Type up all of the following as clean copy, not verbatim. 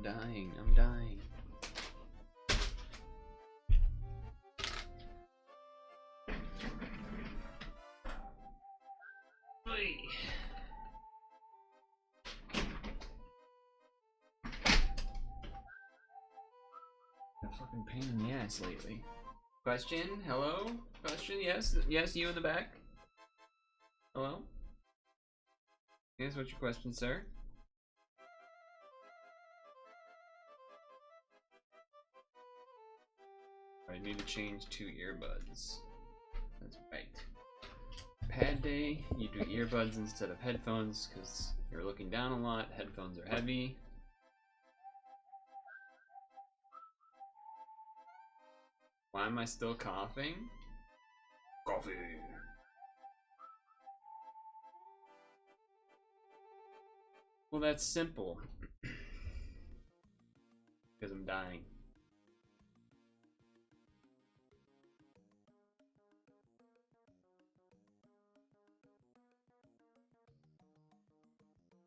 I'm dying. I'm dying. A fucking pain in the ass lately. Question? Hello? Question? Yes? Yes, you in the back? Hello? Yes, what's your question, sir? I need to change to earbuds. That's right. Pad day, you do earbuds instead of headphones because you're looking down a lot. Headphones are heavy. Why am I still coughing? Coffee. Well, that's simple. Because I'm dying.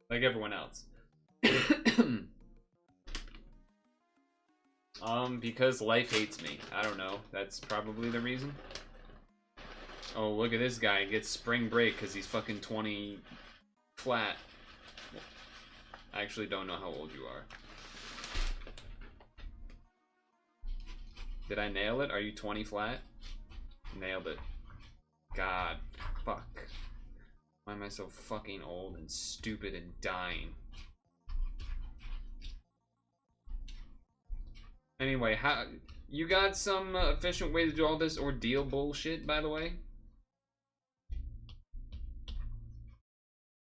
Like everyone else. Because life hates me. I don't know. That's probably the reason. Oh, look at this guy. He gets spring break because he's fucking 20 flat. I actually don't know how old you are. Did I nail it? Are you 20 flat? Nailed it. God. Fuck. Why am I so fucking old and stupid and dying? Anyway, how you got some efficient way to do all this ordeal bullshit, by the way?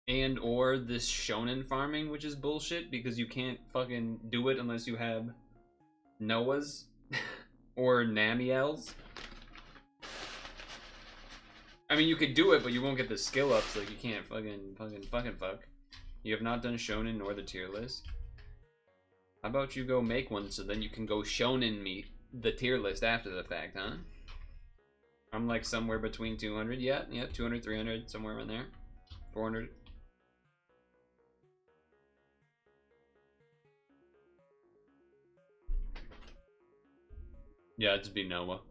And or this shonen farming, which is bullshit because you can't fucking do it unless you have Noahs or Namiels. I mean, you could do it, but you won't get the skill ups. Like you can't fuck. You have not done shonen nor the tier list. How about you go make one so then you can go shonen me the tier list after the fact, huh? I'm like somewhere between 200. Yeah, 200, 300, somewhere in there. 400. Yeah, it's be Noah. ...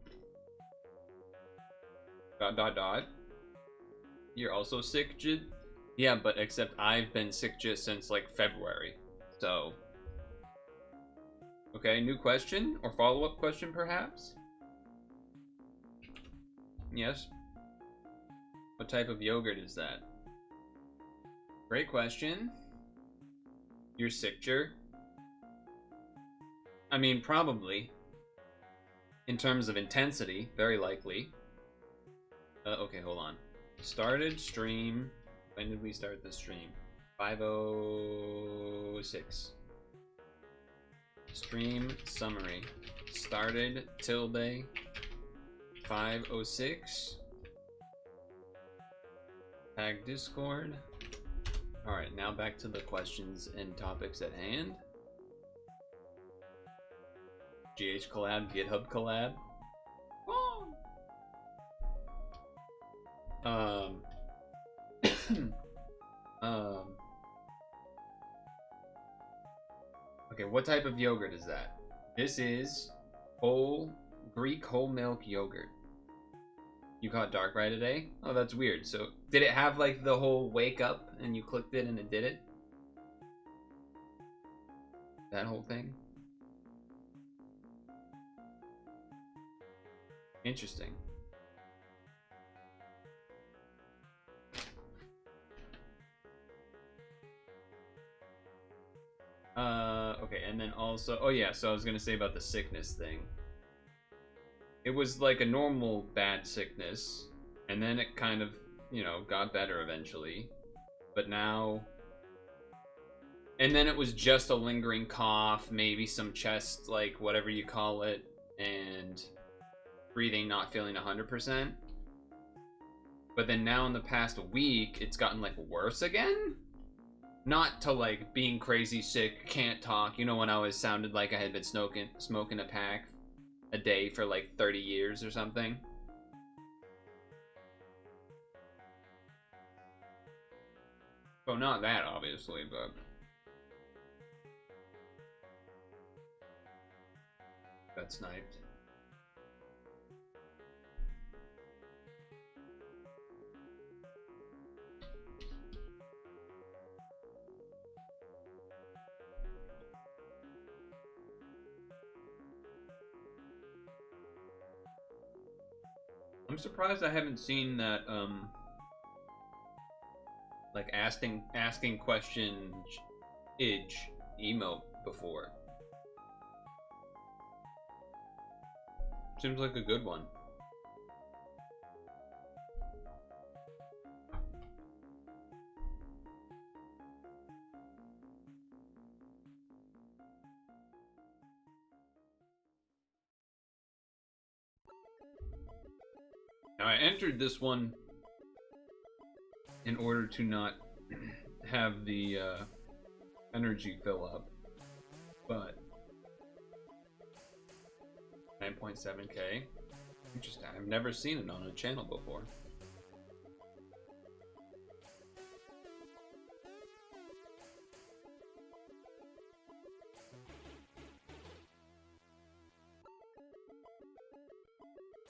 You're also sick, Jid? Yeah, but except I've been sick just since like February. So. Okay, new question or follow-up question perhaps? Yes. What type of yogurt is that? Great question. You're sick, Jer? I mean, probably. In terms of intensity, very likely. Okay, hold on. Started stream. When did we start the stream? 5:06. Stream summary. Started tilde 5:06. Tag Discord. Alright, now back to the questions and topics at hand. GH collab, GitHub collab. Okay, what type of yogurt is that? This is Greek whole milk yogurt. You caught dark right today? Oh, that's weird. So, did it have like the whole wake up and you clicked it and it did it? That whole thing? Interesting. Okay, and then also, oh yeah, so I was gonna say about the sickness thing. It was like a normal bad sickness, and then it kind of, you know, got better eventually. But now, and then it was just a lingering cough, maybe some chest, like whatever you call it, and breathing not feeling 100%. But then now in the past week, it's gotten like worse again. Not to like being crazy sick, can't talk. You know when I always sounded like I had been smoking a pack a day for like 30 years or something. Well, not that obviously, but got sniped. I'm surprised I haven't seen that like asking questions idge emote before. Seems like a good one. Now I entered this one in order to not have the energy fill up, but 9.7k. Interesting. I've never seen it on a channel before.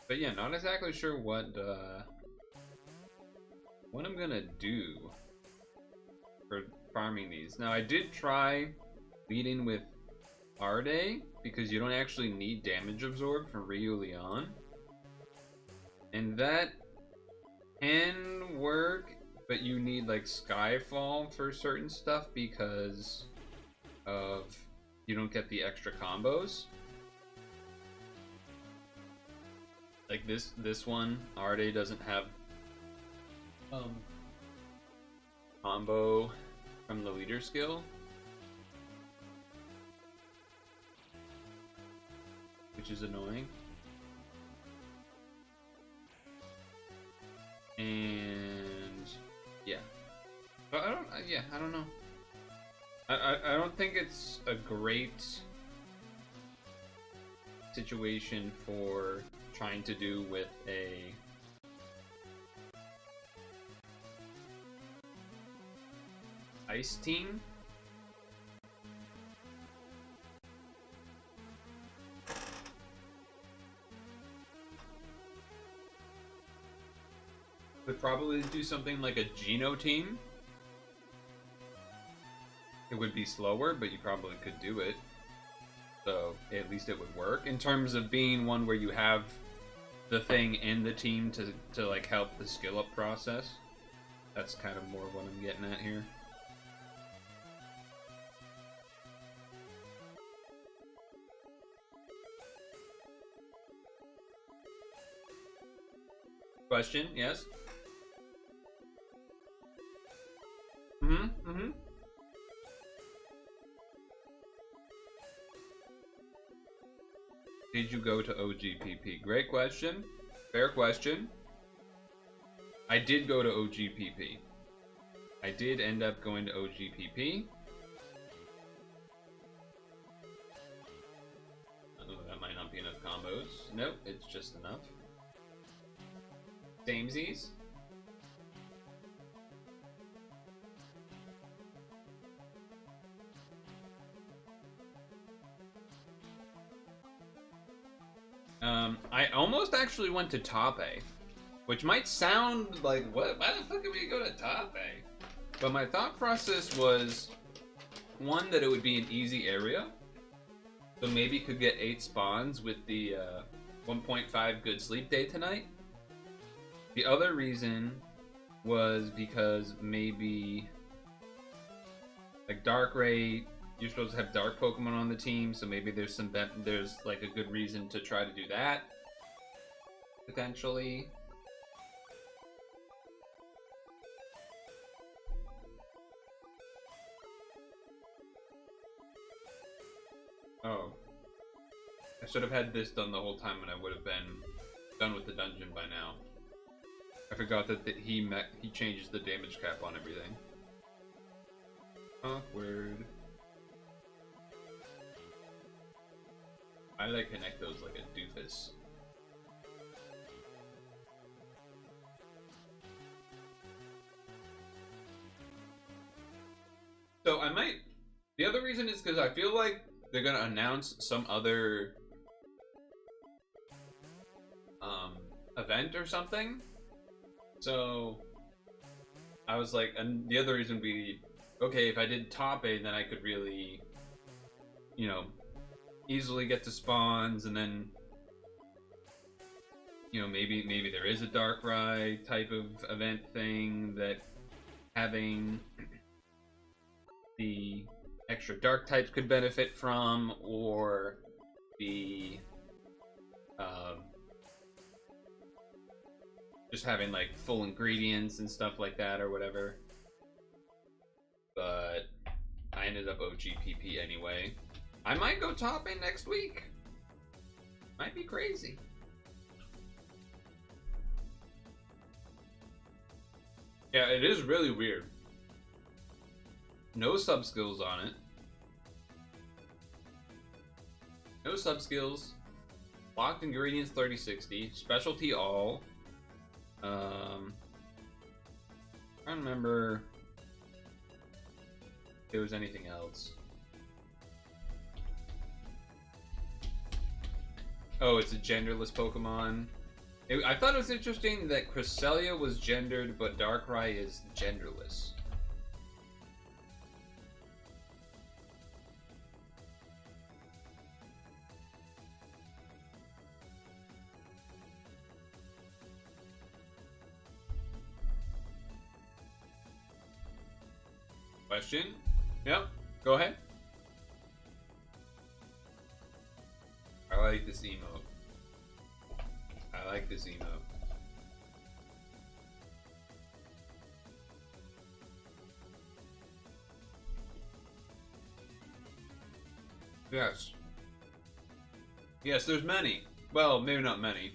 But yeah, not exactly sure what I'm gonna do for farming these. Now I did try leading with Arde because you don't actually need damage absorb from Ryu Leon, and that can work, but you need like Skyfall for certain stuff because of you don't get the extra combos. Like this one, Arde doesn't have combo from the leader skill, which is annoying. And yeah, but I don't know. I don't think it's a great situation for trying to do with a ice team. Would probably do something like a Geno team. It would be slower, but you probably could do it. So at least it would work in terms of being one where you have the thing in the team to like help the skill up process. That's kind of more what I'm getting at here. Question? Yes? Mm-hmm. Did you go to OGPP? Great question. Fair question. I did go to OGPP. I did end up going to OGPP. Oh, that might not be enough combos. Nope, it's just enough. Samesies. I almost actually went to top A, which might sound like, what? Why the fuck did we go to top A? But my thought process was, one, that it would be an easy area, so maybe could get 8 spawns with the 1.5 good sleep day tonight. The other reason was because maybe like Dark Ray, you're supposed to have dark Pokemon on the team, so maybe there's like a good reason to try to do that potentially. Oh, I should have had this done the whole time, and I would have been done with the dungeon by now. I forgot that he changes the damage cap on everything. Awkward. I like connect those like a doofus. So I might. The other reason is because I feel like they're gonna announce some other event or something. So I was like, and the other reason would be, okay, if I did top 8, then I could really, you know, easily get to spawns, and then, you know, maybe there is a Darkrai type of event thing that having the extra dark types could benefit from, or the just having like full ingredients and stuff like that or whatever. But I ended up OGPP anyway. I might go top 8 next week. Might be crazy. Yeah, it is really weird. No sub skills on it. No sub skills. Locked ingredients 3060. Specialty all. I don't remember if there was anything else. Oh, it's a genderless Pokemon. I thought it was interesting that Cresselia was gendered, but Darkrai is genderless. Question? Yep, go ahead. I like this emote. I like this emote. Yes. Yes, there's many. Well, maybe not many.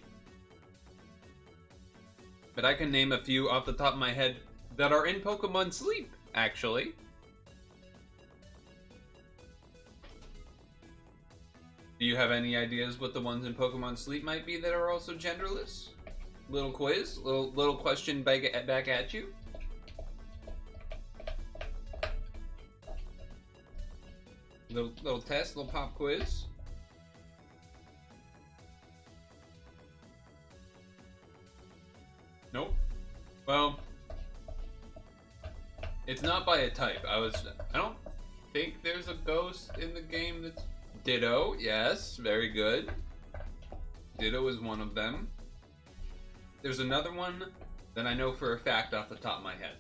But I can name a few off the top of my head that are in Pokemon Sleep, actually. Do you have any ideas what the ones in Pokemon Sleep might be that are also genderless? Little quiz, little question back at you. Little test, little pop quiz. Nope. Well, it's not by a type. I don't think there's a ghost in the game that's Ditto. Yes, very good. Ditto is one of them. There's another one that I know for a fact off the top of my head.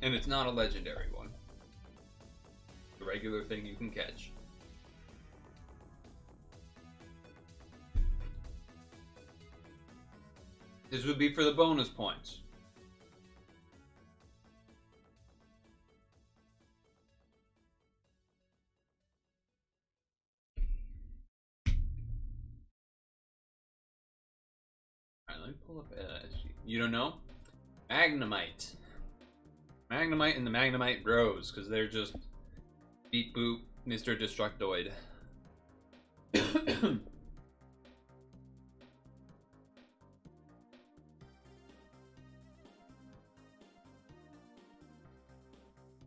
And it's not a legendary one. A regular thing you can catch. This would be for the bonus points. Alright, let me pull up you don't know? Magnemite. Magnemite and the Magnemite Bros, because they're just beep boop Mr. Destructoid.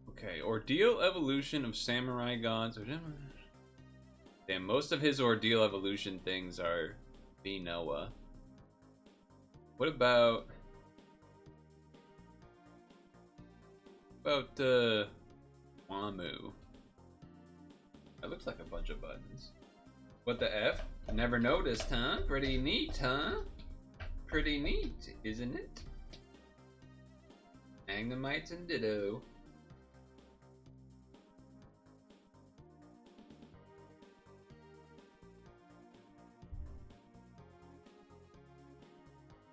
Okay, Ordeal Evolution of Samurai Gods. Damn, most of his Ordeal Evolution things are Noah. What about Wamu? That looks like a bunch of buttons. What the F? Never noticed, huh? Pretty neat, huh? Pretty neat, isn't it? Magnemites and Ditto.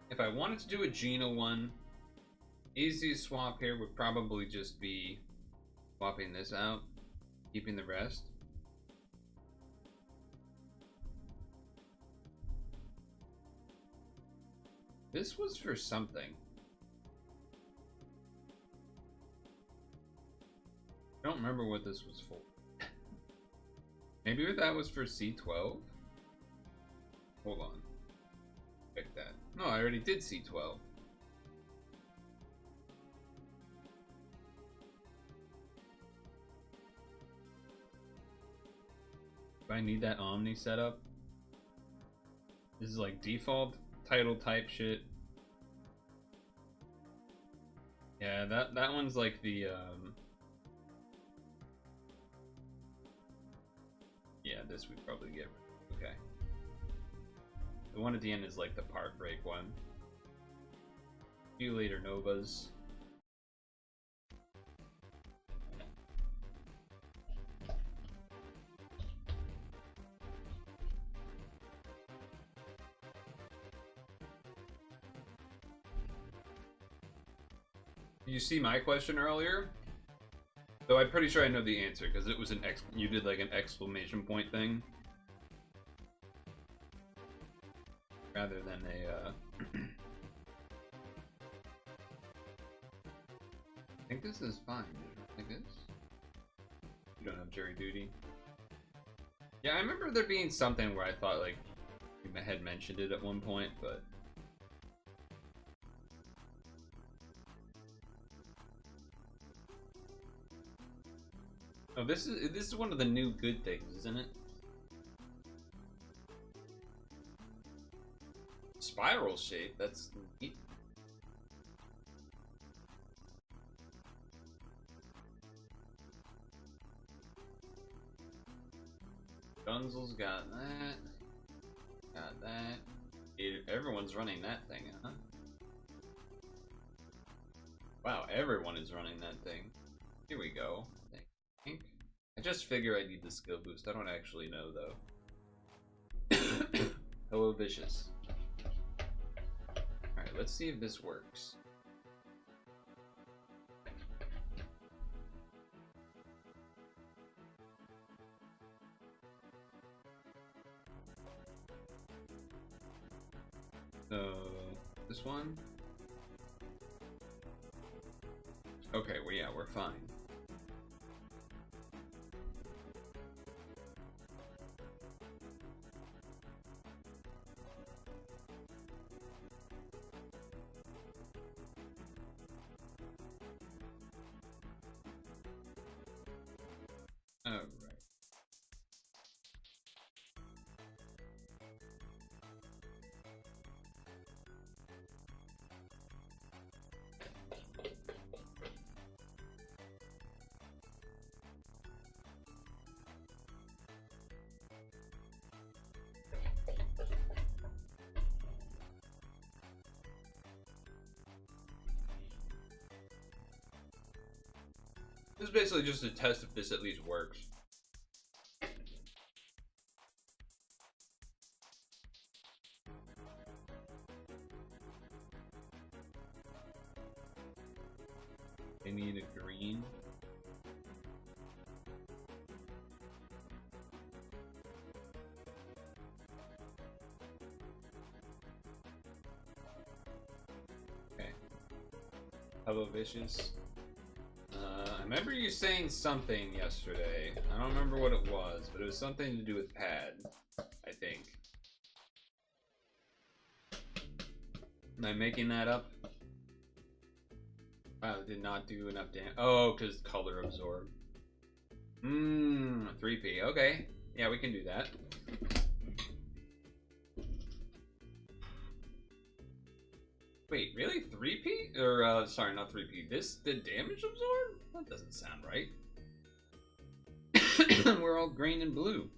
If I wanted to do a Geno one, easiest swap here would probably just be swapping this out, keeping the rest. This was for something. I don't remember what this was for. Maybe that was for C12? Hold on. Pick that. No, I already did C12. Do I need that Omni setup? This is like default subtitle type shit. Yeah, that one's like the yeah, this we'd probably get. Okay. The one at the end is like the part break one. See you later, Novas. Did you see my question earlier? Though I'm pretty sure I know the answer because it was an you did like an exclamation point thing rather than a I think this is fine. Like this? You don't have jury duty. Yeah, I remember there being something where I thought like you had mentioned it at one point, but oh, this is one of the new good things, isn't it? Spiral shape, that's neat. Gunzel's got that. Got that. Everyone's running that thing, huh? Wow, everyone is running that thing. Here we go. I just figure I need the skill boost. I don't actually know, though. Hello, Vicious. Alright, let's see if this works. So, this one? Okay, well, yeah, we're fine. Alright. This is basically just a test if this at least works. They need a green. Okay. Hello, Vicious. I remember you saying something yesterday. I don't remember what it was, but it was something to do with pad, I think. Am I making that up? Wow, it did not do enough damage. Oh, because color absorb. 3P. Okay. Yeah, we can do that. Wait, really? 3P? Or, sorry, not 3P. This did damage absorb? That doesn't sound right. We're all green and blue.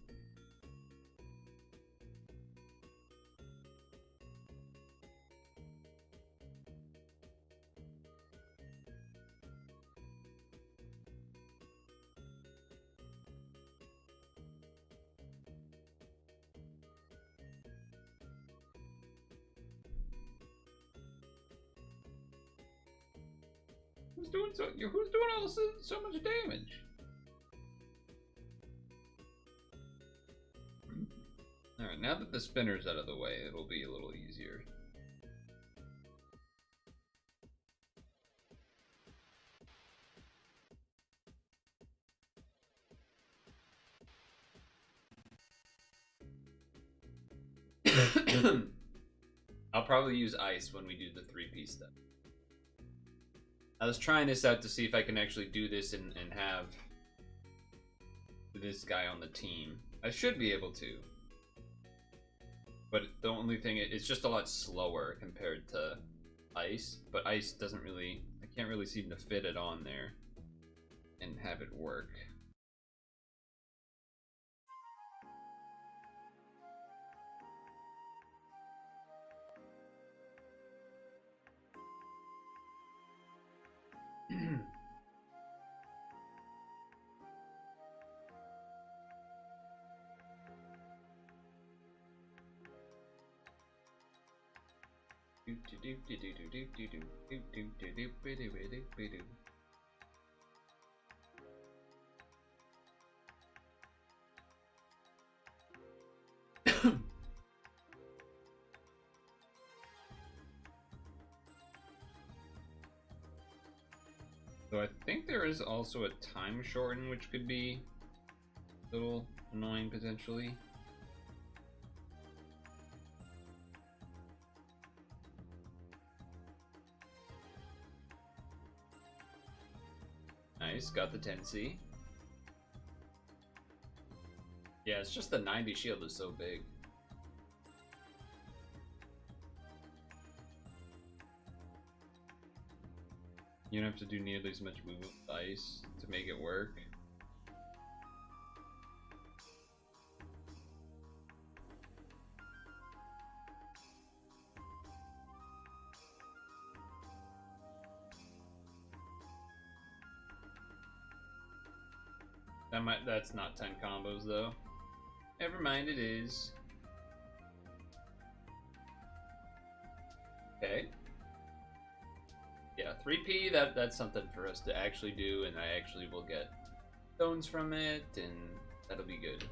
Who's doing all so much damage? Alright, now that the spinner's out of the way, it'll be a little easier. I'll probably use ice when we do the 3P stuff. I was trying this out to see if I can actually do this and have this guy on the team. I should be able to. But the only thing, it's just a lot slower compared to ice. But ice doesn't really, I can't really seem to fit it on there and have it work. So I think there is also a time shorten, which could be a little annoying potentially. Nice, got the 10C. Yeah, it's just the 90 shield is so big. You don't have to do nearly as much movement with ice to make it work. That's not 10 combos though. Never mind, it is. Okay. Yeah, 3P, that's something for us to actually do, and I actually will get stones from it, and that'll be good.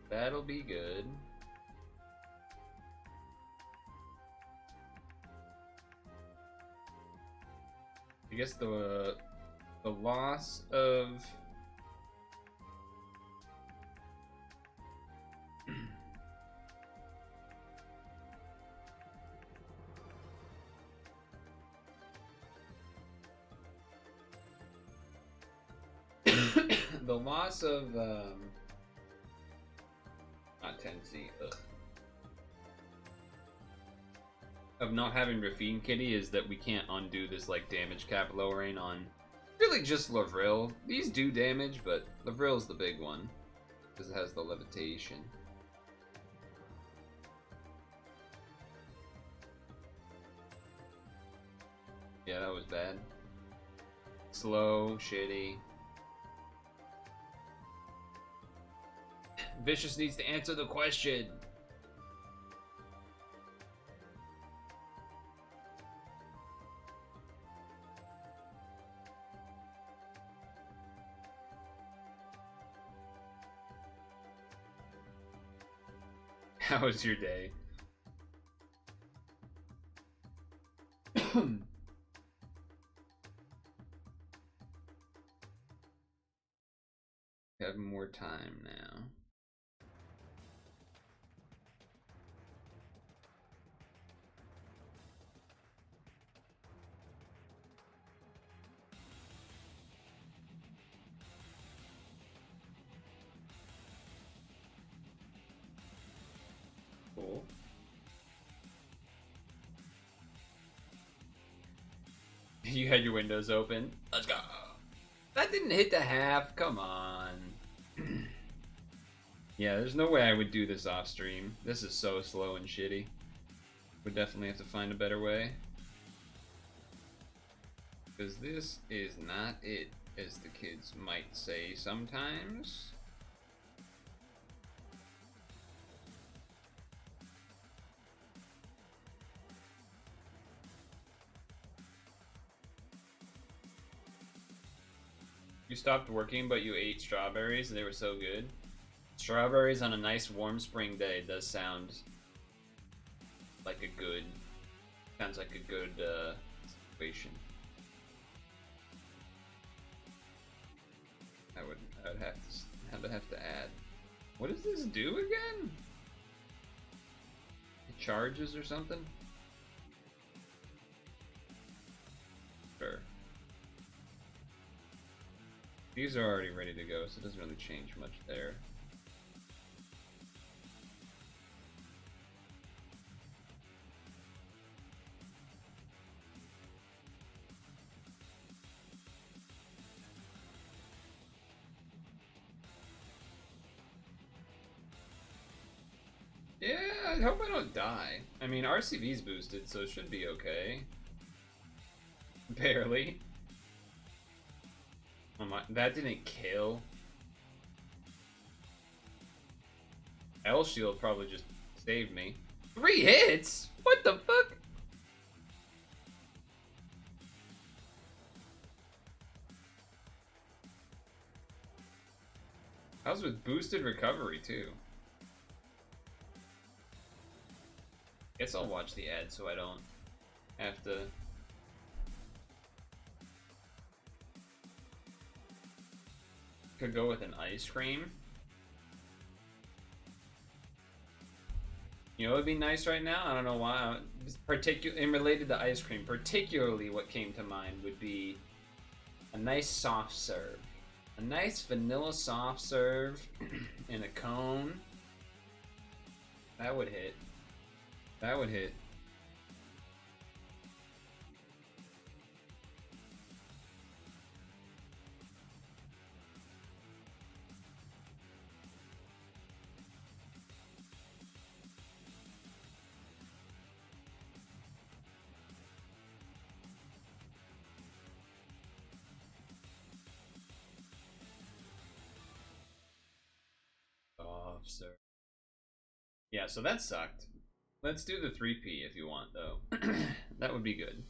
That'll be good. I guess the loss of the loss of not 10C, of not having Rafine Kitty is that we can't undo this like damage cap lowering on really just Lavril. These do damage, but Lavril's the big one because it has the levitation. Yeah, that was bad. Slow, shitty. Vicious needs to answer the question. How was your day? Have more time now. Cool. You had your windows open. Let's go. That didn't hit the half. Come on. Yeah, there's no way I would do this off stream. This is so slow and shitty. Would definitely have to find a better way. Because this is not it, as the kids might say sometimes. You stopped working, but you ate strawberries, and they were so good. Strawberries on a nice warm spring day does sound like a good, sounds like a good situation. I would have to add. What does this do again? It charges or something? Sure. These are already ready to go, so it doesn't really change much there. hope I don't die. I mean, RCV's boosted, so it should be okay. Barely. Oh my, that didn't kill. L shield probably just saved me. 3 hits? What the fuck? I was with boosted recovery too. Guess I'll watch the ad so I don't have to. Could go with an ice cream. You know what would be nice right now? I don't know why. And related to ice cream, particularly what came to mind would be a nice soft serve. A nice vanilla soft serve in a cone. That would hit. That would hit. Soft serve. Yeah, so that sucked. Let's do the 3P if you want, though. That would be good.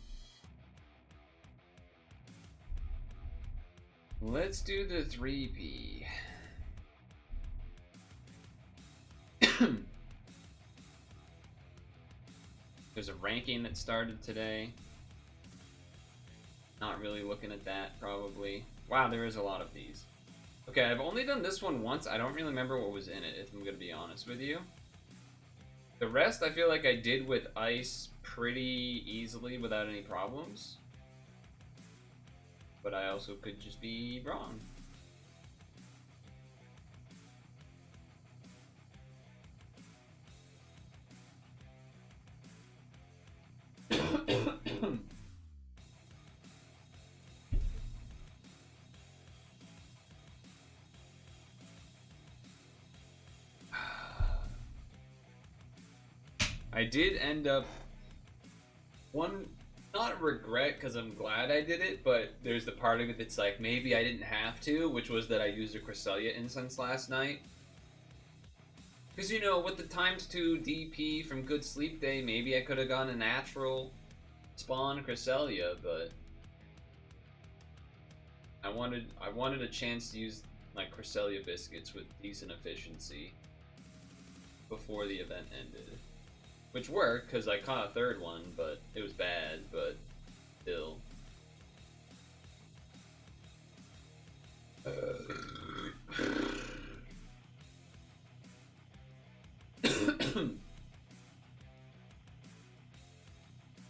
Let's do the 3P. There's a ranking that started today. Not really looking at that, probably. Wow, there is a lot of these. Okay, I've only done this one once. I don't really remember what was in it, if I'm going to be honest with you. The rest, I feel like I did with ice pretty easily without any problems. But I also could just be wrong. I did end up not regret because I'm glad I did it, but there's the part of it that's like maybe I didn't have to, which was that I used a Cresselia incense last night. Because you know, with the ×2 DP from Good Sleep Day, maybe I could have gone a natural spawn Cresselia, but I wanted a chance to use my Cresselia biscuits with decent efficiency before the event ended. Which worked, because I caught a third one, but it was bad, but still.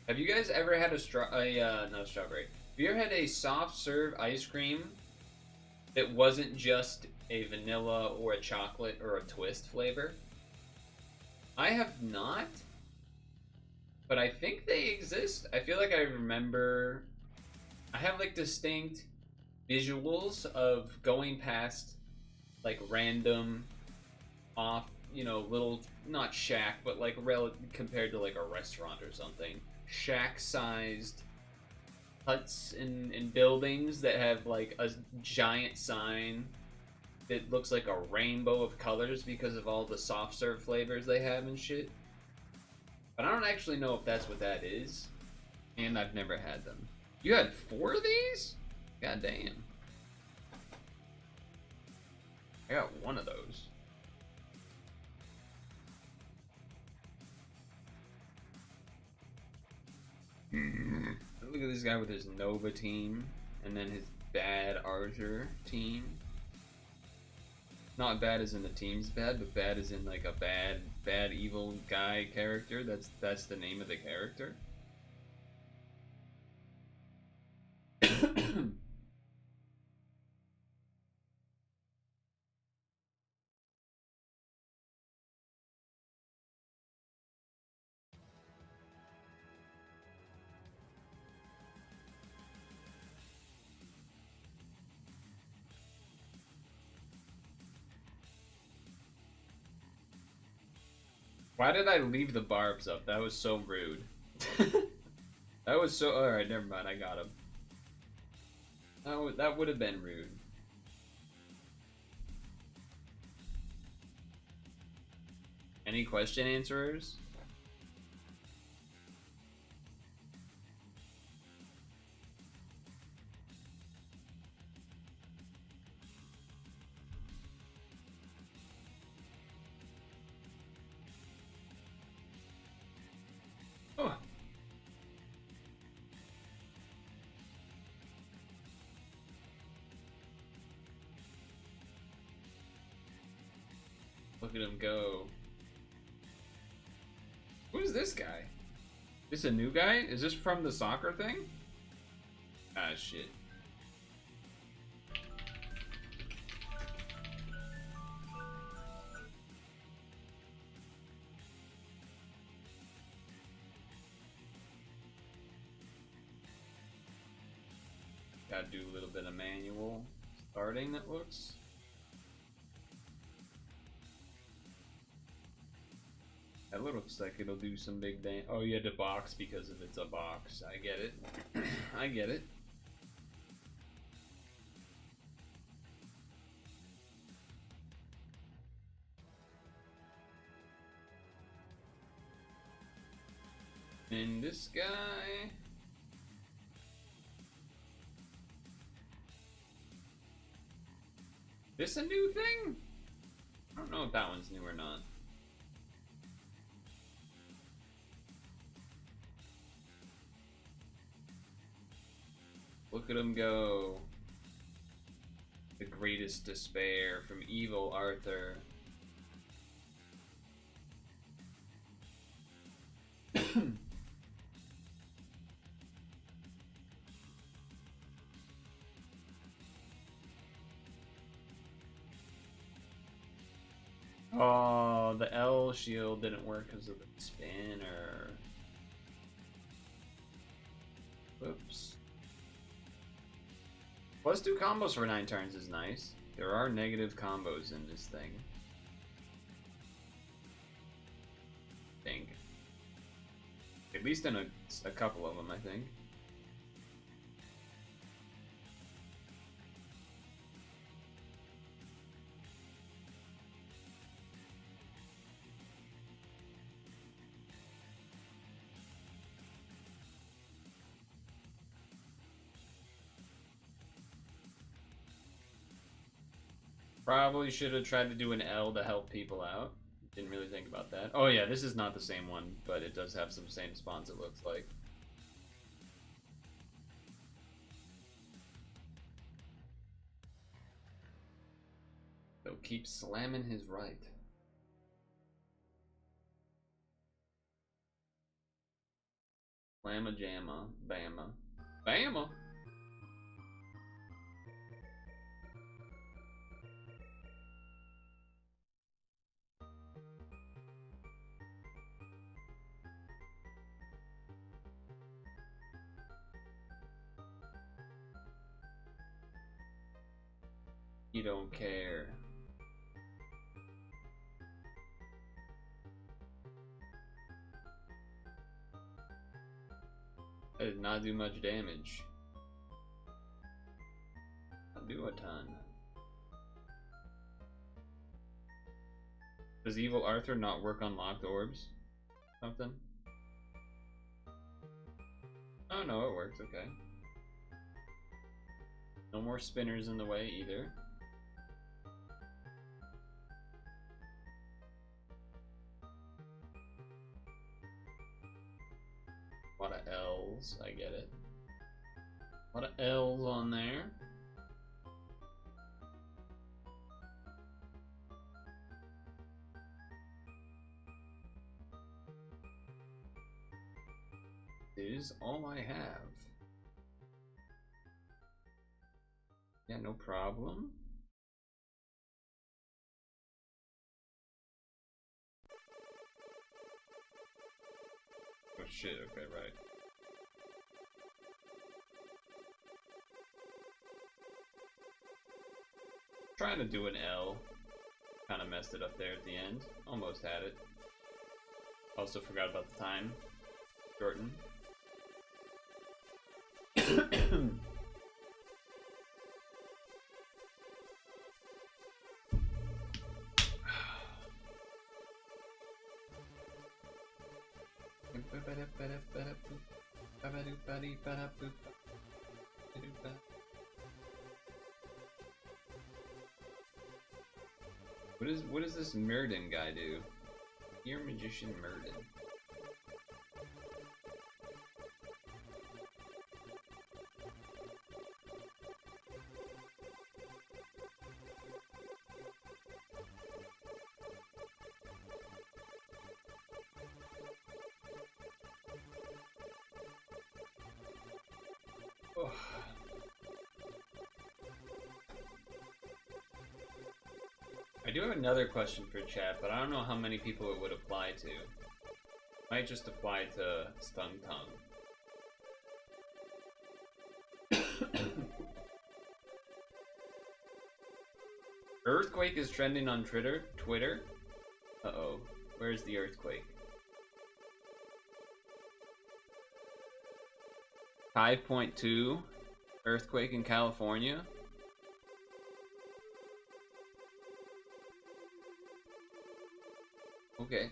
Have you guys ever had not strawberry. Have you ever had a soft serve ice cream that wasn't just a vanilla or a chocolate or a twist flavor? I have not. But I think they exist. I feel like I remember. I have like distinct visuals of going past like random off, you know, little, not shack, but like compared to like a restaurant or something. Shack sized huts in buildings that have like a giant sign that looks like a rainbow of colors because of all the soft serve flavors they have and shit. But I don't actually know if that's what that is. And I've never had them. You had 4 of these? God damn. I got 1 of those. Look at this guy with his Nova team. And then his bad Archer team. Not bad as in the team's bad, but bad as in like a bad evil guy character. That's the name of the character. Why did I leave the barbs up? That was so rude. That was so... Alright, never mind. I got him. That would have been rude. Any question answerers? Oh. Look at him go. Who's this guy? This a new guy? Is this from the soccer thing? Ah, shit. Gotta do a little bit of manual starting, that looks. That looks like it'll do some big damage. Oh, you had to box because of it's a box. I get it. I get it. And this guy... This a new thing? I don't know if that one's new or not. Look at him go. The greatest despair from evil Arthur. Oh, the L shield didn't work because of the spinner. Whoops. Plus 2 combos for 9 turns is nice. There are negative combos in this thing. I think. At least in a couple of them, I think. Probably should have tried to do an L to help people out. Didn't really think about that. Oh yeah, this is not the same one, but it does have some same spawns, it looks like. He'll keep slamming his right. Slamma jamma, bamma. Bamma! You don't care. That did not do much damage. Not do a ton. Does evil Arthur not work on locked orbs? Something? Oh no, it works, okay. No more spinners in the way either. A lot of L's, I get it. A lot of L's on there. Is all I have. Yeah, no problem. Oh shit, okay, right. Trying to do an L. Kind of messed it up there at the end. Almost had it. Also forgot about the time. Jordan. What does this Murden guy do? Dear Magician Murden. Oh. I do have another question for chat, but I don't know how many people it would apply to. Might just apply to Stun Tongue. Earthquake is trending on Twitter. Uh-oh. Where's the earthquake? 5.2 earthquake in California. Okay.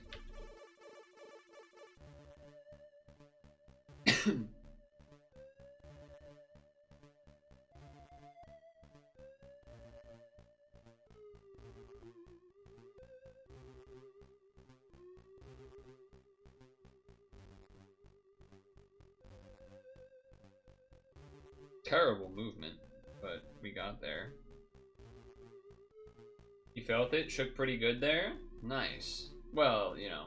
Terrible movement, but we got there. You felt it? Shook pretty good there? Nice. Well, you know,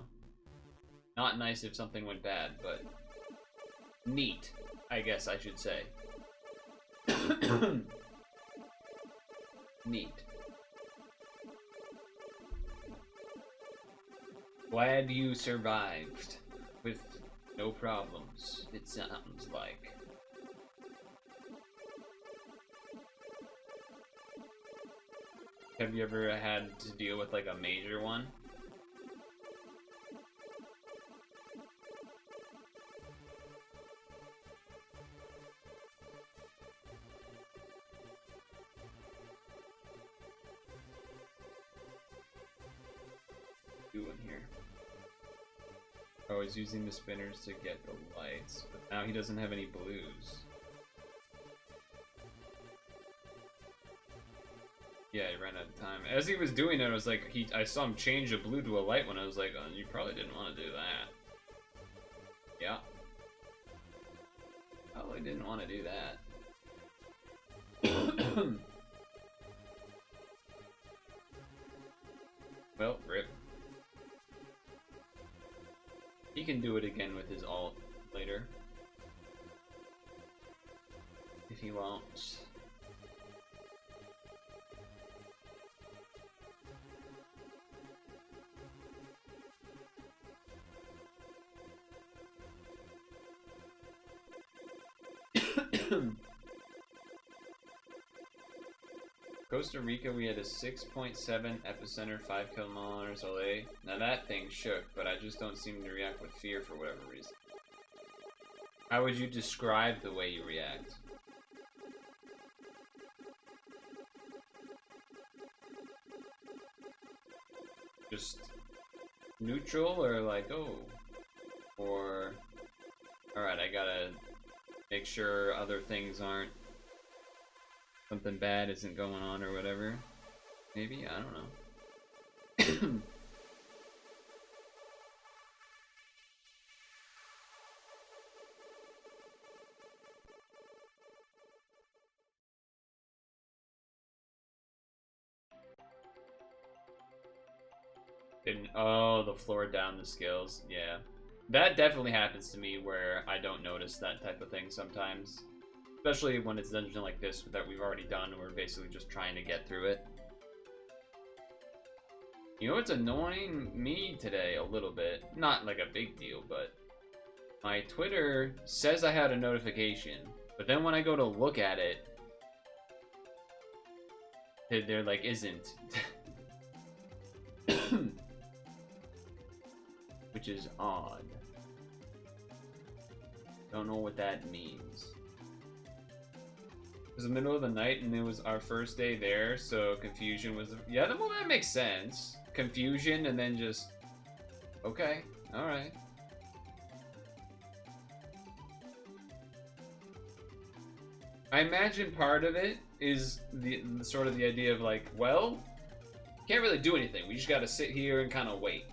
not nice if something went bad, but neat, I guess I should say. Neat. Glad you survived with no problems, it sounds like. Have you ever had to deal with like a major one? Doing here. Oh, he's using the spinners to get the lights, but now he doesn't have any blues. Yeah, he ran out of time. As he was doing it, I was like, I saw him change a blue to a light one. I was like, oh, you probably didn't want to do that. Yeah. Probably didn't want to do that. Well, rip. He can do it again with his ult later. If he wants. Costa Rica, we had a 6.7 epicenter, 5 kilometers away. Now that thing shook, but I just don't seem to react with fear for whatever reason. How would you describe the way you react? Just neutral, or like, oh, or alright, I gotta make sure other things aren't, something bad isn't going on or whatever. Maybe? I don't know. Oh, the floor down the skills. Yeah. That definitely happens to me where I don't notice that type of thing sometimes. Especially when it's a dungeon like this that we've already done and we're basically just trying to get through it. You know what's annoying me today a little bit? Not like a big deal, but my Twitter says I had a notification, but then when I go to look at it, there like isn't. Which is odd. Don't know what that means. It was the middle of the night and it was our first day there, so confusion was... Yeah, well, that makes sense. Confusion and then just... Okay, alright. I imagine part of it is the sort of the idea of like, well, can't really do anything. We just gotta sit here and kind of wait.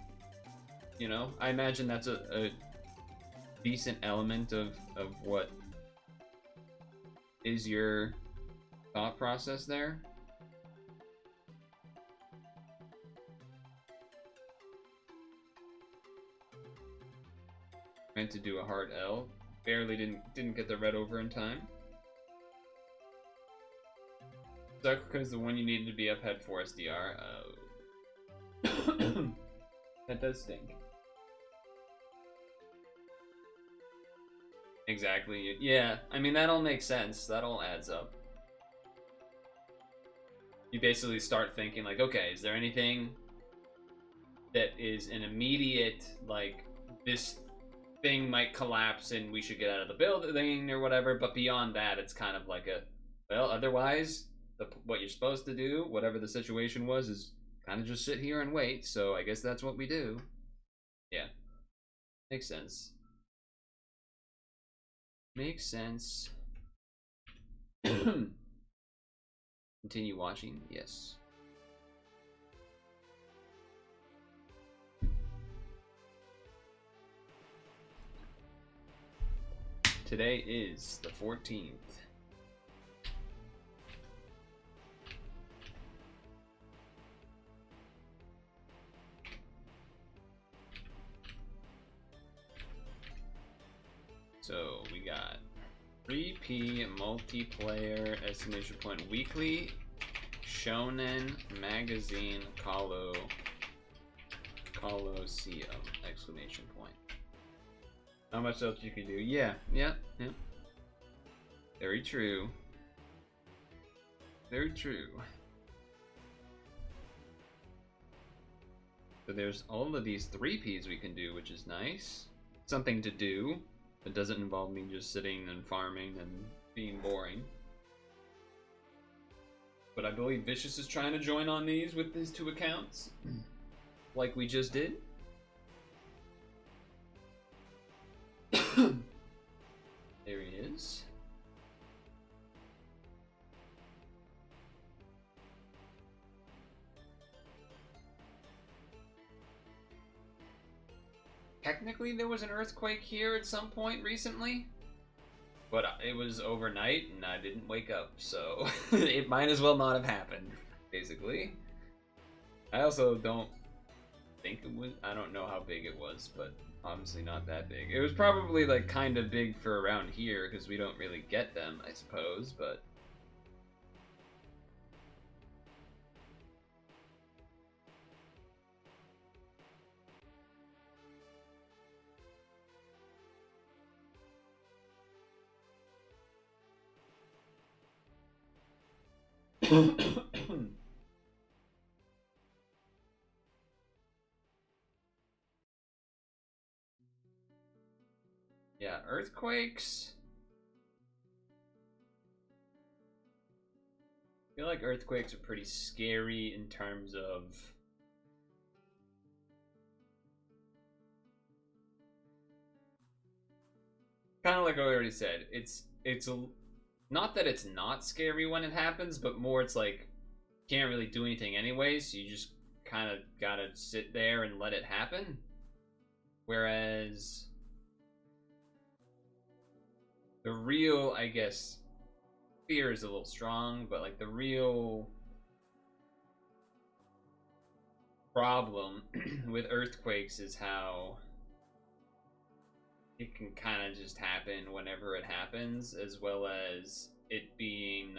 You know? I imagine that's a decent element of what is your thought process there. Meant to do a hard L. Barely didn't get the red over in time. Suck because the one you needed to be up had 4 SDR. Oh. That does stink. Exactly. Yeah, I mean, that all makes sense. That all adds up. You basically start thinking, like, okay, is there anything that is an immediate, like, this thing might collapse and we should get out of the building or whatever, but beyond that, it's kind of like a, well, otherwise, what you're supposed to do, whatever the situation was, is kind of just sit here and wait, so I guess that's what we do. Yeah. Makes sense. Makes sense. Continue watching? Yes. Today is the 14th. So we got 3P multiplayer exclamation point weekly Shonen magazine Colosseum exclamation point. How much else you can do? Yeah. Very true. Very true. So there's all of these 3Ps we can do, which is nice. Something to do. It doesn't involve me just sitting and farming and being boring. But I believe Vicious is trying to join on these with his 2 accounts. Like we just did. There he is. Technically, there was an earthquake here at some point recently, but it was overnight and I didn't wake up, so it might as well not have happened, basically. I also don't think it was, I don't know how big it was, but obviously not that big. It was probably like kind of big for around here because we don't really get them, I suppose, but... Yeah, earthquakes. I feel like earthquakes are pretty scary in terms of kind of like I already said. It's a, not that it's not scary when it happens, but more it's like can't really do anything anyways, so you just kind of gotta sit there and let it happen. Whereas the real, I guess, fear is a little strong, but like the real problem with earthquakes is how it can kind of just happen whenever it happens, as well as it being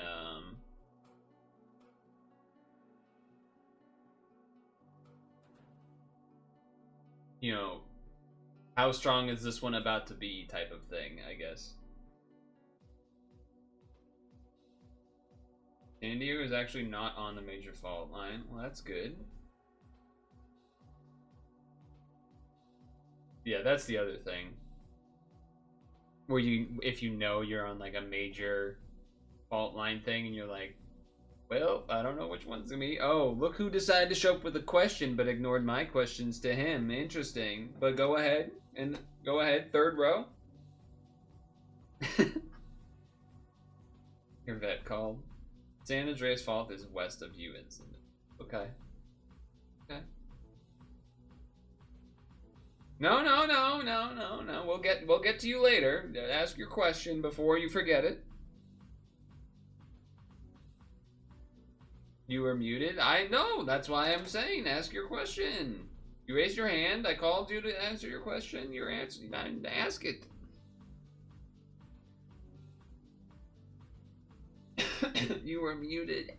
you know, how strong is this one about to be type of thing, I guess. San Diego is actually not on the major fault line. Well, that's good. Yeah, that's the other thing. Where if you know you're on like a major fault line thing and you're like, well, I don't know which one's gonna be. Oh, look who decided to show up with a question but ignored my questions to him. Interesting. But go ahead. Third row. Your vet called. San Andreas Fault is west of you, incident. Okay. Okay. No. We'll get to you later. Ask your question before you forget it. You were muted? I know, that's why I'm saying ask your question. You raised your hand, I called you to answer your question, you're answering, ask it. You were muted.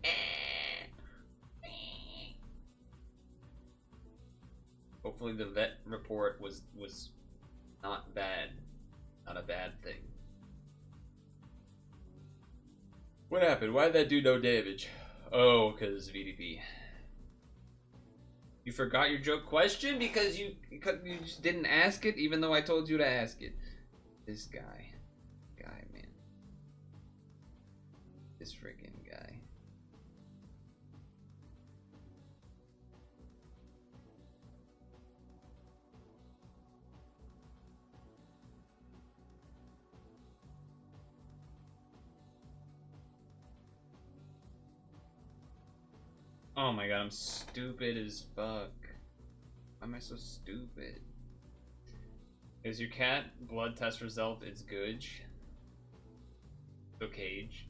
Hopefully the vet report was not bad. Not a bad thing. What happened? Why did that dude know damage? Oh, because VDP. You forgot your joke question because you just didn't ask it, even though I told you to ask it. This guy, man. This freaking guy. Oh my god, I'm stupid as fuck. Why am I so stupid? Is your cat blood test result is good? So Cage.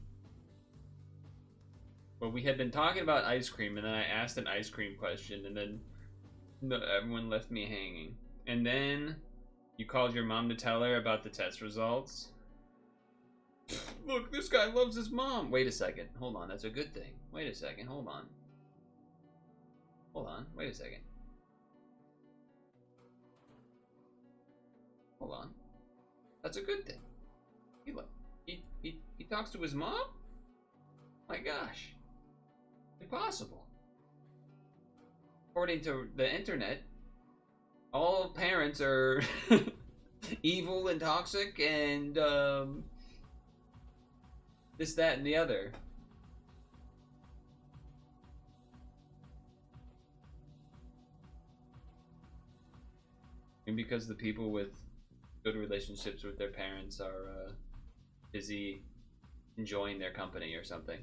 Well, we had been talking about ice cream, and then I asked an ice cream question, and then everyone left me hanging. And then you called your mom to tell her about the test results. Look, this guy loves his mom. Wait a second. Hold on, that's a good thing. Wait a second, hold on. Hold on, wait a second. Hold on. That's a good thing. He talks to his mom? My gosh. Impossible. According to the internet, all parents are evil and toxic and this, that, and the other. And because the people with good relationships with their parents are busy enjoying their company or something.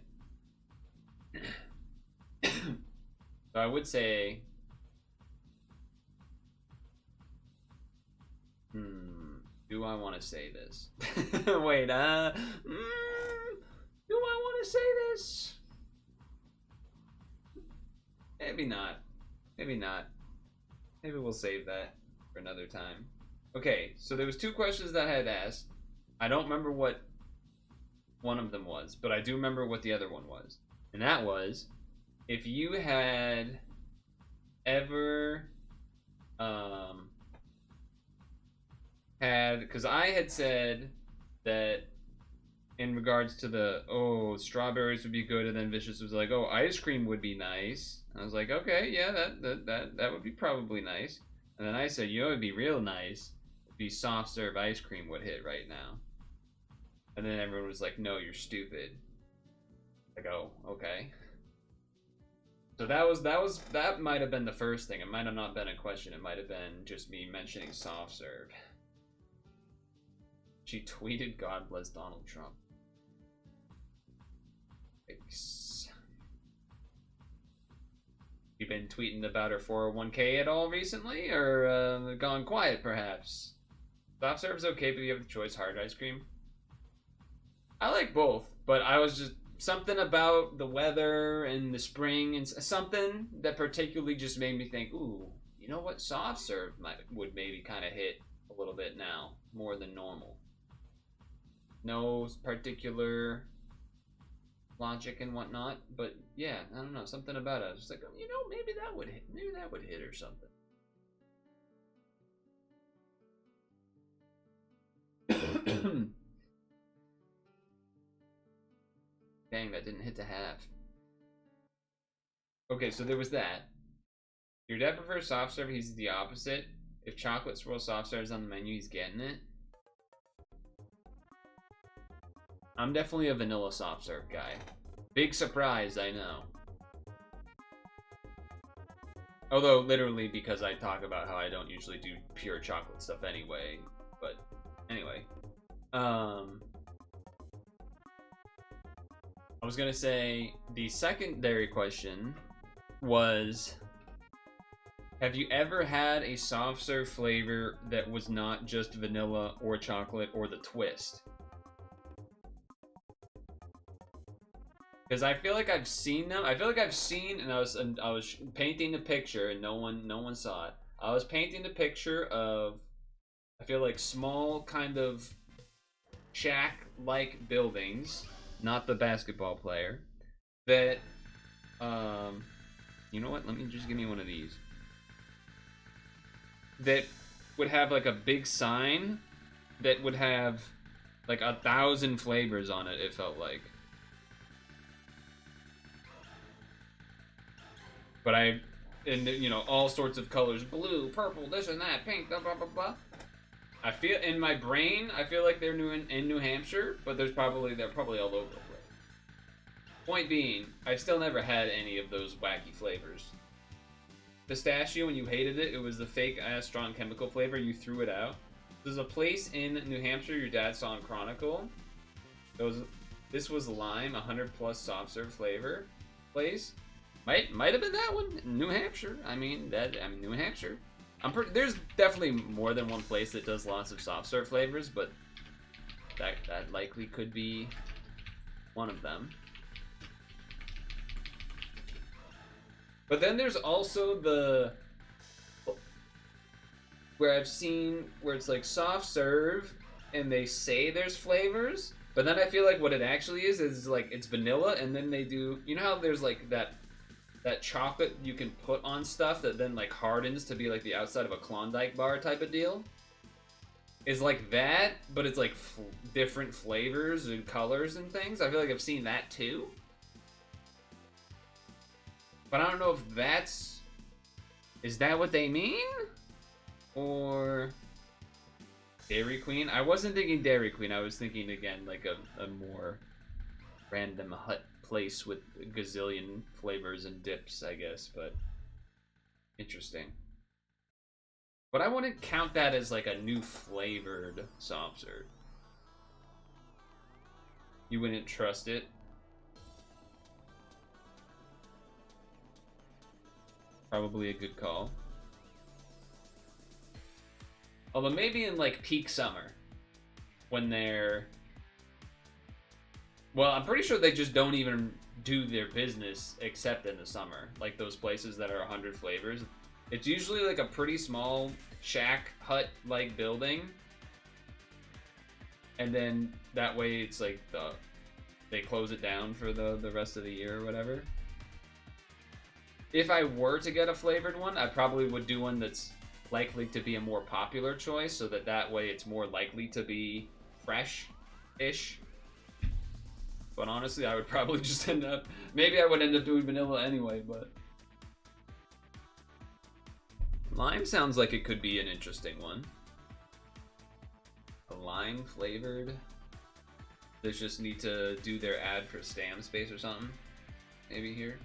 So I would say, do I want to say this? Wait, do I want to say this? Maybe not. Maybe not. Maybe we'll save that for another time. Okay, so there was two questions that I had asked. I don't remember what one of them was, but I do remember what the other one was. And that was, if you had ever because I had said that in regards to the, oh, strawberries would be good, and then Vicious was like, oh, ice cream would be nice. I was like, okay, yeah, that would be probably nice. And then I said, you know, it'd be real nice if the soft serve ice cream would hit right now. And then everyone was like, no, you're stupid. Like, oh, okay. So that might have been the first thing. It might have not been a question. It might have been just me mentioning soft serve. She tweeted, God bless Donald Trump. Thanks. You been tweeting about her 401k at all recently, or gone quiet perhaps? Soft serve's okay, but you have the choice, hard ice cream. I like both, but I was just something about the weather and the spring and something that particularly just made me think, ooh, you know what, soft serve would maybe kind of hit a little bit now, more than normal. No particular logic and whatnot, but yeah, I don't know, something about it. I was just like, you know, maybe that would hit or something. Dang, that didn't hit to half. Okay, so there was that. Your dad prefers soft serve, he's the opposite. If chocolate swirl soft serve is on the menu, he's getting it. I'm definitely a vanilla soft serve guy. Big surprise, I know. Although, literally, because I talk about how I don't usually do pure chocolate stuff anyway. But, anyway. I was gonna say, the secondary question was, have you ever had a soft serve flavor that was not just vanilla or chocolate or the twist? Because I feel like I've seen them. I feel like I've seen, and I was painting the picture, and no one saw it. I was painting the picture of, I feel like, small kind of shack-like buildings, not the basketball player, that, you know what? Let me just give me one of these. That would have like a big sign that would have like 1,000 flavors on it, it felt like. But and you know, all sorts of colors, blue, purple, this and that, pink, blah, blah, blah, blah. I feel, in my brain, I feel like they're in New Hampshire, but they're probably all over the place. Point being, I've still never had any of those wacky flavors. Pistachio, when you hated it, it was the fake-ass strong chemical flavor, you threw it out. There's a place in New Hampshire your dad saw in Chronicle. This was lime, 100+ soft serve flavor place. Might have been that one, New Hampshire. I mean, New Hampshire. There's definitely more than one place that does lots of soft serve flavors, but that likely could be one of them. But then there's also where I've seen where it's like soft serve and they say there's flavors, but then I feel like what it actually is like it's vanilla, and then they do, you know how there's like that chocolate you can put on stuff that then like hardens to be like the outside of a Klondike bar type of deal? Is like that, but it's like different flavors and colors and things. I feel like I've seen that too. But I don't know if is that what they mean? Or Dairy Queen? I wasn't thinking Dairy Queen, I was thinking again like a more random hut place with a gazillion flavors and dips, I guess, but interesting. But I wouldn't count that as like a new flavored soft serve. You wouldn't trust it? Probably a good call. Although maybe in like peak summer, when they're... Well, I'm pretty sure they just don't even do their business except in the summer. Like those places that are 100 flavors. It's usually like a pretty small shack hut-like building. And then that way it's like they close it down for the rest of the year or whatever. If I were to get a flavored one, I probably would do one that's likely to be a more popular choice, so that way it's more likely to be fresh-ish. But honestly, I would probably just maybe I would end up doing vanilla anyway, but... Lime sounds like it could be an interesting one. A lime flavored? They just need to do their ad for Stam Space or something? Maybe here?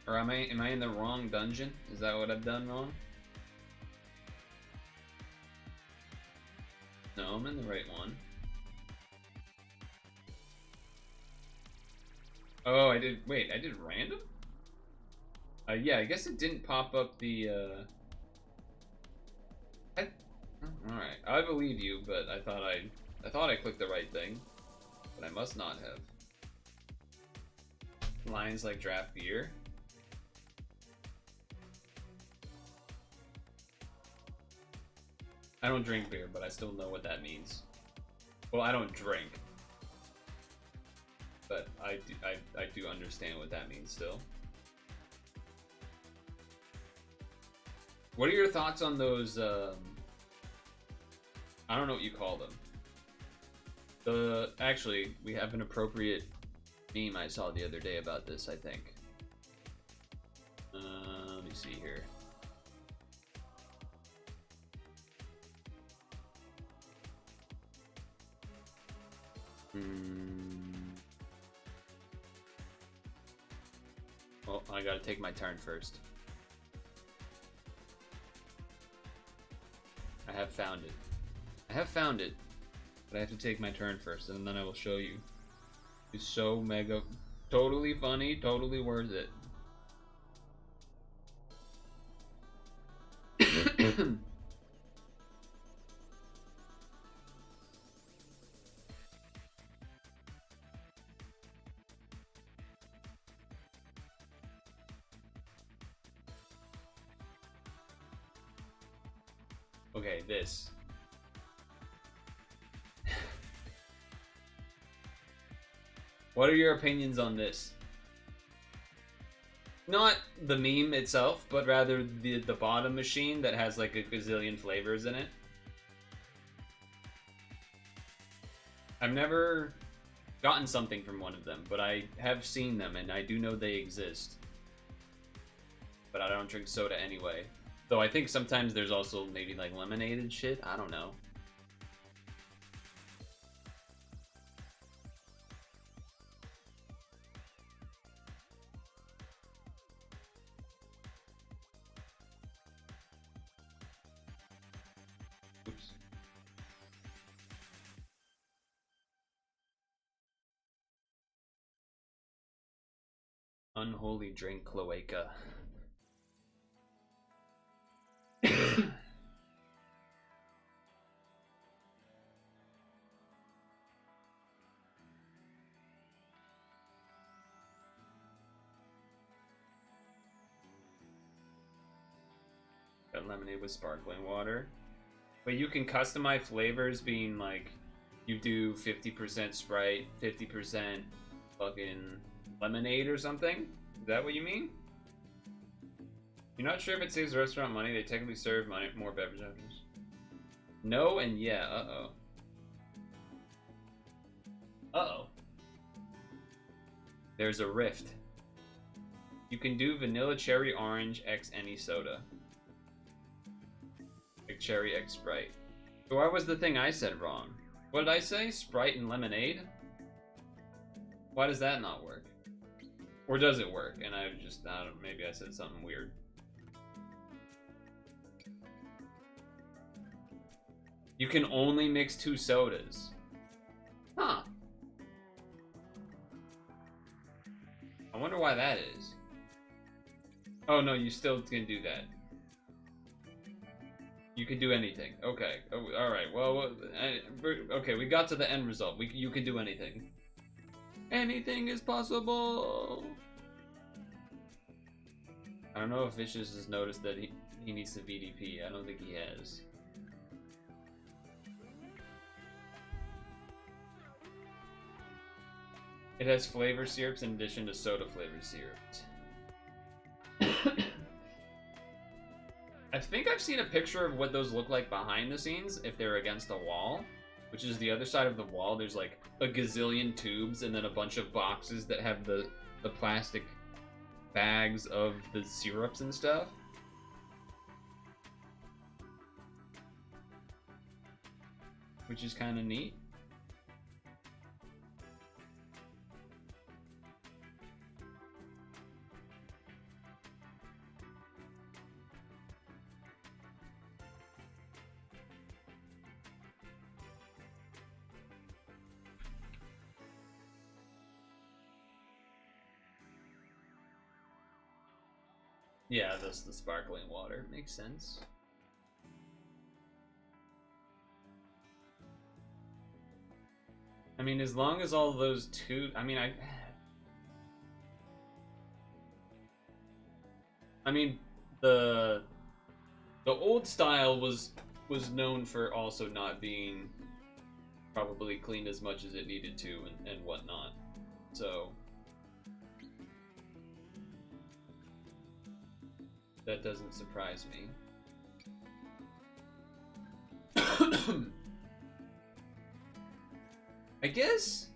Or am I in the wrong dungeon? Is that what I've done wrong? No, I'm in the right one. Oh, I did random? Yeah, I guess it didn't pop up the, alright, I believe you, but I thought I clicked the right thing, but I must not have. Lines like draft beer. I don't drink beer, but I still know what that means. Well, I don't drink, but I do understand what that means still. What are your thoughts on those, I don't know what you call them. Actually, we have an appropriate meme I saw the other day about this, I think. Let me see here. Well, I gotta take my turn first. I have found it. I have found it. But I have to take my turn first, and then I will show you. It's so mega... Totally funny, totally worth it. Okay, this. What are your opinions on this? Not the meme itself, but rather the bottom machine that has like a gazillion flavors in it. I've never gotten something from one of them, but I have seen them and I do know they exist. But I don't drink soda anyway. Though I think sometimes there's also maybe like lemonade and shit. I don't know. Oops. Unholy drink cloaca. Got lemonade with sparkling water. But you can customize flavors being like, you do 50% Sprite, 50% fucking lemonade or something? Is that what you mean? You're not sure if it saves the restaurant money, they technically serve more beverage options. No and yeah, uh-oh. Uh-oh. There's a rift. You can do vanilla, cherry, orange, X any soda. Like cherry X Sprite. So why was the thing I said wrong? What did I say? Sprite and lemonade? Why does that not work? Or does it work? And I don't know, maybe I said something weird. You can only mix 2 sodas. Huh. I wonder why that is. Oh no, you still can do that. You can do anything. Okay. Oh, all right. Well, okay. We got to the end result. You can do anything. Anything is possible. I don't know if Vicious has noticed that he needs to VDP. I don't think he has. It has flavor syrups in addition to soda flavor syrups. I think I've seen a picture of what those look like behind the scenes if they're against a wall, which is the other side of the wall. There's like a gazillion tubes and then a bunch of boxes that have the plastic bags of the syrups and stuff. Which is kind of neat. Yeah, that's the sparkling water. Makes sense. I mean, as long as all those two... I mean, the old style was known for also not being probably cleaned as much as it needed to and whatnot. So... that doesn't surprise me. I guess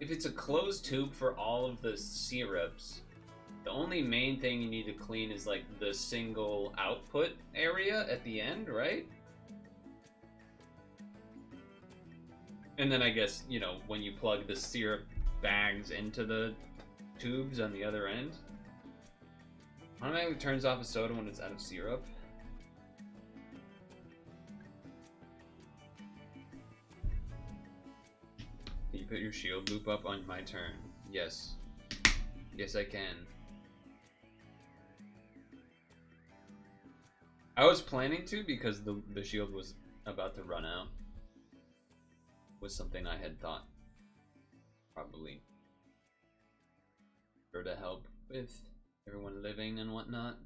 if it's a closed tube for all of the syrups, the only main thing you need to clean is like the single output area at the end, right? And then I guess, you know, when you plug the syrup bags into the tubes on the other end, automatically turns off a soda when it's out of syrup. Can you put your shield loop up on my turn? Yes. Yes, I can. I was planning to because the shield was about to run out. Was something I had thought probably sure to help with everyone living and whatnot.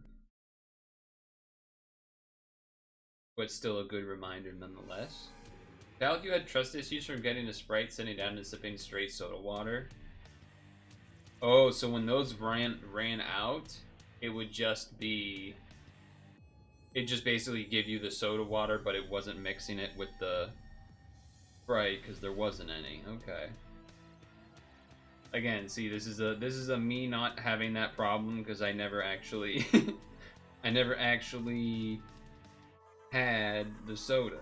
But still a good reminder nonetheless. Felt you had trust issues from getting a Sprite, sitting down and sipping straight soda water. Oh, so when those ran out, it would just be... It just basically give you the soda water, but it wasn't mixing it with the Sprite because there wasn't any. Okay. Again, see, this is a me not having that problem because I never actually I never actually had the soda.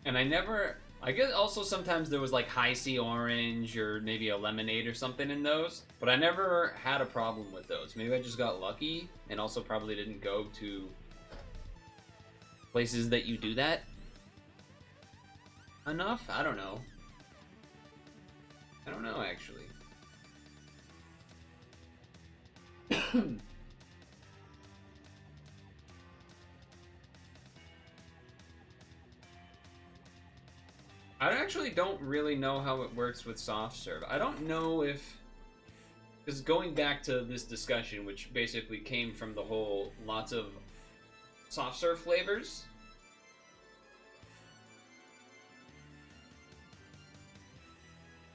And I guess also sometimes there was like high C orange or maybe a lemonade or something in those, but I never had a problem with those. Maybe I just got lucky and also probably didn't go to places that you do that enough? I don't know. I don't know, actually. I actually don't really know how it works with soft serve. I don't know if... Because going back to this discussion, which basically came from the whole lots of soft serve flavors.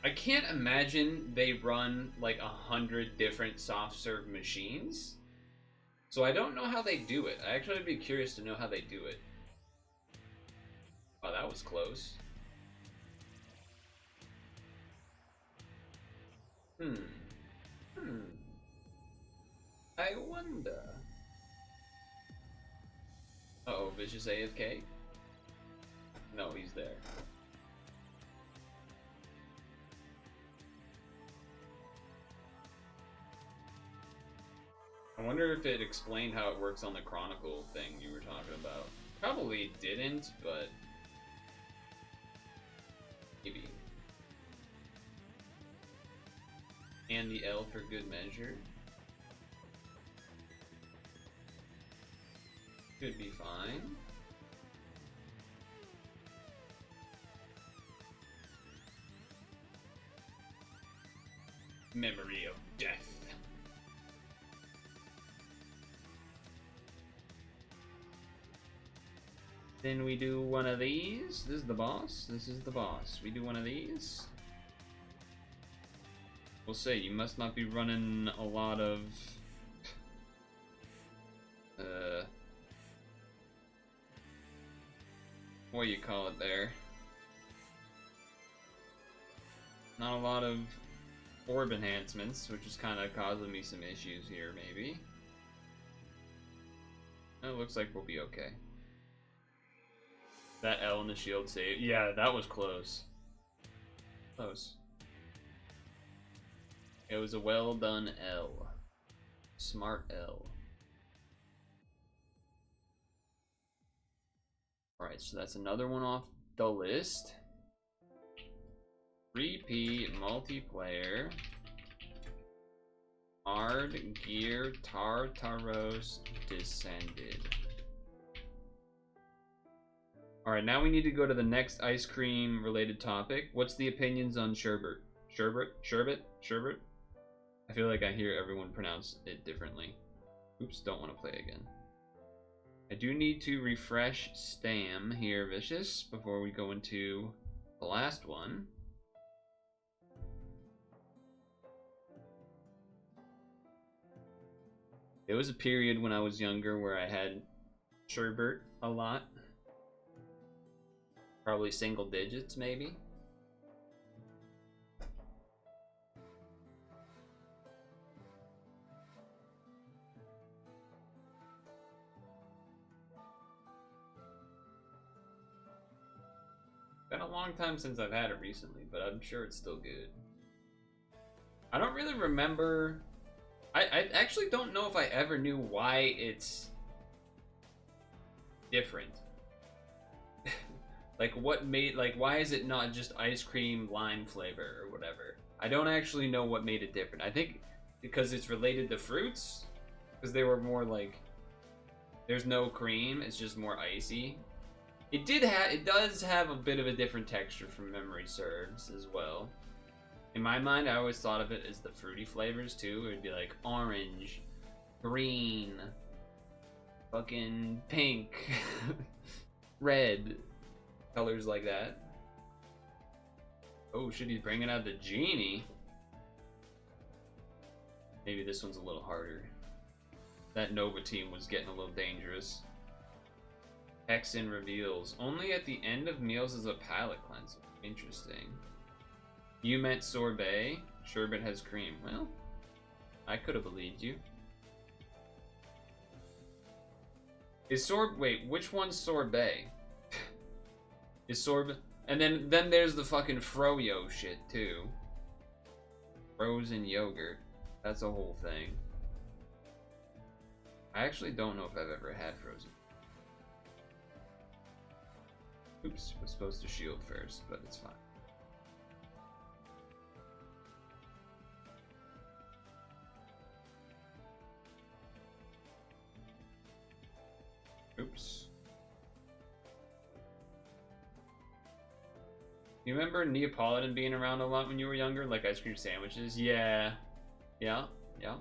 I can't imagine they run like 100 different soft serve machines. So I don't know how they do it. I actually would be curious to know how they do it. Oh, that was close. I wonder. Uh-oh, Vicious AFK? No, he's there. I wonder if it explained how it works on the Chronicle thing you were talking about. Probably didn't, but... maybe. And the L for good measure. Should be fine. Memory of death. Then we do one of these. This is the boss. This is the boss. We do one of these. We'll say you must not be running a lot of what do you call it there? Not a lot of orb enhancements, which is kind of causing me some issues here, maybe. It looks like we'll be okay. That L in the shield save. Yeah, that was close. Close. It was a well done L. Smart L. Alright, so that's another one off the list. Repeat multiplayer. Hard Gear Tartaros Descended. Alright, now we need to go to the next ice cream related topic. What's the opinions on sherbet? Sherbet? Sherbet? Sherbet? I feel like I hear everyone pronounce it differently. Oops, don't want to play again. I do need to refresh Stam here, Vicious, before we go into the last one. There was a period when I was younger where I had sherbet a lot. Probably single digits, maybe. Been a long time since I've had it recently, but I'm sure it's still good. I don't really remember. I actually don't know if I ever knew why it's different. Like what made, like why is it not just ice cream lime flavor or whatever? I don't actually know what made it different. I think because it's related to fruits, because they were more like there's no cream, it's just more icy. It does have a bit of a different texture from memory serves as well. In my mind, I always thought of it as the fruity flavors too. It would be like orange, green, fucking pink, red, colors like that. Oh shit, he's bringing out the genie. Maybe this one's a little harder. That Nova team was getting a little dangerous. Hexen reveals. Only at the end of meals as a palate cleanser. Interesting. You meant sorbet? Sherbet has cream. Well, I could have believed you. Wait, which one's sorbet? Is sorbet... And then there's the fucking froyo shit, too. Frozen yogurt. That's a whole thing. I actually don't know if I've ever had frozen. Oops, was supposed to shield first, but it's fine. Oops. You remember Neapolitan being around a lot when you were younger? Like ice cream sandwiches? Yeah. Yeah. Yeah.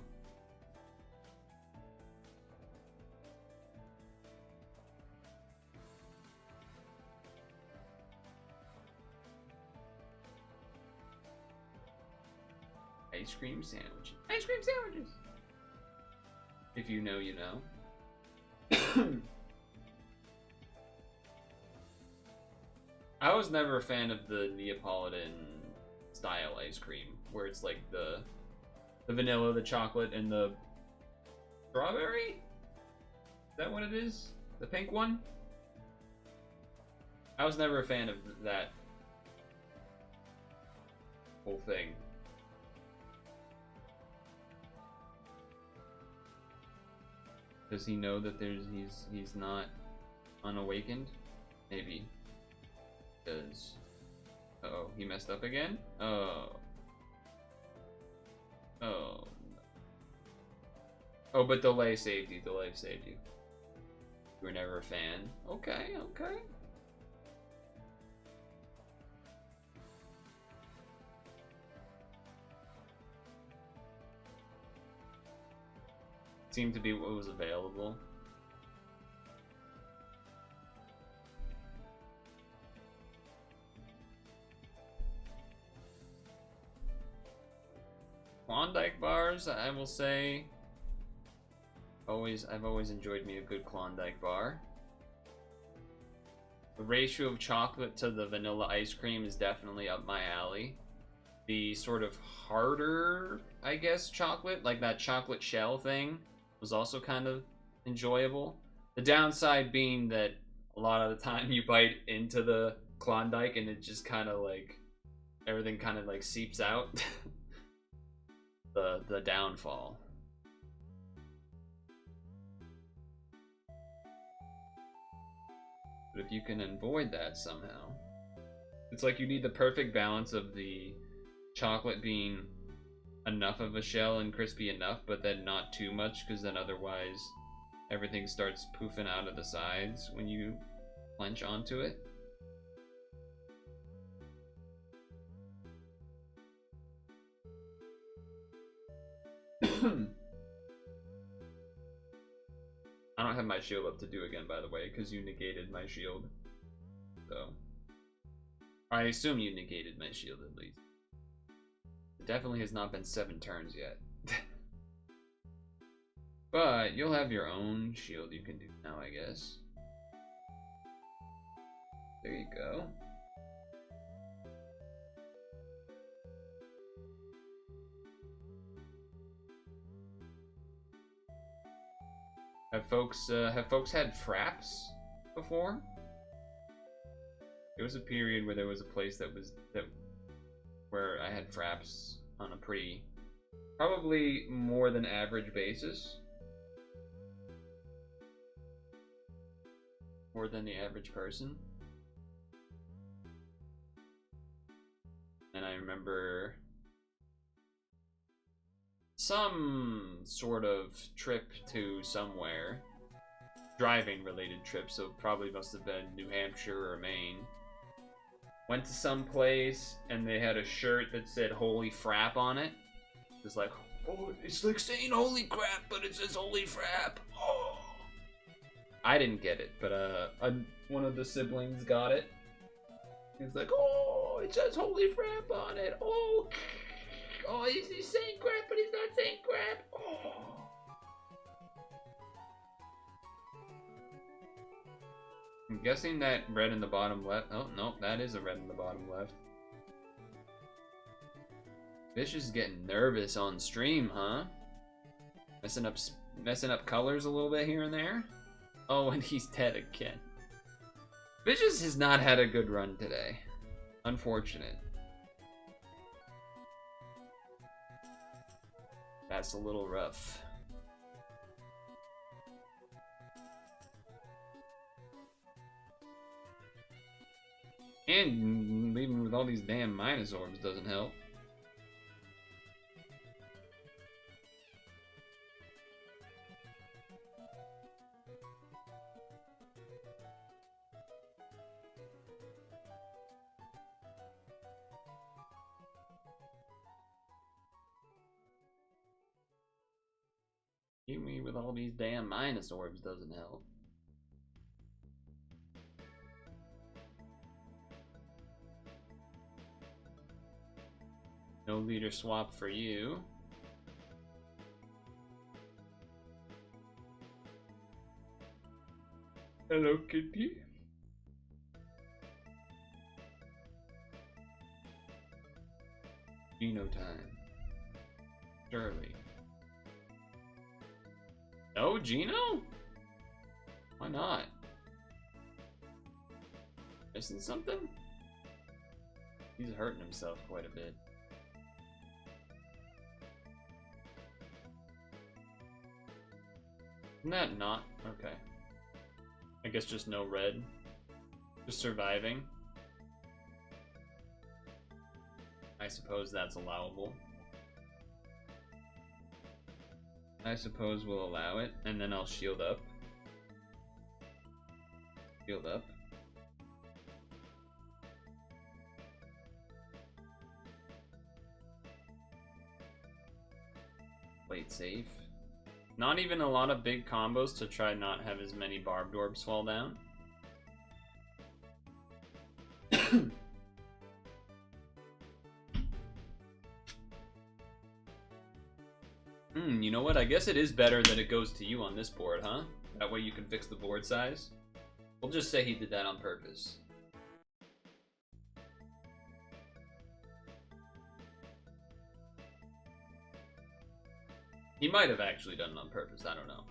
Ice cream sandwiches. Ice cream sandwiches! If you know, you know. I was never a fan of the Neapolitan style ice cream, where it's like the vanilla, the chocolate, and the strawberry? Is that what it is? The pink one? I was never a fan of that whole thing. Does he know that he's not unawakened? Maybe. Does. Uh-oh, he messed up again? Oh. Oh. Oh, but delay saved you. Delay saved you. You were never a fan. Okay, okay. Seemed to be what was available. Klondike bars, I will say. I've always enjoyed me a good Klondike bar. The ratio of chocolate to the vanilla ice cream is definitely up my alley. The sort of harder, I guess, chocolate, like that chocolate shell thing, was also kind of enjoyable. The downside being that a lot of the time you bite into the Klondike and it just kind of like, everything kind of like seeps out. The downfall. But if you can avoid that somehow, it's like you need the perfect balance of the chocolate being enough of a shell and crispy enough, but then not too much, because then otherwise everything starts poofing out of the sides when you clench onto it. I don't have my shield up to do again, by the way, because you negated my shield. So, I assume you negated my shield at least. It definitely has not been 7 turns yet. But you'll have your own shield you can do now, I guess. There you go. Have folks had fraps before? There was a period where there was a place where I had fraps on a pretty, probably more than average basis. More than the average person. And I remember some sort of trip to somewhere, driving related trip, so probably must have been New Hampshire or Maine. Went to some place and they had a shirt that said "Holy Frap" on it. It was like, oh, it's like saying "Holy crap," but it says "Holy Frap." Oh. I didn't get it, but one of the siblings got it. He's like, oh, it says "Holy Frap" on it. Oh, he's saying crap, but he's not saying crap. Oh. I'm guessing that red in the bottom left. Oh no, that is a red in the bottom left. Fish is getting nervous on stream, huh? Messing up colors a little bit here and there. Oh, and he's dead again. Vicious has not had a good run today. Unfortunate. That's a little rough. And leaving with all these damn minus orbs doesn't help. Leaving me with all these damn minus orbs doesn't help. No leader swap for you. Hello, kitty. Geno time. Surely. No, Geno? Why not? Missing something? He's hurting himself quite a bit. Isn't that not? Okay. I guess just no red. Just surviving. I suppose that's allowable. I suppose we'll allow it, and then I'll shield up. Shield up. Plate safe. Not even a lot of big combos to try not have as many barbed orbs fall down. You know what? I guess it is better that it goes to you on this board, huh? That way you can fix the board size. We'll just say he did that on purpose. He might have actually done it on purpose, I don't know.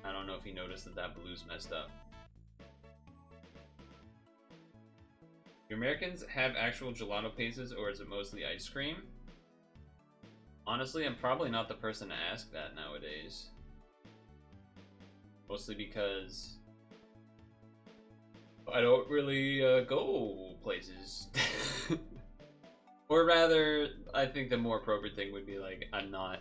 I don't know if he noticed that that blue's messed up. Do Americans have actual gelato places, or is it mostly ice cream? Honestly, I'm probably not the person to ask that nowadays. Mostly because I don't really go places. Or rather, I think the more appropriate thing would be like, I'm not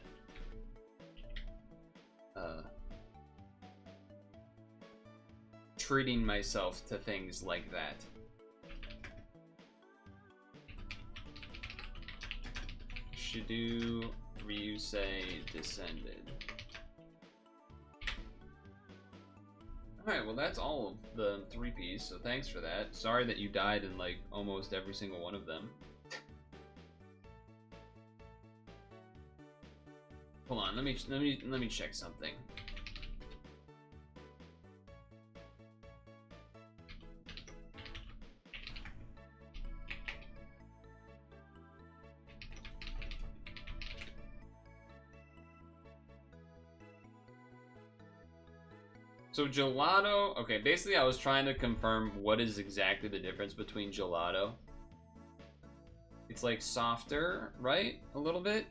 treating myself to things like that. Shidu Ryusei descended. Alright, well that's all of the 3-piece, so thanks for that. Sorry that you died in like almost every single one of them. Hold on, let me check something. So gelato, okay, basically I was trying to confirm what is exactly the difference between gelato. It's like softer, right? A little bit?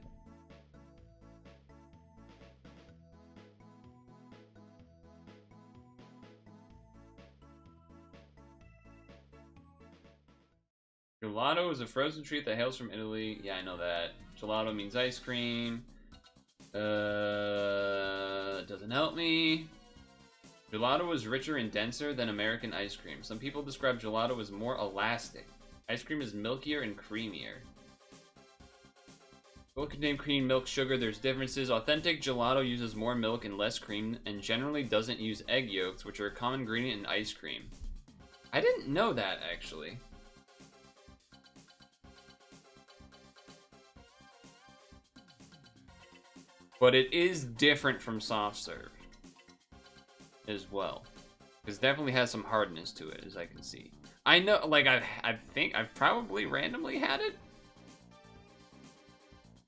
Gelato is a frozen treat that hails from Italy. Yeah, I know that. Gelato means ice cream. Doesn't help me. Gelato is richer and denser than American ice cream. Some people describe gelato as more elastic. Ice cream is milkier and creamier. Both contain cream, milk, sugar. There's differences. Authentic gelato uses more milk and less cream, and generally doesn't use egg yolks, which are a common ingredient in ice cream. I didn't know that, actually. But it is different from soft serve as well, because it definitely has some hardness to it, as I can see. I know, like, I think I've probably randomly had it.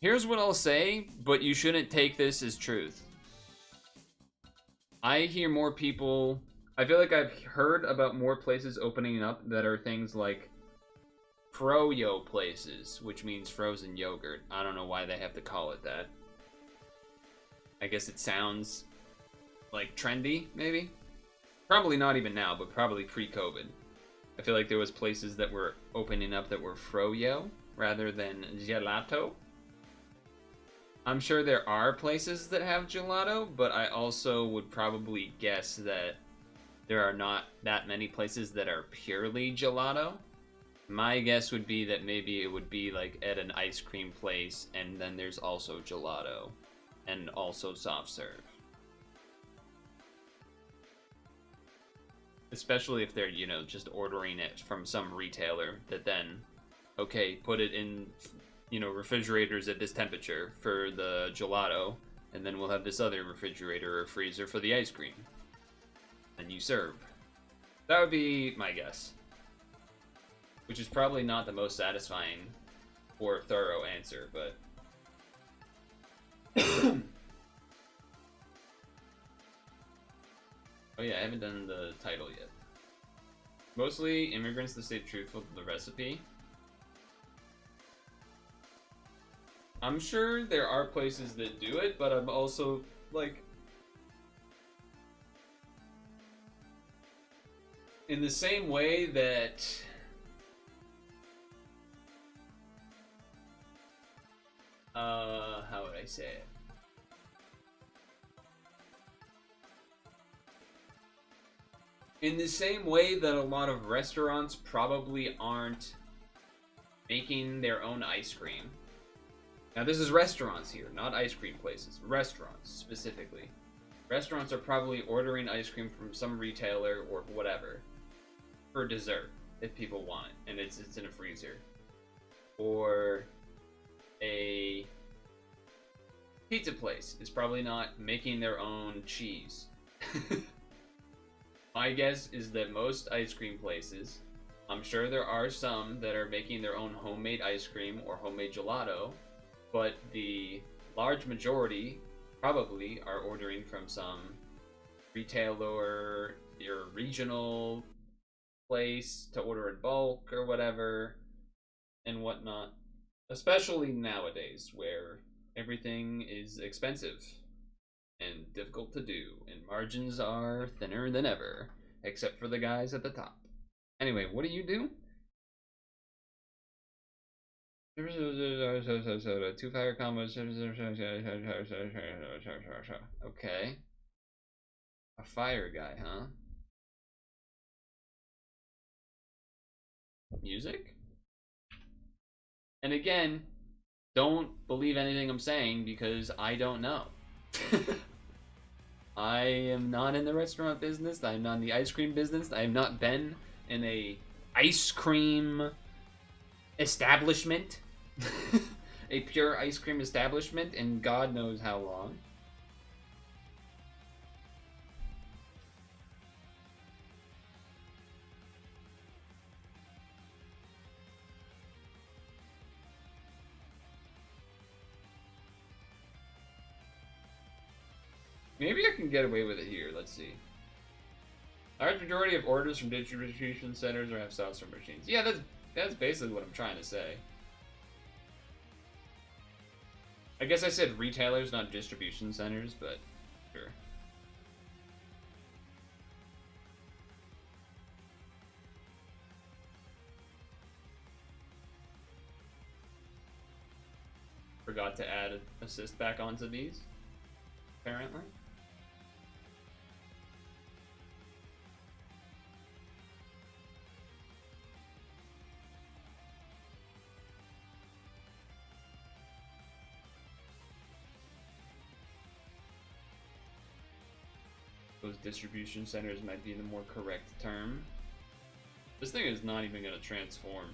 Here's what I'll say, but you shouldn't take this as truth. I hear more people. I feel like I've heard about more places opening up that are things like froyo places, which means frozen yogurt. I don't know why they have to call it that. I guess it sounds like trendy, maybe? Probably not even now, but probably pre-COVID. I feel like there was places that were opening up that were froyo rather than gelato. I'm sure there are places that have gelato, but I also would probably guess that there are not that many places that are purely gelato. My guess would be that maybe it would be like at an ice cream place, and then there's also gelato. And also soft serve. Especially if they're, you know, just ordering it from some retailer that then, okay, put it in, you know, refrigerators at this temperature for the gelato, and then we'll have this other refrigerator or freezer for the ice cream. And you serve. That would be my guess. Which is probably not the most satisfying or thorough answer, but... Oh yeah, I haven't done the title yet. Mostly immigrants to stay truthful to the recipe. I'm sure there are places that do it, but I'm also, like... in the same way that... how would I say it? In the same way that a lot of restaurants probably aren't making their own ice cream. Now this is restaurants here, not ice cream places. Restaurants, specifically. Restaurants are probably ordering ice cream from some retailer or whatever for dessert, if people want it, and it's in a freezer. Or a pizza place is probably not making their own cheese. My guess is that most ice cream places, I'm sure there are some that are making their own homemade ice cream or homemade gelato, but the large majority probably are ordering from some retailer or regional place to order in bulk or whatever and whatnot. Especially nowadays where everything is expensive and difficult to do, and margins are thinner than ever, except for the guys at the top. Anyway, what do you do? Two fire combos. Okay. A fire guy, huh? Music? And again, don't believe anything I'm saying because I don't know. I am not in the restaurant business. I'm not in the ice cream business. I have not been in a ice cream establishment. A pure ice cream establishment in God knows how long. Maybe I can get away with it here. Let's see. Large majority of orders from distribution centers or have stocks from machines. Yeah, that's basically what I'm trying to say. I guess I said retailers, not distribution centers, but sure. Forgot to add assist back onto these, apparently. Those distribution centers might be the more correct term. This thing is not even going to transform.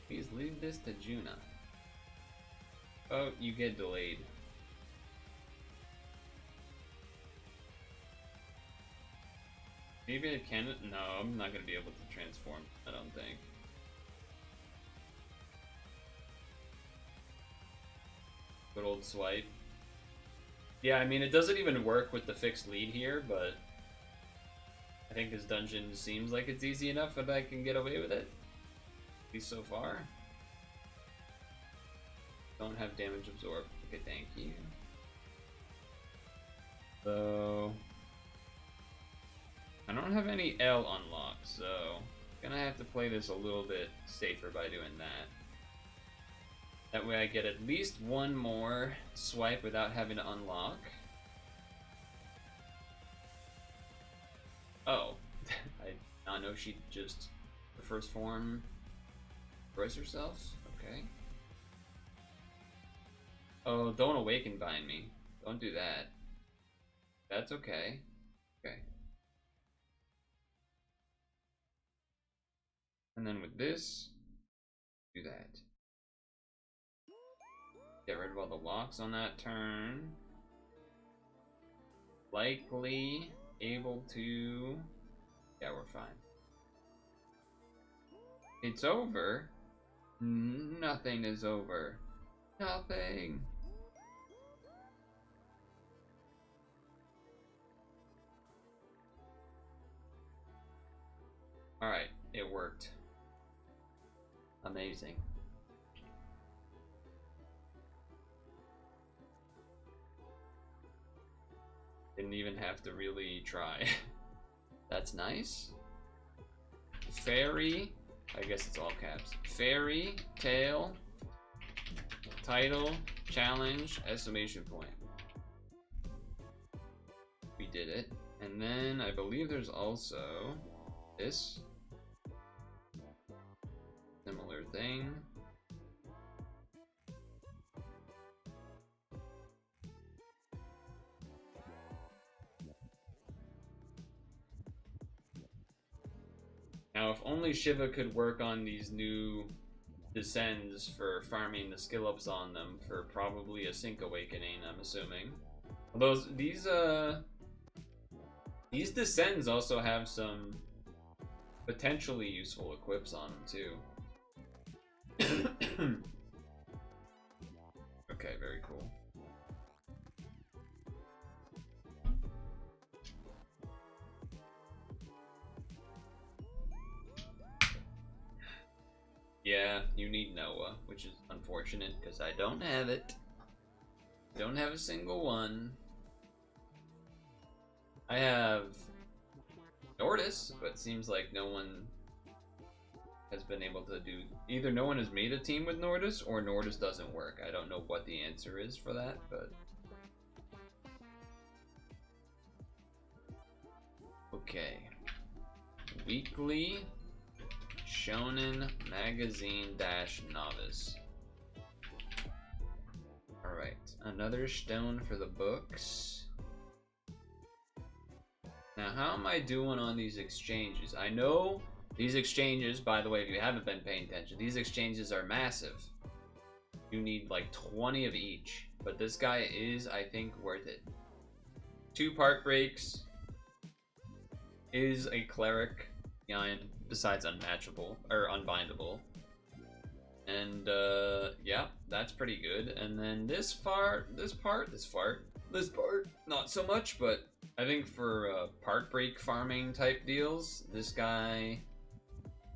Please leave this to Juna. Oh, you get delayed. Maybe I can. No, I'm not going to be able to transform, I don't think. Good old swipe. Yeah, I mean, it doesn't even work with the fixed lead here, but I think this dungeon seems like it's easy enough that I can get away with it. At least so far. Don't have damage absorb. Okay, thank you. So I don't have any L unlocked, so I'm gonna have to play this a little bit safer by doing that. That way I get at least one more swipe without having to unlock. Oh, I did not know she just, the first form, brace herself? Okay. Oh, don't awaken behind me. Don't do that. That's okay. Okay. And then with this, do that. Get rid of all the locks on that turn. Likely able to... Yeah, we're fine. It's over. Nothing is over. Nothing. Alright, it worked. Amazing. Didn't even have to really try. That's nice. Fairy, I guess it's all caps. Fairy, tail, title, challenge, exclamation point. We did it. And then I believe there's also this. Similar thing. Now, if only Shiva could work on these new descends for farming the skill ups on them for probably a sync awakening, I'm assuming. Although these descends also have some potentially useful equips on them too. Okay, very cool. Yeah, you need Noah, which is unfortunate because I don't have it. Don't have a single one. I have Nordis, but seems like no one has been able to do... Either no one has made a team with Nordis, or Nordis doesn't work. I don't know what the answer is for that, but... Okay. Weekly Shonen Magazine - Novice. Alright, another stone for the books. Now, how am I doing on these exchanges? I know these exchanges, by the way, if you haven't been paying attention, these exchanges are massive. You need like 20 of each, but this guy is, I think, worth it. 2 part breaks, is a cleric, besides unmatchable, or unbindable. And yeah, that's pretty good. And then this part, not so much, but I think for part break farming type deals, this guy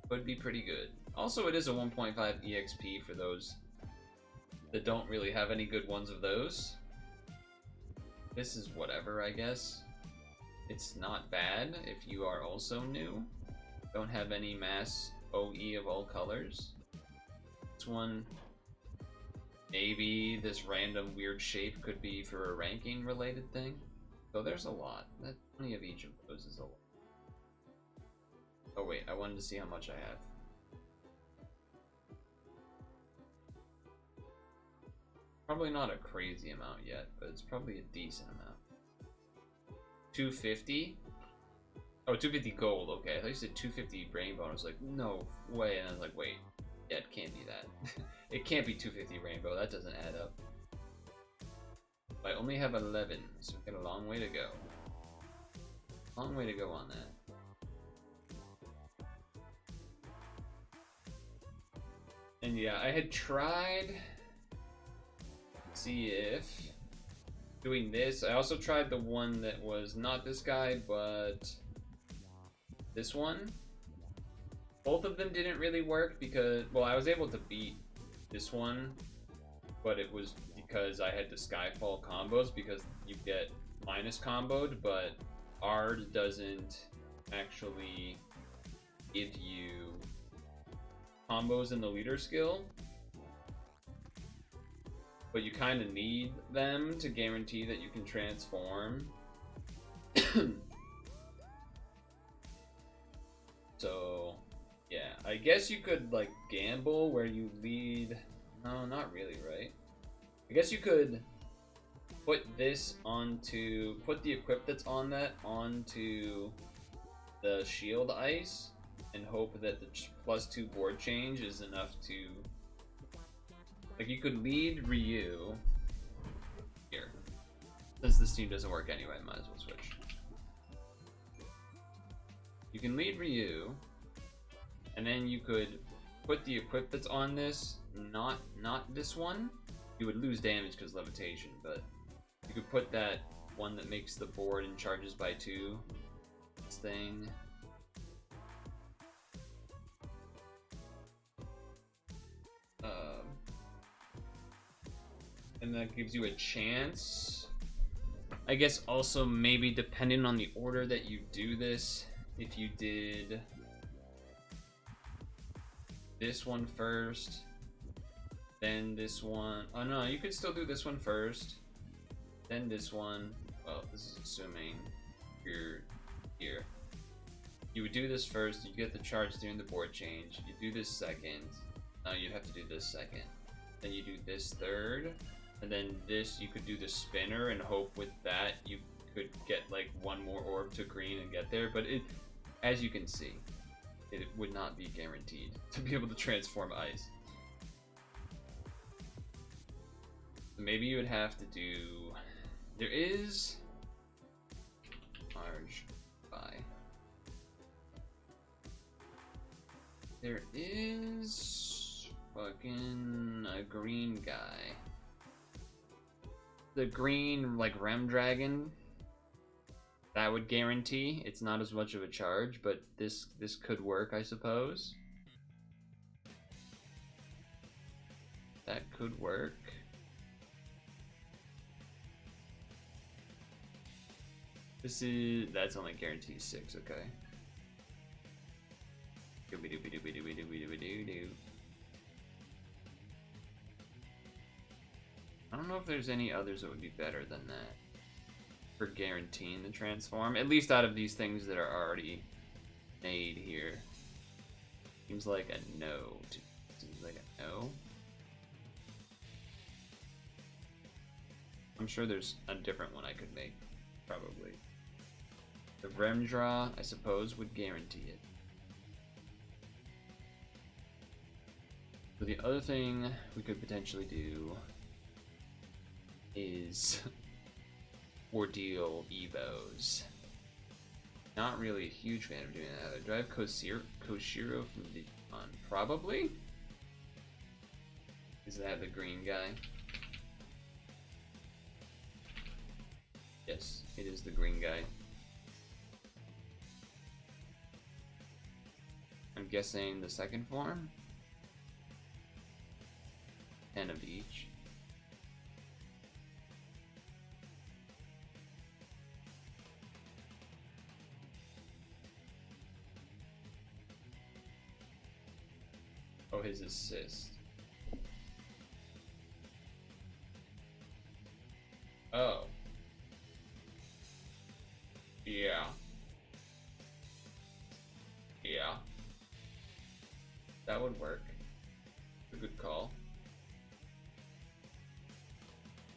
would be pretty good. Also, it is a 1.5 EXP for those that don't really have any good ones of those. This is whatever, I guess. It's not bad if you are also new. Don't have any mass OE of all colors. This one, maybe this random weird shape could be for a ranking related thing. So there's a lot. 20 of each of those is a lot. Oh wait, I wanted to see how much I have. Probably not a crazy amount yet, but it's probably a decent amount. 250? Oh, 250 gold, okay. I thought you said 250 rainbow, and I was like, no way, and I was like, wait. Yeah, it can't be that. It can't be 250 rainbow, that doesn't add up. I only have 11, so we got a long way to go. Long way to go on that. And yeah, I had tried to see if doing this. I also tried the one that was not this guy, but this one. Both of them didn't really work because, well, I was able to beat this one, but it was because I had the Skyfall combos because you get minus comboed, but Ard doesn't actually give you combos in the leader skill, but you kind of need them to guarantee that you can transform. So yeah, I guess you could like gamble where you lead. No, not really, right? I guess you could put this onto, put the equip that's on that onto the shield ice and hope that the +2 board change is enough to, like, you could lead Ryu here. Since this team doesn't work anyway, might as well switch. You can lead Ryu, and then you could put the equip that's on this, not this one. You would lose damage because levitation, but you could put that one that makes the board and charges by 2. This thing. And that gives you a chance. I guess also maybe depending on the order that you do this, if you did this one first, then this one. Oh no, you could still do this one first, then this one. Well, this is assuming you're here. You would do this first, you get the charge during the board change, you do this second. No, you'd have to do this second. Then you do this third, and then this, you could do the spinner and hope with that you could get like one more orb to green and get there, but it, as you can see, it would not be guaranteed to be able to transform ice. Maybe you would have to do, there is large buy. There is fucking a green guy. The green, like, Rem Dragon. That would guarantee. It's not as much of a charge, but this could work, I suppose. That could work. That's only guaranteed 6, okay. I don't know if there's any others that would be better than that for guaranteeing the transform, at least out of these things that are already made here. Seems like a no. Seems like a no. I'm sure there's a different one I could make, probably. The Rem Draw, I suppose, would guarantee it. So the other thing we could potentially do is Ordeal Evos. Not really a huge fan of doing that. Do I have Koshiro from the on? Probably. Is that the green guy? Yes, it is the green guy. I'm guessing the second form? 10 of each. Oh, his assist. Oh. Yeah. Yeah. That would work. A good call.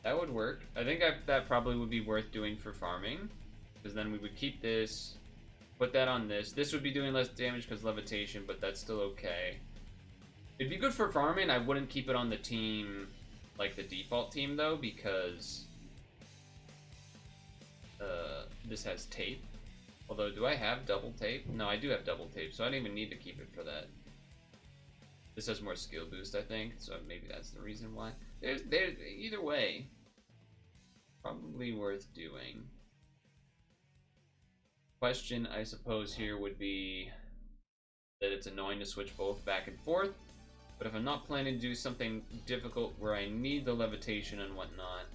That would work. I think that probably would be worth doing for farming. Because then we would keep this, put that on this. This would be doing less damage because levitation, but that's still okay. It'd be good for farming. I wouldn't keep it on the team, like the default team though, because this has tape. Although, do I have double tape? No, I do have double tape, so I don't even need to keep it for that. This has more skill boost, I think, so maybe that's the reason why. There's either way, probably worth doing. Question, I suppose, here would be that it's annoying to switch both back and forth, but if I'm not planning to do something difficult where I need the levitation and whatnot,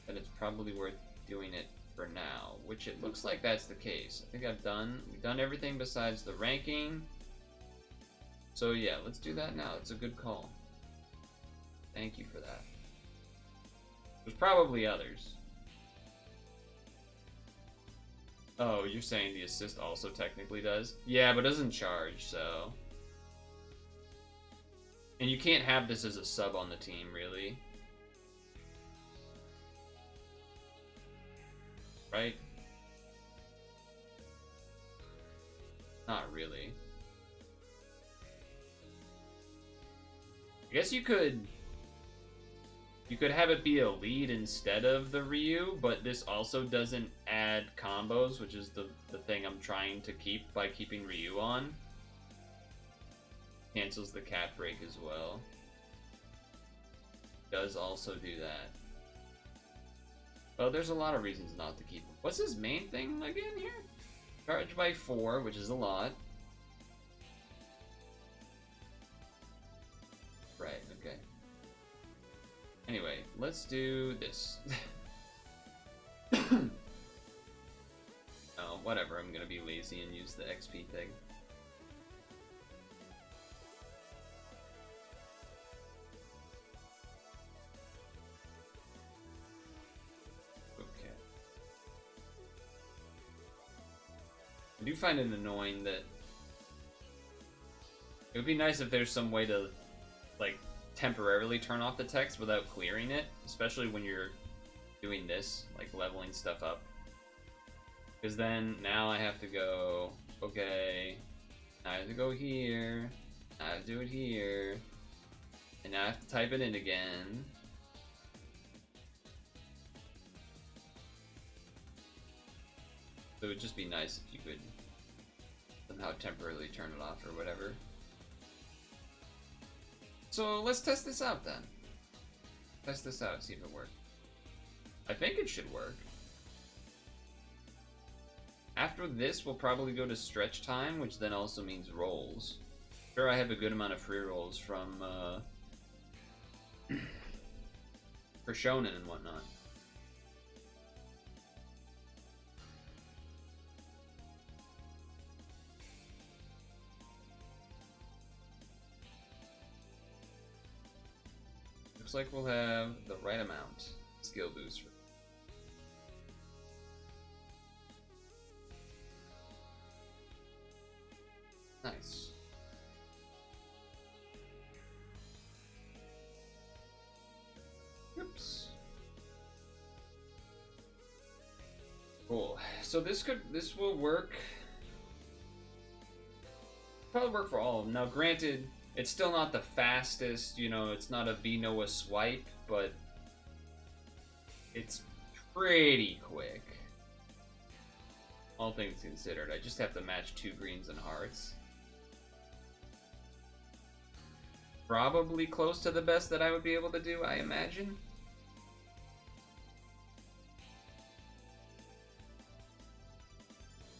then it's probably worth doing it for now, which it looks like that's the case. I think we've done everything besides the ranking. So yeah, let's do that now. It's a good call. Thank you for that. There's probably others. Oh, you're saying the assist also technically does? Yeah, but doesn't charge, so. And you can't have this as a sub on the team, really. Right? Not really. I guess you could have it be a lead instead of the Ryu, but this also doesn't add combos, which is the thing I'm trying to keep by keeping Ryu on. Cancels the cat break as well. Does also do that. Well, there's a lot of reasons not to keep him. What's his main thing again here? Charge by 4, which is a lot. Right, okay. Anyway, let's do this. Oh, whatever, I'm gonna be lazy and use the XP thing. Okay. I do find it annoying that it would be nice if there's some way to, like, temporarily turn off the text without clearing it, especially when you're doing this, like leveling stuff up. Because then now I have to go, okay, now I have to go here, now I have to do it here, and now I have to type it in again. So it would just be nice if you could somehow temporarily turn it off or whatever. So let's test this out then. Test this out, see if it works. I think it should work. After this, we'll probably go to stretch time, which then also means rolls. Sure, I have a good amount of free rolls from, for Shonen and whatnot. Looks like we'll have the right amount skill boost. Nice. Oops. Cool. So this will work. Probably work for all of them. Now, granted, it's still not the fastest, you know, it's not a V-Noah swipe, but it's pretty quick. All things considered. I just have to match 2 greens and hearts. probably close to the best that I would be able to do, I imagine.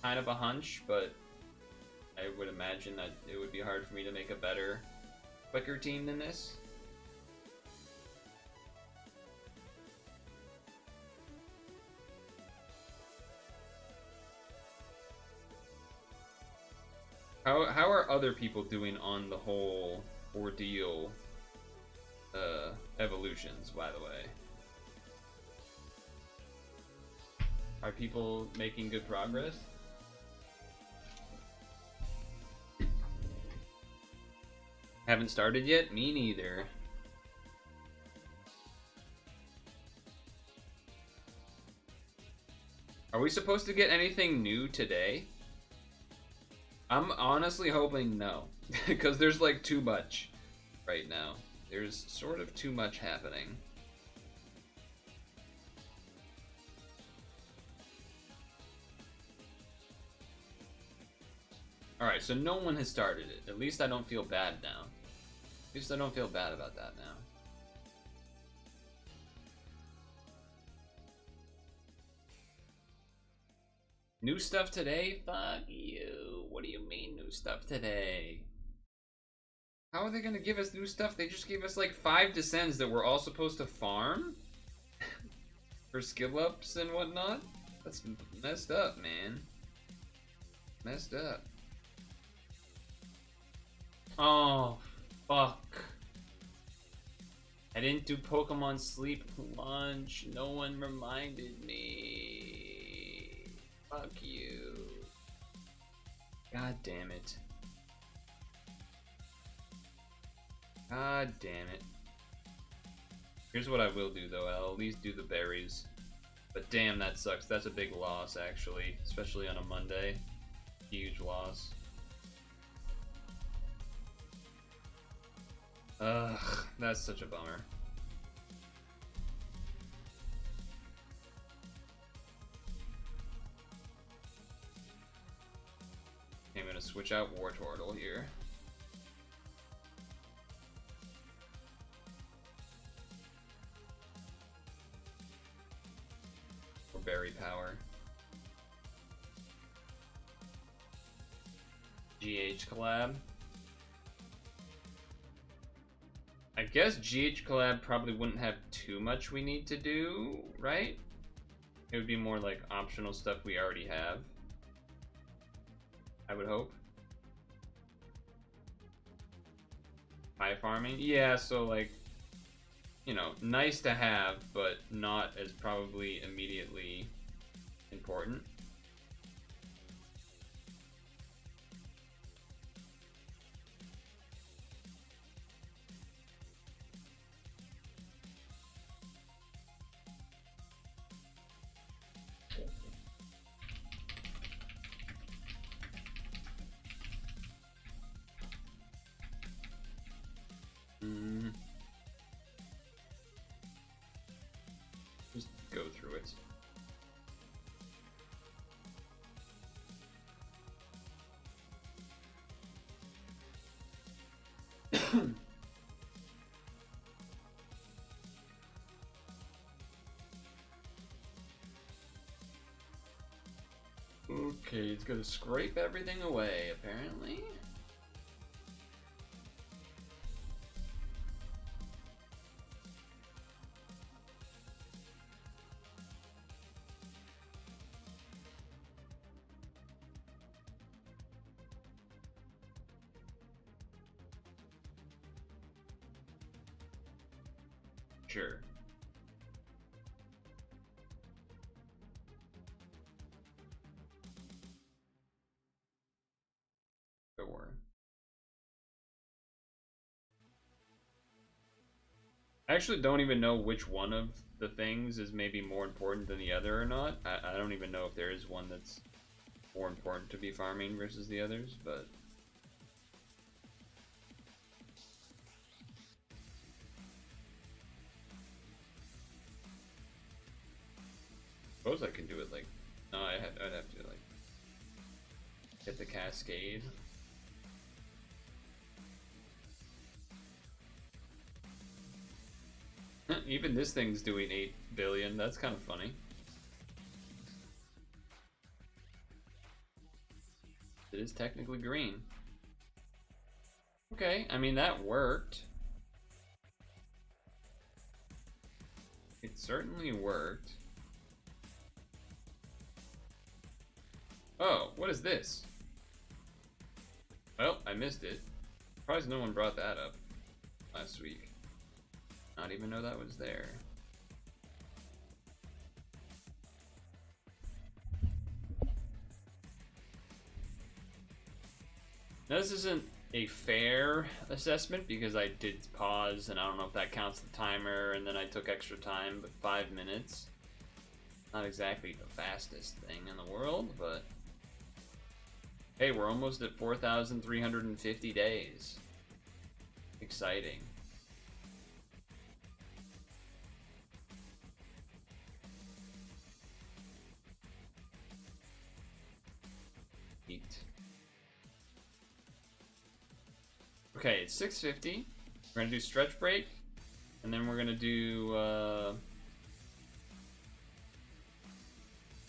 Kind of a hunch, but I would imagine that it would be hard for me to make a better, quicker team than this. How are other people doing on the whole ordeal evolutions, by the way? Are people making good progress? Haven't started yet? Me neither. Are we supposed to get anything new today? I'm honestly hoping no, because there's like too much right now. There's sort of too much happening. Alright, so no one has started it. At least I don't feel bad now. At least I don't feel bad about that now. New stuff today? Fuck you. What do you mean new stuff today? How are they gonna give us new stuff? They just gave us like 5 descends that we're all supposed to farm? For skill ups and whatnot? That's messed up, man. Messed up. Oh, fuck. I didn't do Pokemon Sleep Lunch. No one reminded me. Fuck you. God damn it. God damn it. Here's what I will do though, I'll at least do the berries. But damn, that sucks. That's a big loss actually, especially on a Monday. Huge loss. Ugh, that's such a bummer. I'm gonna switch out Purtle here. For berry power. GH collab. I guess GH collab probably wouldn't have too much we need to do, right? It would be more like optional stuff we already have. I would hope. High farming? Yeah, so like, you know, nice to have, but not as probably immediately important. Just go through it. Okay, it's gonna scrape everything away, apparently. Sure. Sure. I actually don't even know which one of the things is maybe more important than the other or not. I don't even know if there is one that's more important to be farming versus the others, but... I suppose I can do it like... No, I'd have to like... hit the cascade. Even this thing's doing 8 billion. That's kind of funny. It is technically green. Okay, I mean, that worked. It certainly worked. Oh, what is this? Well, I missed it. Surprised no one brought that up last week. Not even know that was there. Now, this isn't a fair assessment because I did pause, and I don't know if that counts the timer, and then I took extra time, but 5 minutes. Not exactly the fastest thing in the world, but hey, we're almost at 4,350 days. Exciting. Neat. Okay, it's 6:50. We're gonna do stretch break, and then we're gonna do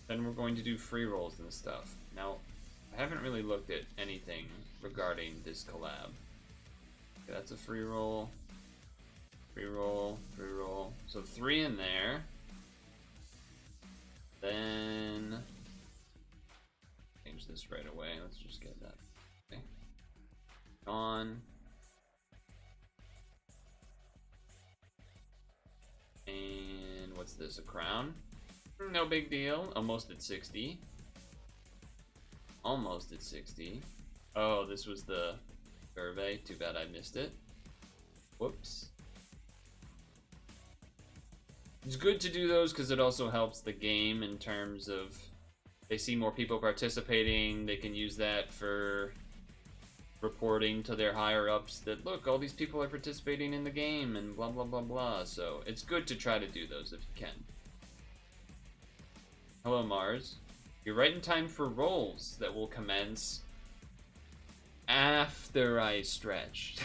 then we're going to do free rolls and stuff. Now, I haven't really looked at anything regarding this collab. Okay, that's a free roll. Free roll, free roll. So 3 in there. Then change this right away. Let's just get that. Okay. On. And what's this? A crown? No big deal. Almost at 60. Almost at 60. Oh, this was the survey. Too bad I missed it. Whoops. It's good to do those because it also helps the game in terms of they see more people participating. They can use that for reporting to their higher ups that look, all these people are participating in the game and blah blah blah blah. So it's good to try to do those if you can. Hello, Mars. You're right in time for rolls that will commence after I stretch.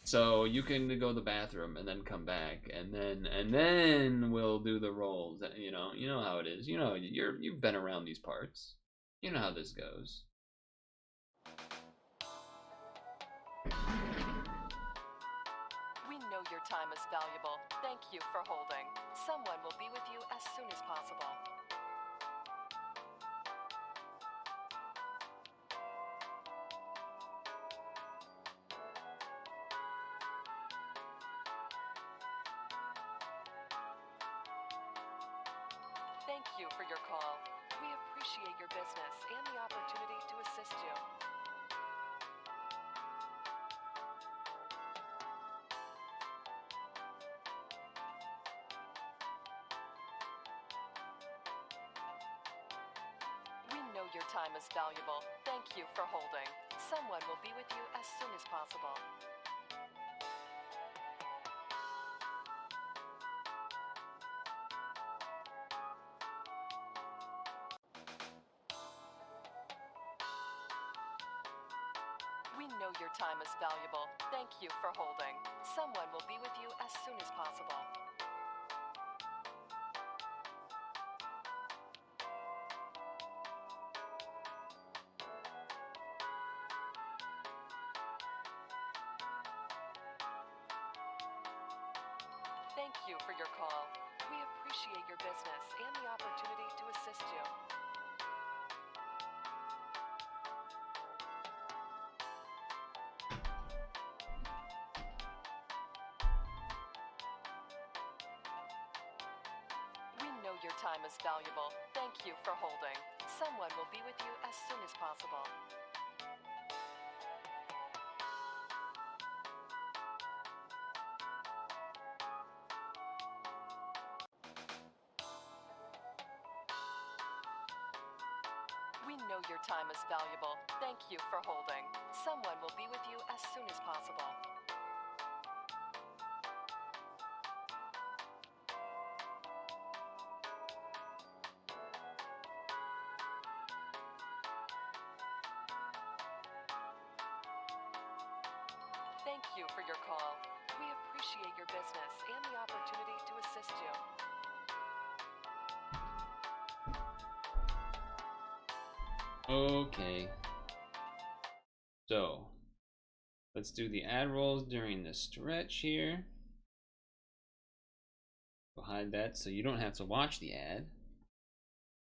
So you can go to the bathroom and then come back, and then we'll do the rolls. You know how it is. You know you've been around these parts. You know how this goes. We know your time is valuable. Thank you for holding. Someone will be with you as soon as possible. Thank you for your call. We appreciate your business and the opportunity to assist you. We know your time is valuable. Thank you for holding. Someone will be with you as soon as possible. We know your time is valuable. Thank you for holding. Someone will be with you as soon as possible. Thank you for your call. We appreciate your business and the opportunity to assist you. We know your time is valuable. Thank you for holding. Someone will be with you as soon as possible. We know your time is valuable. Thank you for holding. Someone will be with you as soon as possible. Thank you for your call. We appreciate appreciate your business and the opportunity to assist you. Okay. So, let's do the ad rolls during the stretch here. We'll hide that so you don't have to watch the ad.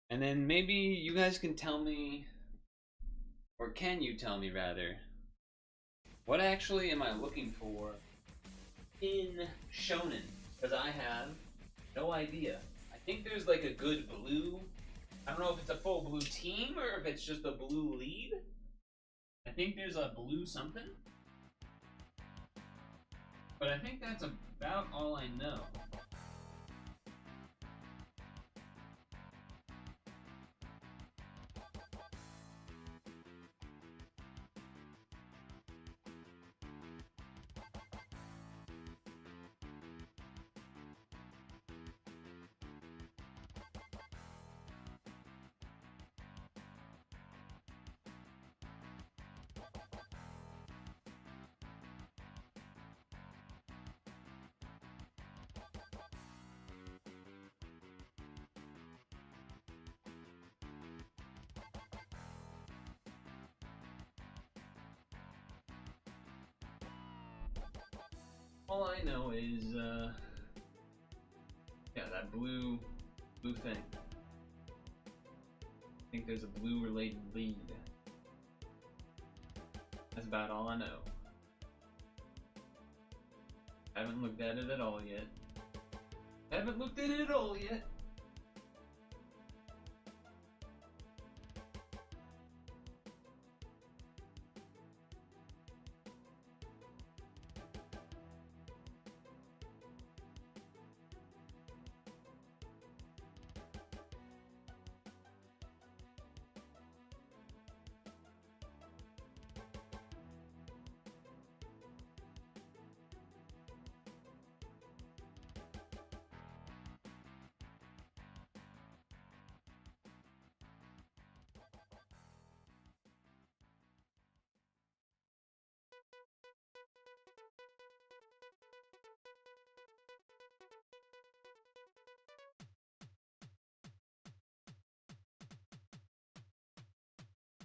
And then maybe you guys can tell me, or can you tell me rather, what actually am I looking for in shonen? Because I have no idea. I think there's like a good blue. I don't know if it's a full blue team or if it's just a blue lead. I think there's a blue something. But I think that's about all I know. All I know is, yeah, that blue thing. I think there's a blue related lead. That's about all I know. Haven't looked at it at all yet. Haven't looked at it at all yet.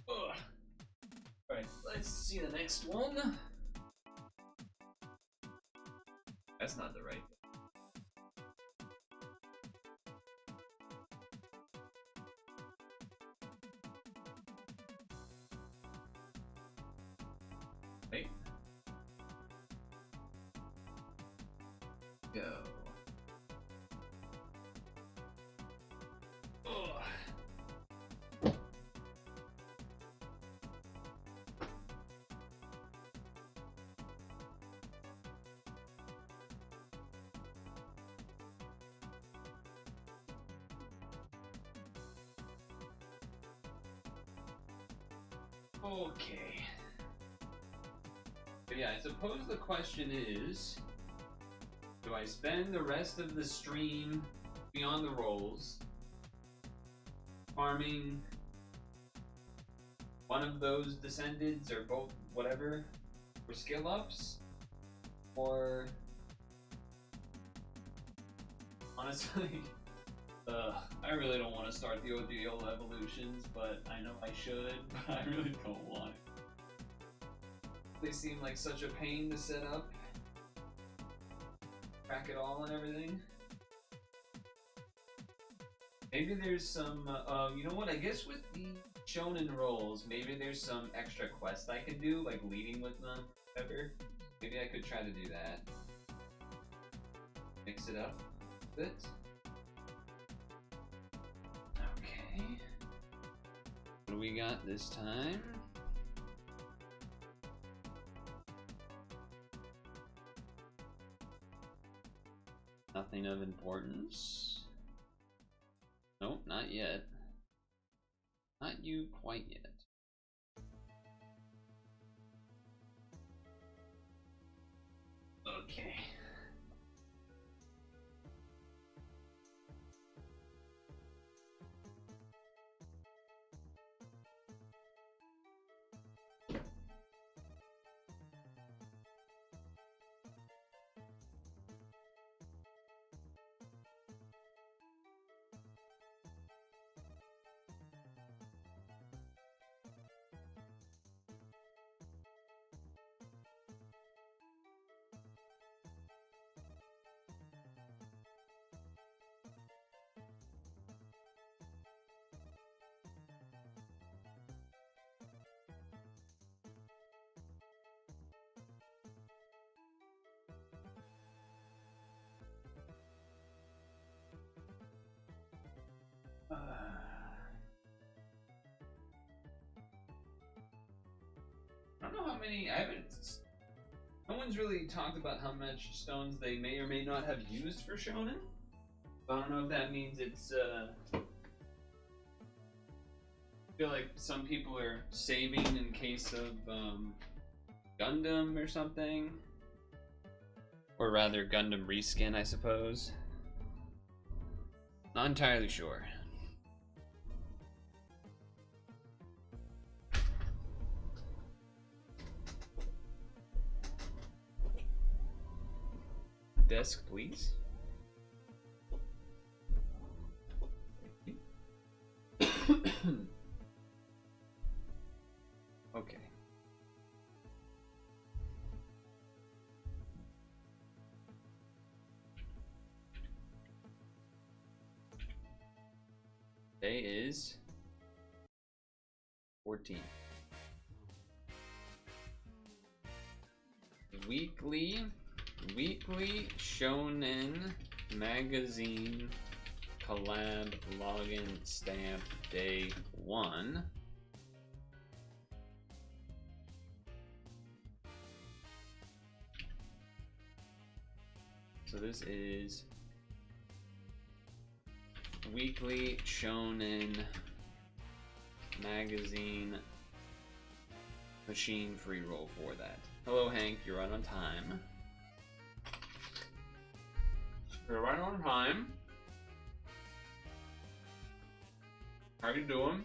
Ugh. Alright, let's see the next one. That's not the right thing. Wait. Go. Ugh. Okay. But yeah, I suppose the question is, do I spend the rest of the stream beyond the rolls farming one of those descendants or both, whatever, for skill ups? Or honestly, I really don't want to start the ODL evolutions, but I know I should, but I really don't want it. They seem like such a pain to set up, crack it all and everything. Maybe there's some, you know what, I guess with the shonen rolls, maybe there's some extra quest I can do, like leading with them, whatever. Maybe I could try to do that. Mix it up a bit. Okay. What do we got this time? Nothing of importance. Nope, not yet. Not you quite yet. Okay. many. I haven't. No one's really talked about how much stones they may or may not have used for Shonen. I don't know if that means it's. I feel like some people are saving in case of Gundam or something. Or rather, Gundam reskin, I suppose. Not entirely sure. Desk, please. Okay. Today is 14. Weekly Shonen Magazine collab login stamp day 1. So this is Weekly Shonen Magazine machine free roll for that. Hello Hank, you're right on time. You're right on time. How you doing?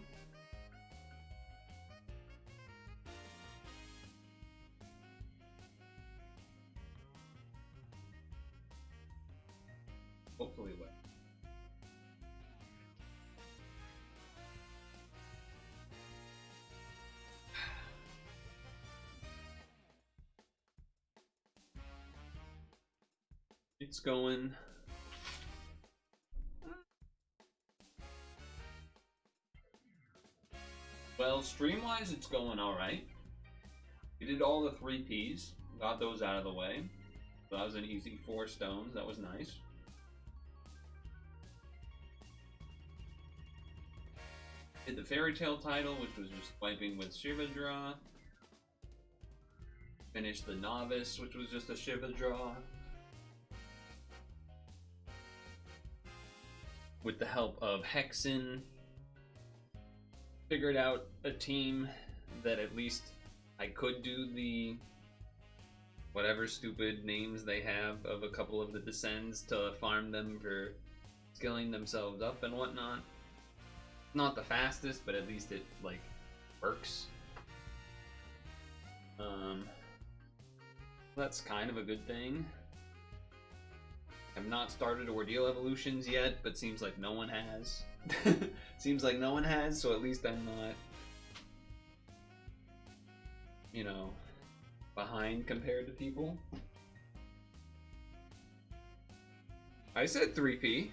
Hopefully well. It's going. Well, stream-wise, it's going alright. We did all the 3 Ps, got those out of the way. So that was an easy 4 stones, that was nice. Did the Fairy Tale title, which was just wiping with Shivadra. Finished the Novice, which was just a Shivadra. With the help of Hexen, figured out a team that at least I could do the whatever stupid names they have of a couple of the descends to farm them for skilling themselves up and whatnot. Not the fastest, but at least it like works. That's kind of a good thing. I've not started Ordeal Evolutions yet, but seems like no one has. Seems like no one has, so at least I'm not, you know, behind compared to people. I said 3P.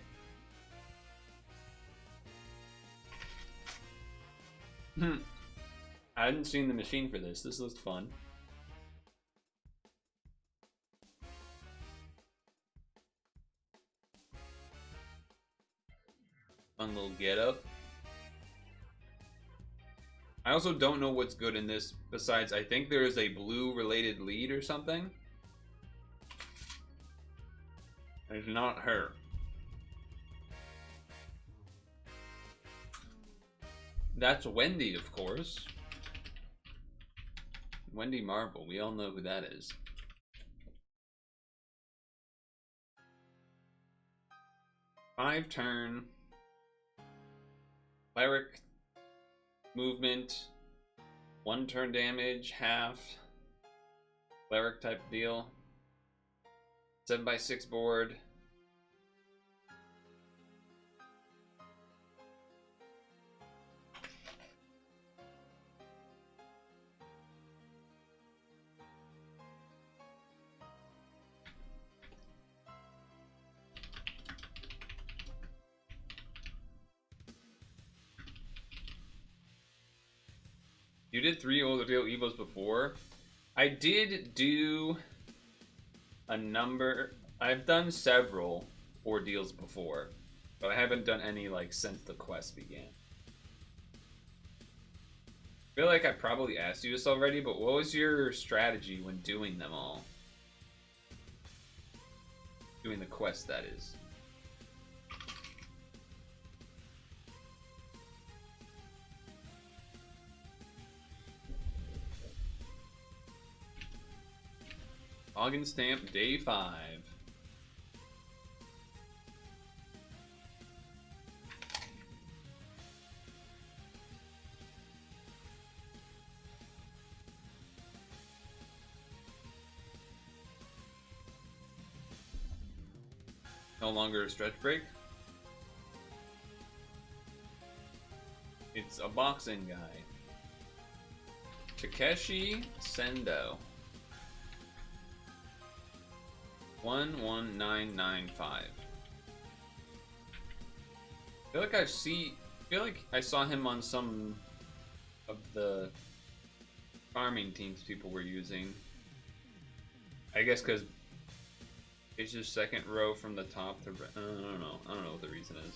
I hadn't seen the machine for this. This looks fun. Fun little getup. I also don't know what's good in this besides I think there is a blue related lead or something. It's not her. That's Wendy, of course. Wendy Marble, we all know who that is. Five turn. Cleric movement. 1 turn damage, half. Cleric type deal. 7x6 board. You did 3 Ordeal Evos before. I did do a number. I've done several ordeals before, but I haven't done any like since the quest began. I feel like I probably asked you this already, but what was your strategy when doing them all? Doing the quest, that is. Login stamp day 5. No longer a stretch break. It's a boxing guy. Takeshi Sendo. 11995. I feel like I saw him on some of the farming teams people were using. I guess because it's just second row from the top to. I don't know. I don't know what the reason is.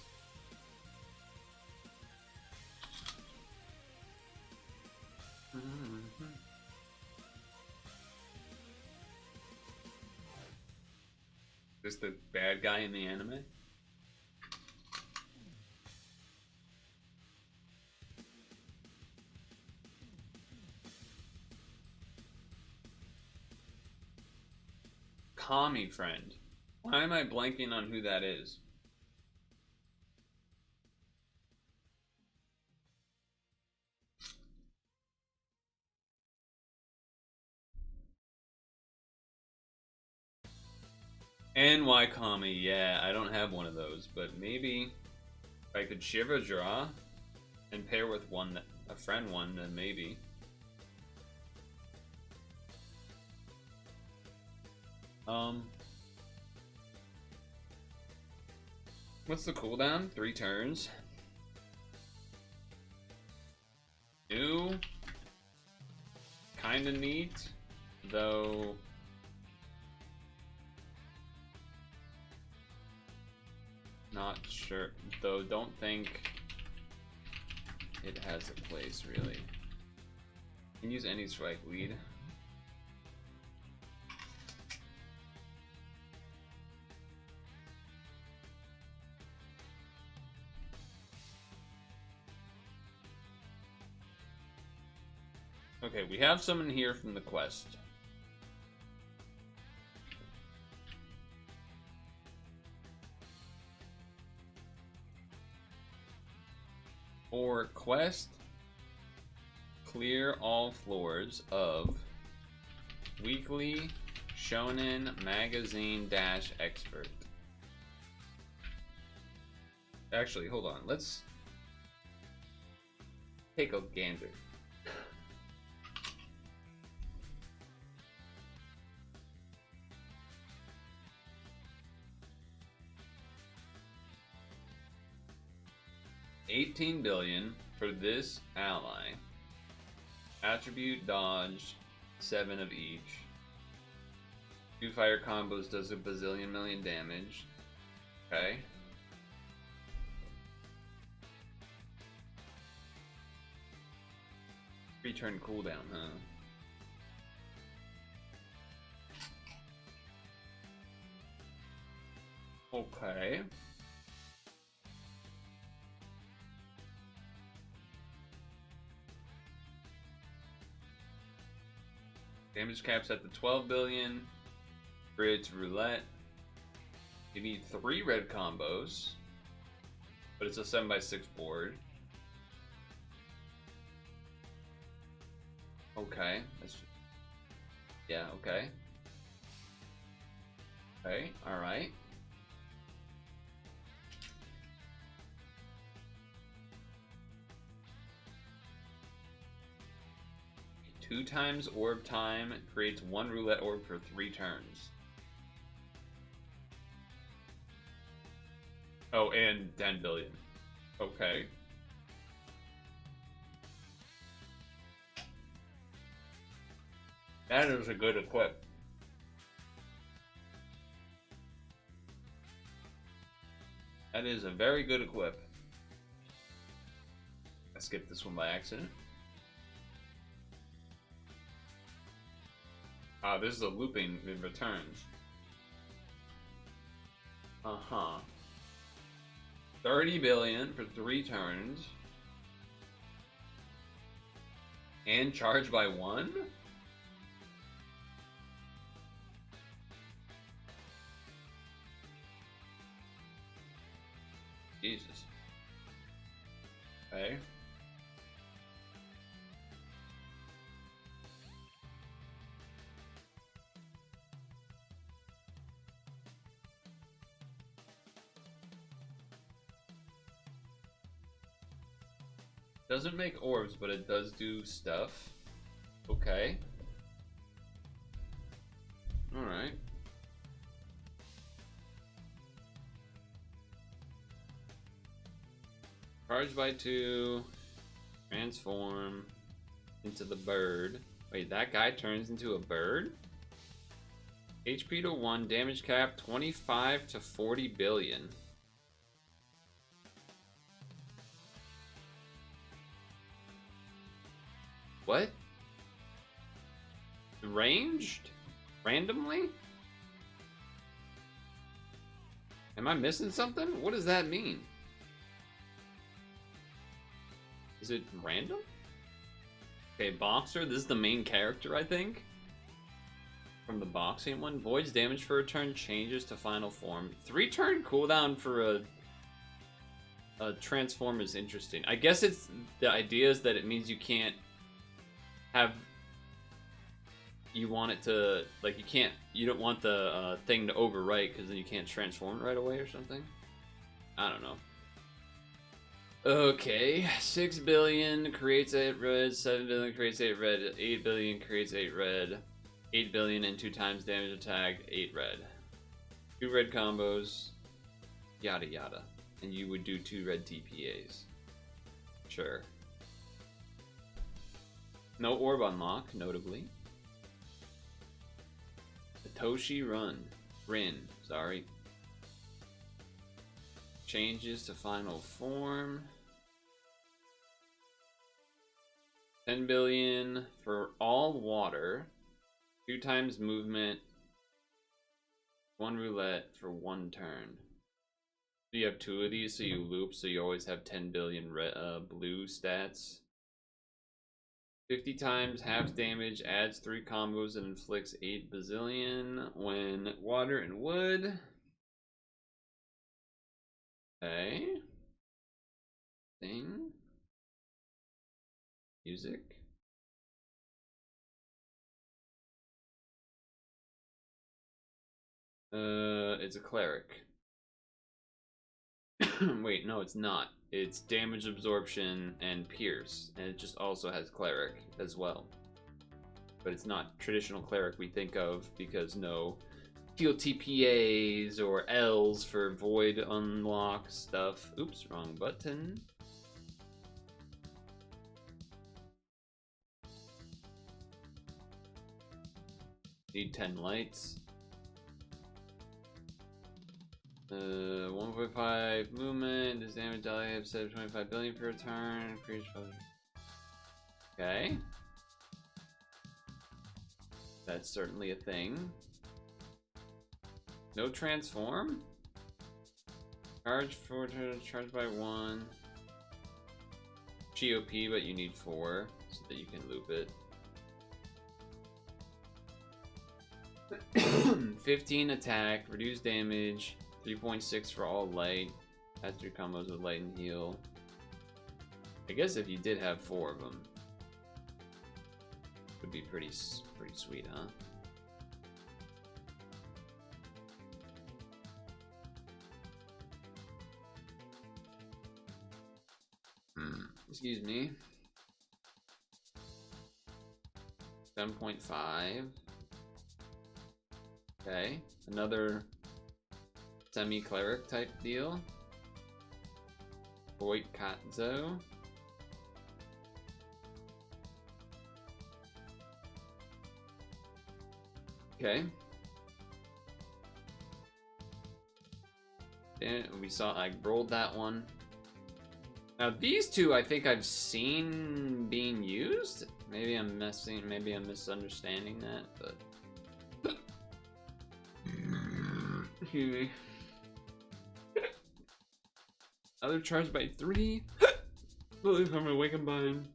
Is this the bad guy in the anime? Kami friend. Why am I blanking on who that is? NY Kami, yeah, I don't have one of those, but maybe if I could Shiva draw and pair with a friend one, then maybe. What's the cooldown? 3 turns. New. Kinda neat, though. Not sure, though. Don't think it has a place really. Can use any strike lead. Okay, we have someone here from the quest. For quest, clear all floors of Weekly Shonen Magazine - Expert. Actually, hold on. Let's take a gander. $18 billion for this ally. Attribute dodge, 7 of each. 2 fire combos does a bazillion million damage. Okay. Return cooldown, huh? Okay. Damage caps at the 12 billion. Creates roulette. You need 3 red combos, but it's a 7x6 board. Okay, yeah, okay. Okay, alright. Two times orb time creates 1 roulette orb for 3 turns. Oh, and 10 billion. Okay. That is a good equip. That is a very good equip. I skipped this one by accident. wow, this is a looping in returns. 30 billion for 3 turns. And charge by 1? Jesus. Okay. Doesn't make orbs, but it does do stuff. Okay. Alright. Charge by 2. Transform into the bird. Wait, that guy turns into a bird? HP to 1, damage cap 25 to 40 billion. What? Ranged? Randomly? Am I missing something? What does that mean? Is it random? Okay, Boxer, this is the main character, I think. From the boxing one. Voids damage for a turn, changes to final form. 3-turn cooldown for a transform is interesting. I guess it's the idea is that it means you can't have, you want it to, like, you don't want the thing to overwrite because then you can't transform it right away or something. I don't know. Okay, 6 billion creates 8 red, 7 billion creates 8 red, 8 billion creates 8 red, 8 billion and 2 times damage attack, 8 red. 2 red combos, yada yada. And you would do 2 red TPAs. Sure. No orb unlock, notably. Satoshi Rin, sorry. Changes to final form. 10 billion for all water. 2 times movement. 1 roulette for 1 turn. So you have 2 of these, so you loop, so you always have 10 billion blue stats. 50 times half damage, adds 3 combos and inflicts 8 bazillion when water and wood. Okay. Thing. Music. It's a cleric. Wait, no, it's not. It's damage absorption and pierce, and it just also has cleric as well. But it's not traditional cleric we think of because no heal TPAs or L's for void unlock stuff. Oops, wrong button. Need 10 lights. 1.5 movement. This damage I have set 25 billion per turn. Okay. That's certainly a thing. No transform. Charge for charge by 1. GOP, but you need 4 so that you can loop it. 15 attack, reduce damage, 3.6 for all light. Has 3 combos with light and heal. I guess if you did have 4 of them, would be pretty sweet, huh? Excuse me. 7.5. Okay, another semi-cleric type deal. Void Katzo. Okay. And we saw I rolled that one. Now these two I think I've seen being used. Maybe I'm misunderstanding that, but Excuse me. Other charged by 3. Believe I'm awake and bind.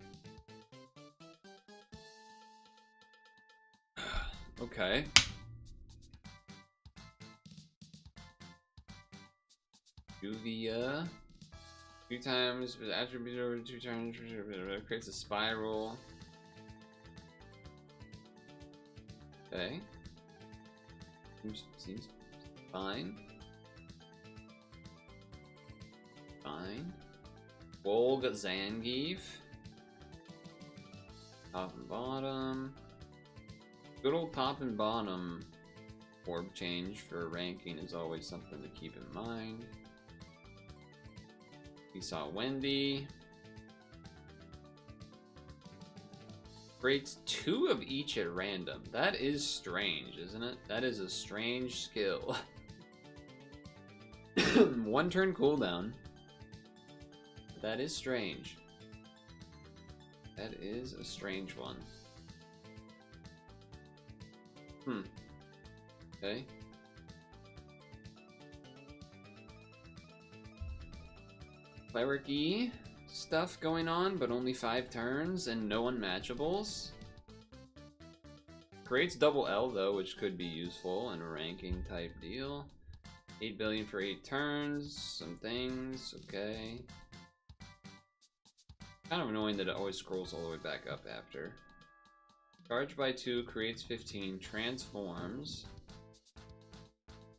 Okay. Juvia. 2 times, but attribute over 2 turns, creates a spiral. Okay. Seems fine. Fine. Volga Zangief. Top and bottom. Good old top and bottom orb change for ranking is always something to keep in mind. We saw Wendy. Creates 2 of each at random. That is strange, isn't it? That is a strange skill. 1 turn cooldown. That is strange. That is a strange one. Okay. Cleric-y stuff going on, but only 5 turns and no unmatchables. Creates double L though, which could be useful in a ranking type deal. 8 billion for 8 turns, some things, okay. Kind of annoying that it always scrolls all the way back up after. Charge by 2, creates 15, transforms.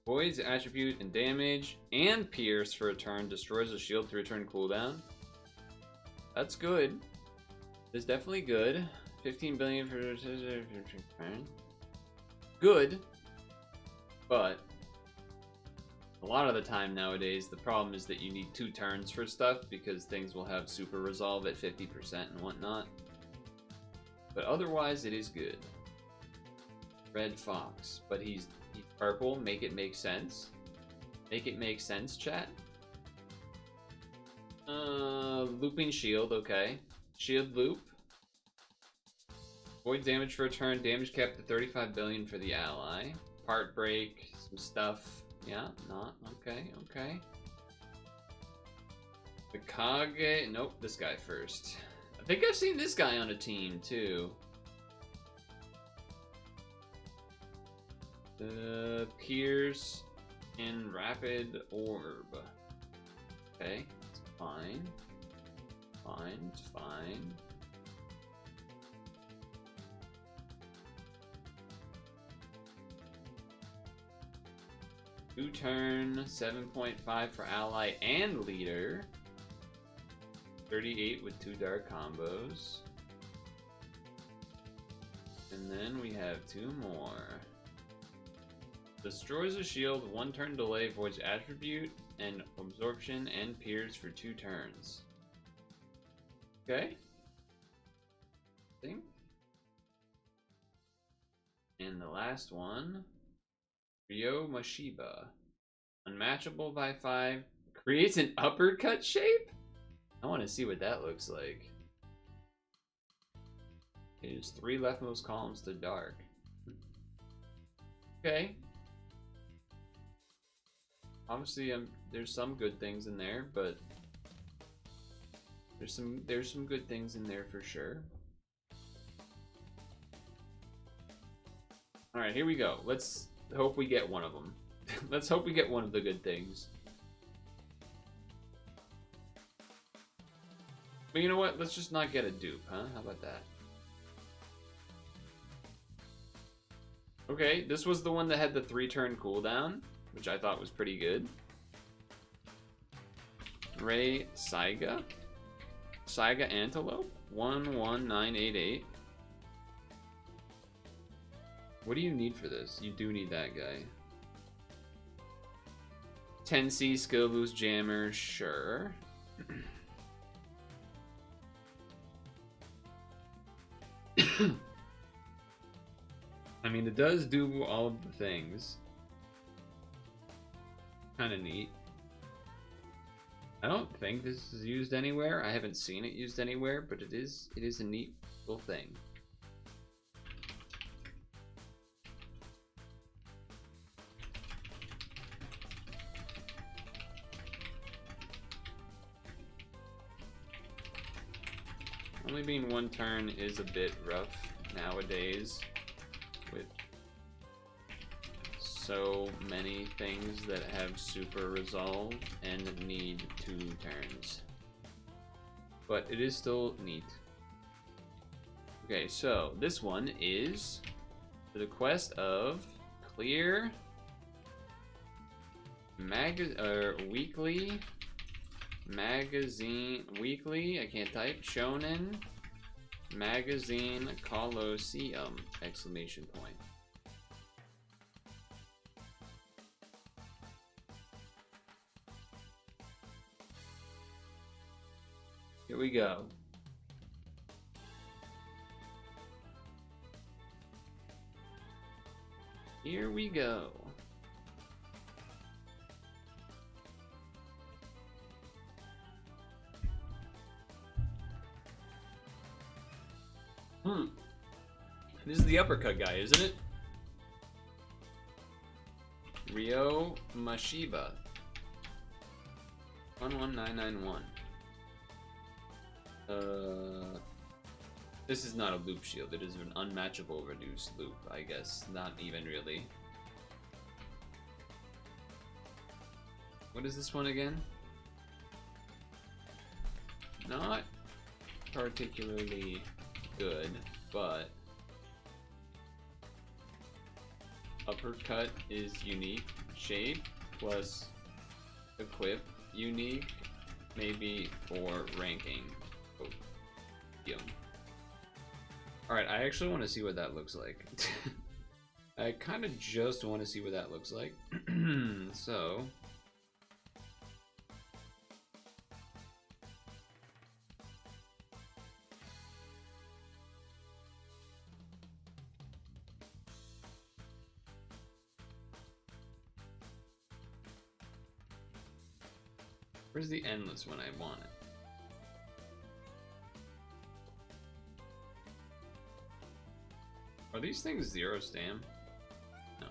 Voids attribute and damage, and pierce for a turn, destroys a shield through a turn cooldown. That's good. It's definitely good. 15 billion for turn. Good. But a lot of the time nowadays, the problem is that you need 2 turns for stuff because things will have super resolve at 50% and whatnot. But otherwise, it is good. Red Fox, but he's purple. Make it make sense. Make it make sense, chat. Looping shield, okay. Shield loop. Void damage for a turn. Damage capped to 35 billion for the ally. Part break. Some stuff. Yeah, not okay. Okay. The Kage. Nope, this guy first. I think I've seen this guy on a team too. The Pierce and Rapid Orb. Okay, it's fine. Fine, it's fine. Two turn, 7.5 for ally and leader. 38 with 2 dark combos. And then we have 2 more. Destroys a shield, 1 turn delay, voids attribute, and absorption and pierce for 2 turns. Okay. And the last one, Ryo Mashiba. Unmatchable by 5. Creates an uppercut shape? I want to see what that looks like. It is 3 leftmost columns to dark. Okay. Obviously, there's some good things in there, but there's some good things in there for sure. All right, here we go. Let's hope we get one of them. Let's hope we get one of the good things. But you know what? Let's just not get a dupe, huh? How about that? Okay, this was the one that had the 3-turn cooldown, which I thought was pretty good. Ray Saiga. Saiga Antelope. 11988. What do you need for this? You do need that guy. 10C skill boost jammer, sure. I mean, it does do all of the things. Kind of neat. I don't think this is used anywhere. I haven't seen it used anywhere, but it is a neat little thing. Only being one turn is a bit rough nowadays with so many things that have super resolve and need 2 turns. But it is still neat. Okay, so this one is the quest of clear weekly magazine I can't type Shonen magazine Colosseum exclamation point. Here we go. Here we go. This is the uppercut guy, isn't it? Ryo Mashiba. 11991. This is not a loop shield. It is an unmatchable reduced loop, I guess. Not even really. What is this one again? Not particularly good, but uppercut is unique. Shape plus equip unique, maybe for ranking. Oh, yum. Alright, I actually want to see what that looks like. I kind of just want to see what that looks like. So where's the endless when I want it? Are these things 0 stam? No.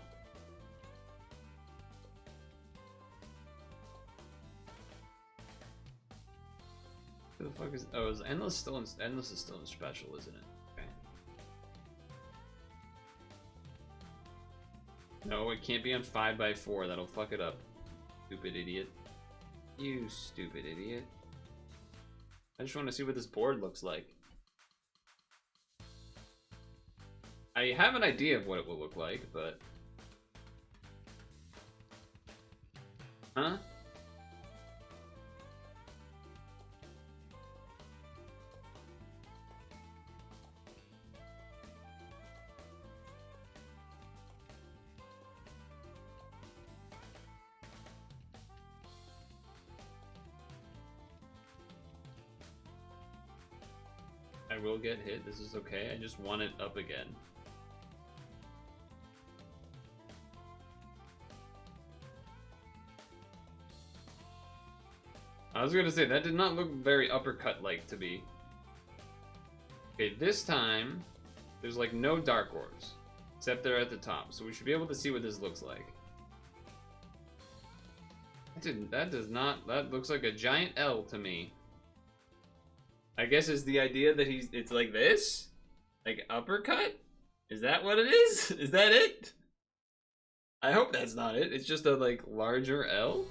Who the fuck is? Oh, is endless still in? Endless is still in special, isn't it? Okay. No, it can't be on 5x4. That'll fuck it up. Stupid idiot. You stupid idiot. I just want to see what this board looks like. I have an idea of what it will look like, but... Huh? I will get hit. This is okay. I just want it up again. I was gonna say, that did not look very uppercut-like to me. Okay, this time, there's like no dark orbs, except they're at the top, so we should be able to see what this looks like. That looks like a giant L to me. I guess is the idea that it's like this? Like uppercut? Is that what it is? Is that it? I hope that's not it. It's just a like larger L?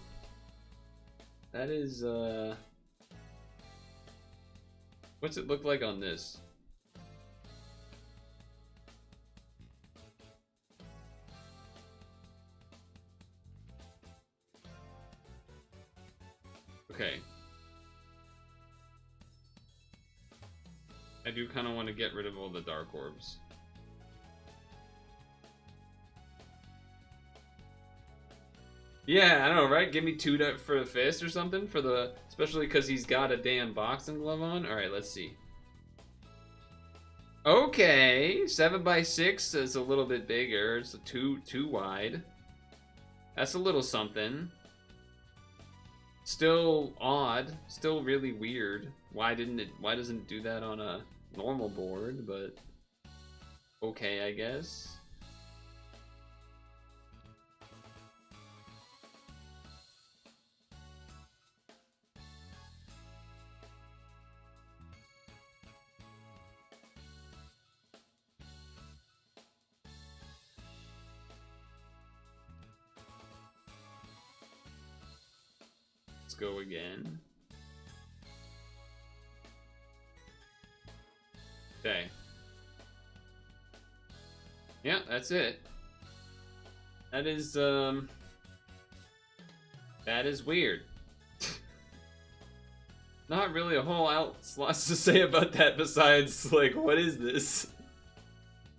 That is, what's it look like on this? Okay. I do kind of want to get rid of all the dark orbs. Yeah, I don't know, right? Give me 2 for the fist or something for the, especially because he's got a damn boxing glove on. All right, let's see. Okay, 7x6 is a little bit bigger. It's too wide. That's a little something. Still odd. Still really weird. Why doesn't it do that on a normal board? But okay, I guess. Let's go again. Okay. Yeah, that's it. That is weird. Not really a whole lot to say about that besides, like, what is this?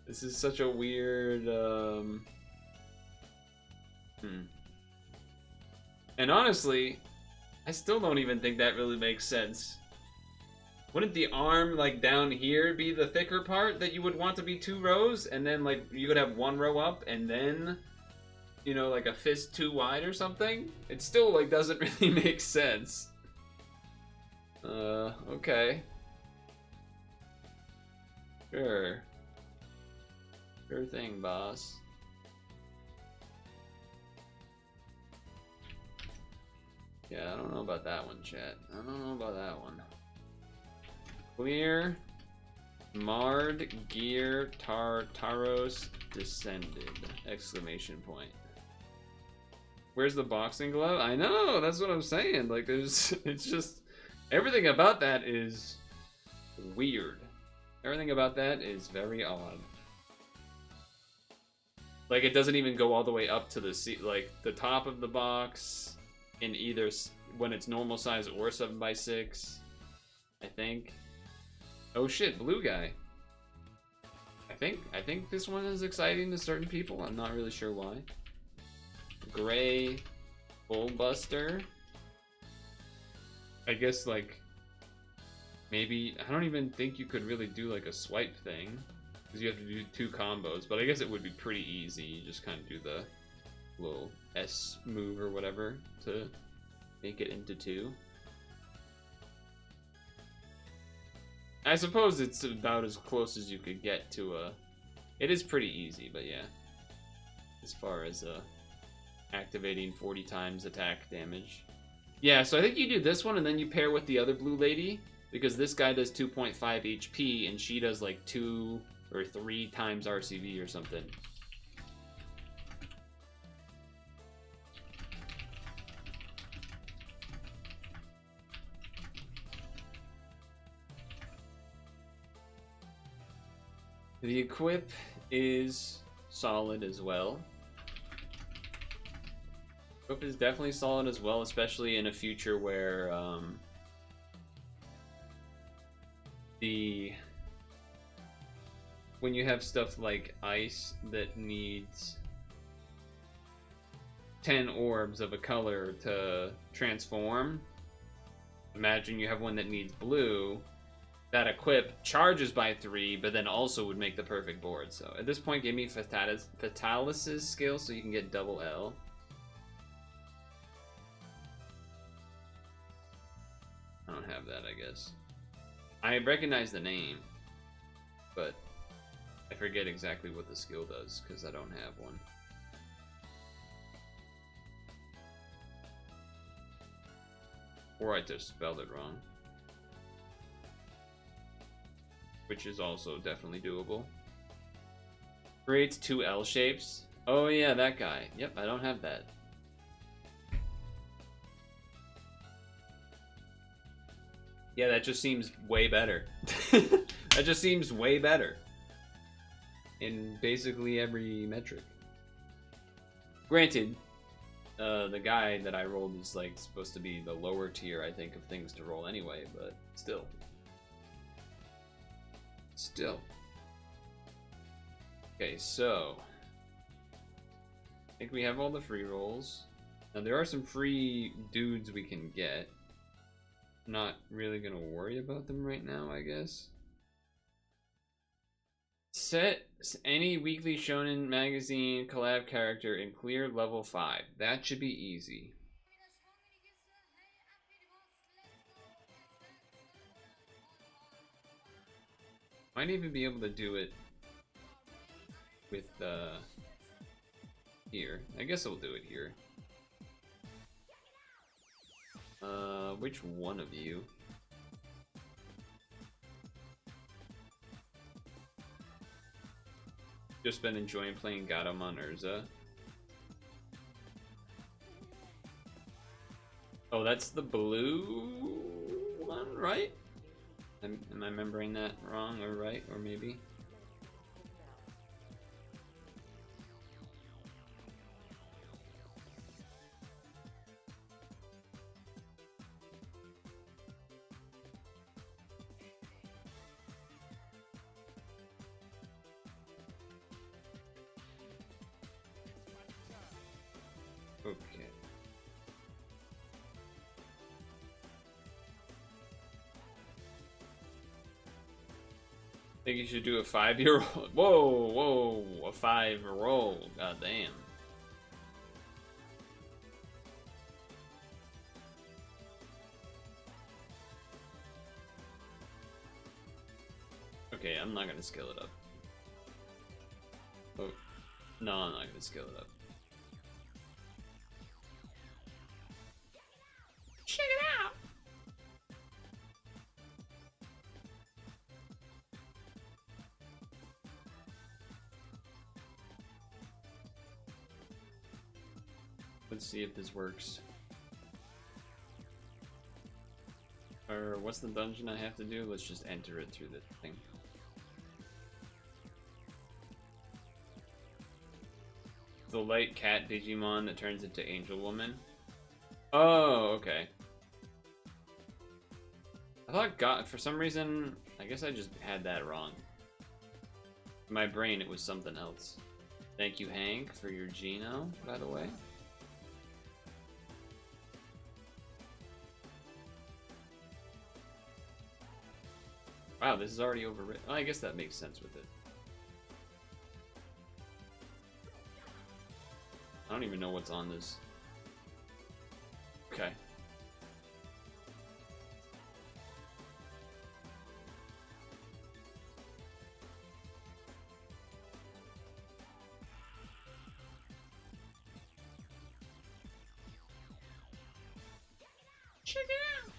This is such a weird, And honestly, I still don't even think that really makes sense. Wouldn't the arm, like, down here be the thicker part that you would want to be 2 rows? And then, like, you could have 1 row up and then, you know, like a fist 2 wide or something? It still, like, doesn't really make sense. Okay. Sure. Sure thing, boss. Yeah, I don't know about that one, chat. I don't know about that one. Clear. Marred gear Tartaros descended. Exclamation point. Where's the boxing glove? I know, that's what I'm saying. Like, there's, it's just, everything about that is weird. Everything about that is very odd. Like, it doesn't even go all the way up to the seat, like, the top of the box in either, when it's normal size or 7x6, I think. Oh shit, blue guy. I think this one is exciting to certain people. I'm not really sure why. Gray Bullbuster. I guess, like, maybe, I don't even think you could really do like a swipe thing, because you have to do 2 combos, but I guess it would be pretty easy. You just kind of do the little S move or whatever to make it into 2. I suppose it's about as close as you could get to a... It is pretty easy, but yeah. As far as activating 40 times attack damage. Yeah, so I think you do this one and then you pair with the other blue lady, because this guy does 2.5 HP and she does like 2 or 3 times RCV or something. The equip is solid as well. Equip is definitely solid as well, especially in a future where when you have stuff like ice that needs 10 orbs of a color to transform. Imagine you have one that needs blue. That equip charges by 3, but then also would make the perfect board. So at this point, give me Fatalis' skill so you can get double L. I don't have that, I guess. I recognize the name, but I forget exactly what the skill does because I don't have one. Or I just spelled it wrong. Which is also definitely doable. Creates 2 L shapes. Oh yeah, that guy. Yep, I don't have that. Yeah, that just seems way better. That just seems way better. In basically every metric. Granted, the guy that I rolled is like supposed to be the lower tier, I think, of things to roll anyway, but still. Okay, so I think we have all the free rolls. Now there are some free dudes we can get. Not really gonna worry about them right now, I guess. Set any weekly Shonen magazine collab character in clear level 5. That should be easy. Might even be able to do it with here. I guess I'll do it here. Which one of you? Just been enjoying playing Gatomon Urza. Oh, that's the blue one, right? Am I remembering that wrong or right, or maybe? Okay. Think you should do a 5-year-old. Whoa, a 5-year-old. God damn. Okay, I'm not gonna scale it up. Oh, no, I'm not gonna scale it up. Check it out. Let's see if this works. Or what's the dungeon I have to do? Let's just enter it through the thing. The light cat Digimon that turns into Angel Woman. Oh, okay. I thought God, for some reason, I guess I just had that wrong. In my brain, it was something else. Thank you, Hank, for your Geno, by the way. Wow, this is already overwritten. Well, I guess that makes sense with it. I don't even know what's on this. Okay. Check it out.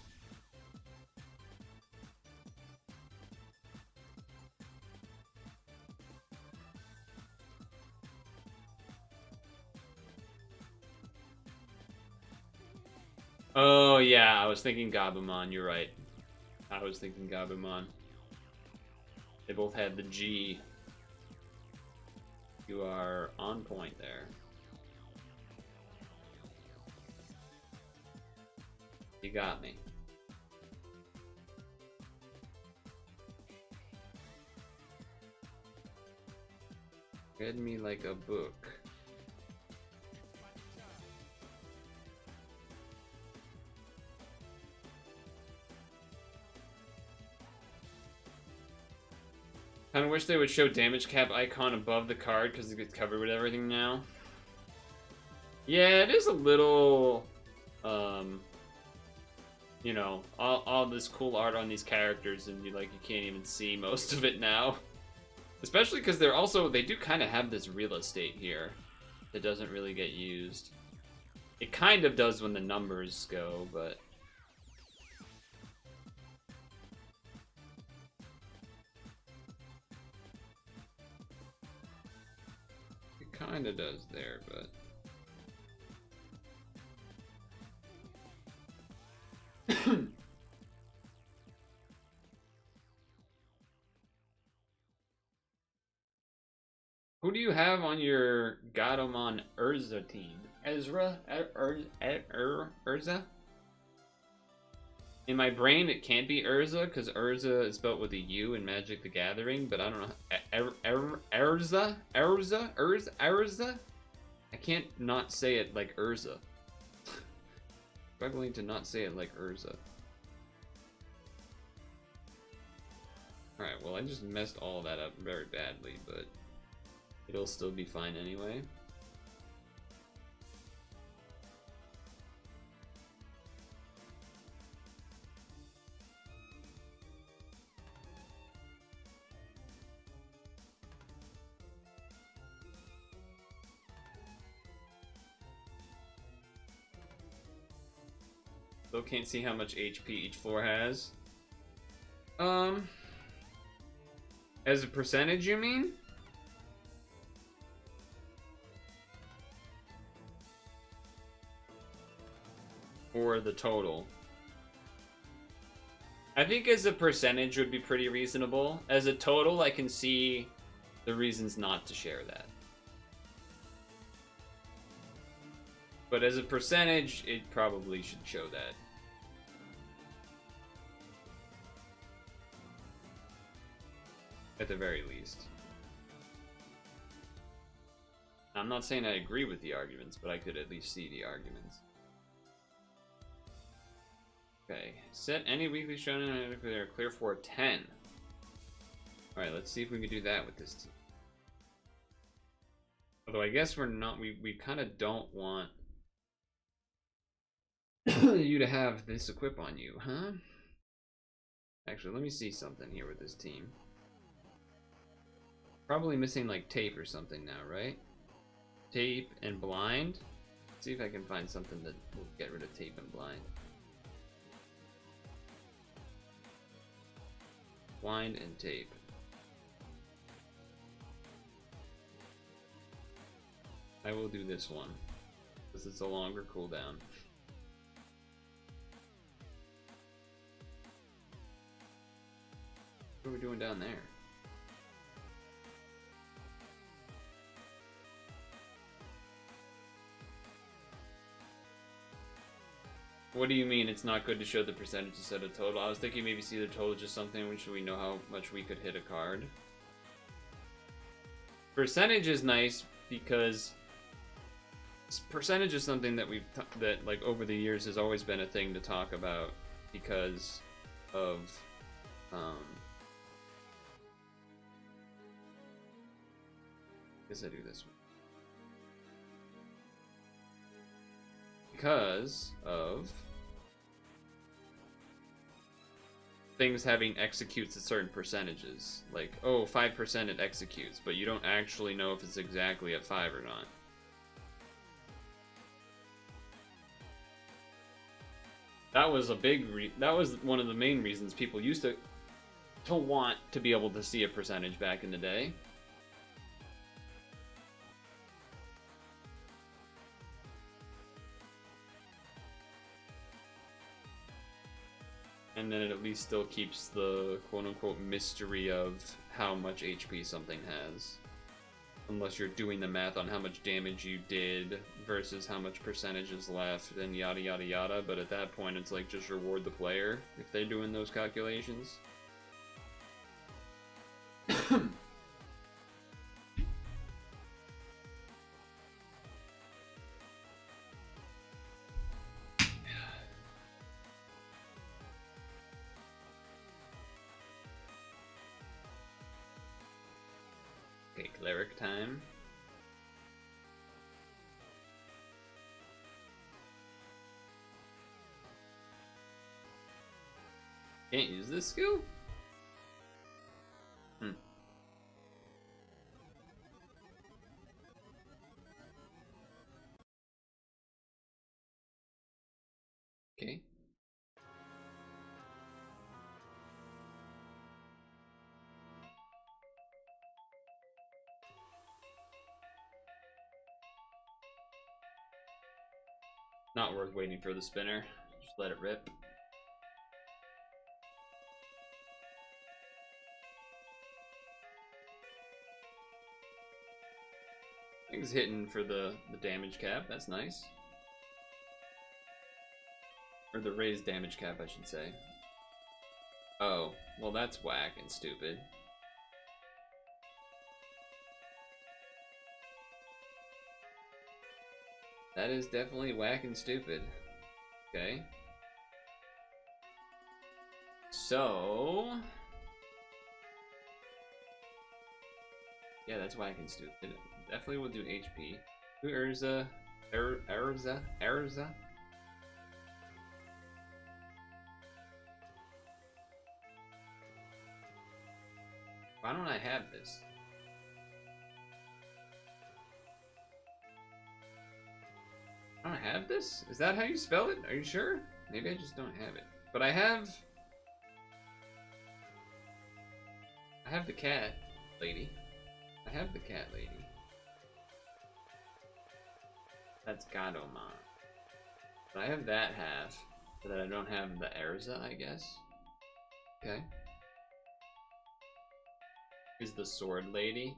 Oh yeah, I was thinking Gabumon, you're right. I was thinking Gabumon. They both had the G. You are on point there. You got me. Read me like a book. Kinda wish they would show damage cap icon above the card because it gets covered with everything now. Yeah, it is a little, you know, all this cool art on these characters and you can't even see most of it now. Especially because they do kind of have this real estate here that doesn't really get used. It kind of does when the numbers go, but... It kind of does there, but... Who do you have on your Gatomon Urza team? Ezra? Urza? In my brain, it can't be Urza, because Urza is spelled with a U in Magic the Gathering, but I don't know. Urza? Urza? I can't not say it like Urza. Struggling to not say it like Urza. Alright, well I just messed all that up very badly, but it'll still be fine anyway. Still can't see how much HP each floor has. As a percentage, you mean? Or for the total. I think as a percentage would be pretty reasonable. As a total, I can see the reasons not to share that. But as a percentage, it probably should show that. At the very least. I'm not saying I agree with the arguments, but I could at least see the arguments. Okay, set any weekly shonen if they're clear for 10. Alright, let's see if we can do that with this team. Although I guess we're not, we kind of don't want you to have this equip on you, huh? Actually, let me see something here with this team. Probably missing like tape or something now, right? Tape and blind. Let's see if I can find something that will get rid of tape and blind. Blind and tape. I will do this one because it's a longer cooldown. What are we doing down there? What do you mean it's not good to show the percentage instead of total? I was thinking maybe see the total just something which we know how much we could hit a card. Percentage is nice because percentage is something that that like over the years has always been a thing to talk about because of I guess I do this one. Because of things having executes at certain percentages. Like, oh, 5% it executes, but you don't actually know if it's exactly at 5 or not. That was a big that was one of the main reasons people used to want to be able to see a percentage back in the day. And then it at least still keeps the quote-unquote mystery of how much HP something has. Unless you're doing the math on how much damage you did versus how much percentage is left and yada yada yada. But at that point it's like just reward the player if they're doing those calculations. Okay, cleric time. Can't use this skill? Okay. Not worth waiting for the spinner. Just let it rip. Thing's hitting for the damage cap. That's nice. Or the raised damage cap, I should say. Oh, well that's whack and stupid. That is definitely whack and stupid. Okay. So... yeah, that's whack and stupid. Definitely will do HP. Who Urza? Urza? Why don't I have this? I don't have this? Is that how you spell it? Are you sure? Maybe I just don't have it. But I have the cat lady. I have the cat lady. That's Gadomon. But I have that half, but then I don't have the Erza, I guess. Okay. Is the sword lady?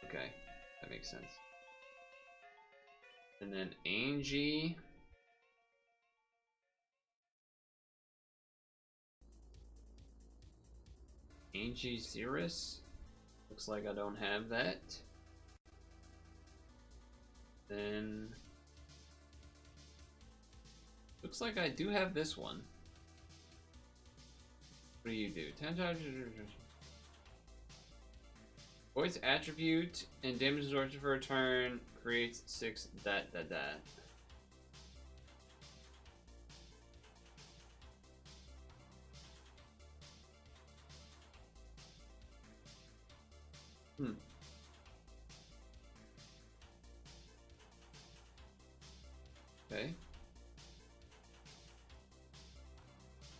Okay, that makes sense. And then Angie. Angie Cirrus. Looks like I don't have that. Then looks like I do have this one. What do you do? 10 times. Voice attribute and damage absorption for a turn creates 6 that. Okay.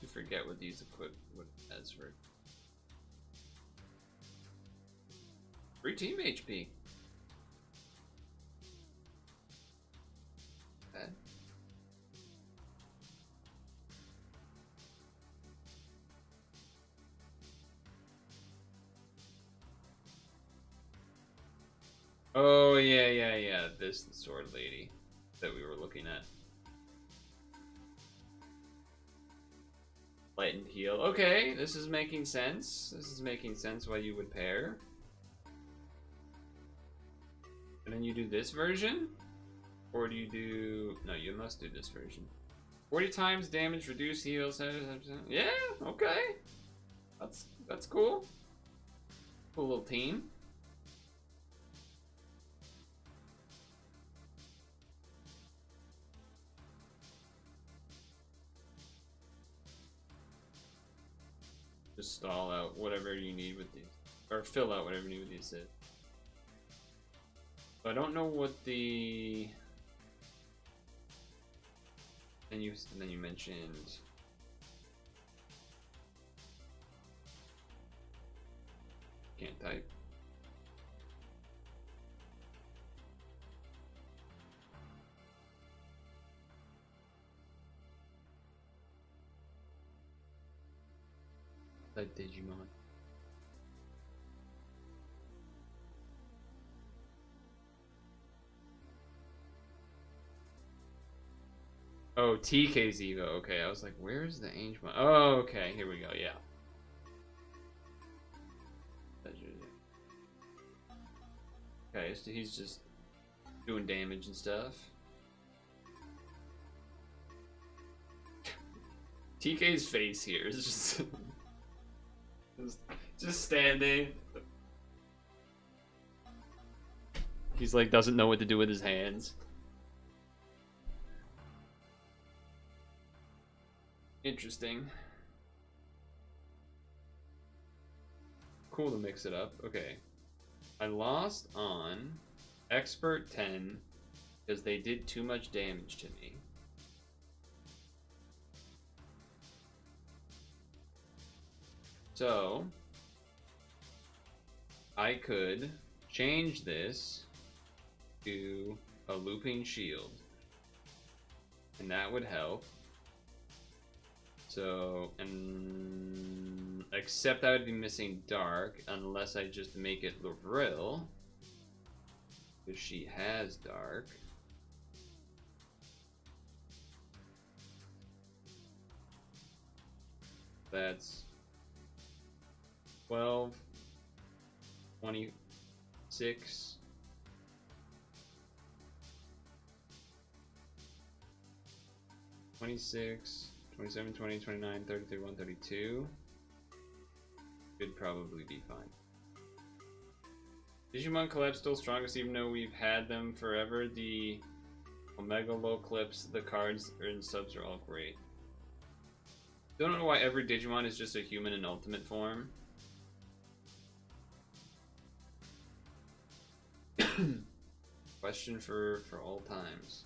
I forget what these equip what it has for. Free team HP. Okay. Oh yeah. This sword lady that we were looking at. Light and heal. Okay, this is making sense. This is making sense why you would pair. And then you do this version? Or do you do... No, you must do this version. 40 times damage, reduce heals. Yeah, okay. That's cool. Cool little team. Just stall out whatever you need with these. Or fill out whatever you need with these. So I don't know what the... And then you mentioned... Can't type. Type Digimon. Oh, TK's Evo. Okay, I was like, where's the Angel? Oh, okay, here we go. Yeah. Okay, so he's just doing damage and stuff. TK's face here is just standing. He's like doesn't know what to do with his hands. Interesting. Cool to mix it up. Okay. I lost on Expert 10 because they did too much damage to me. So, I could change this to a looping shield. And that would help. So, and except I would be missing Dark unless I just make it Lavril, because she has Dark. That's 12, 26. $26, 27, 20, 29, 30, 31, 32. Could probably be fine. Digimon Collapse still strongest even though we've had them forever. The Omega Low clips, the cards and subs are all great. Don't know why every Digimon is just a human in ultimate form. Question for all times.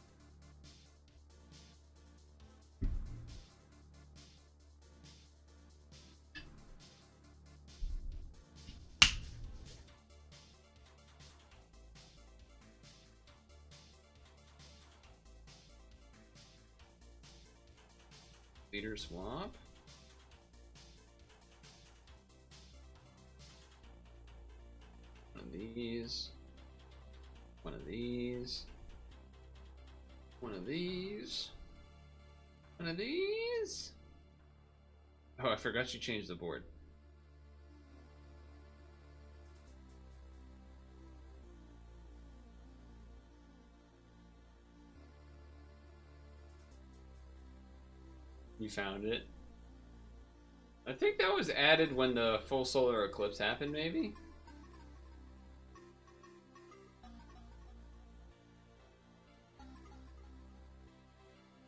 Repeater swap. One of these. One of these. One of these. One of these. Oh, I forgot you changed the board. You found it. I think that was added when the full solar eclipse happened, maybe?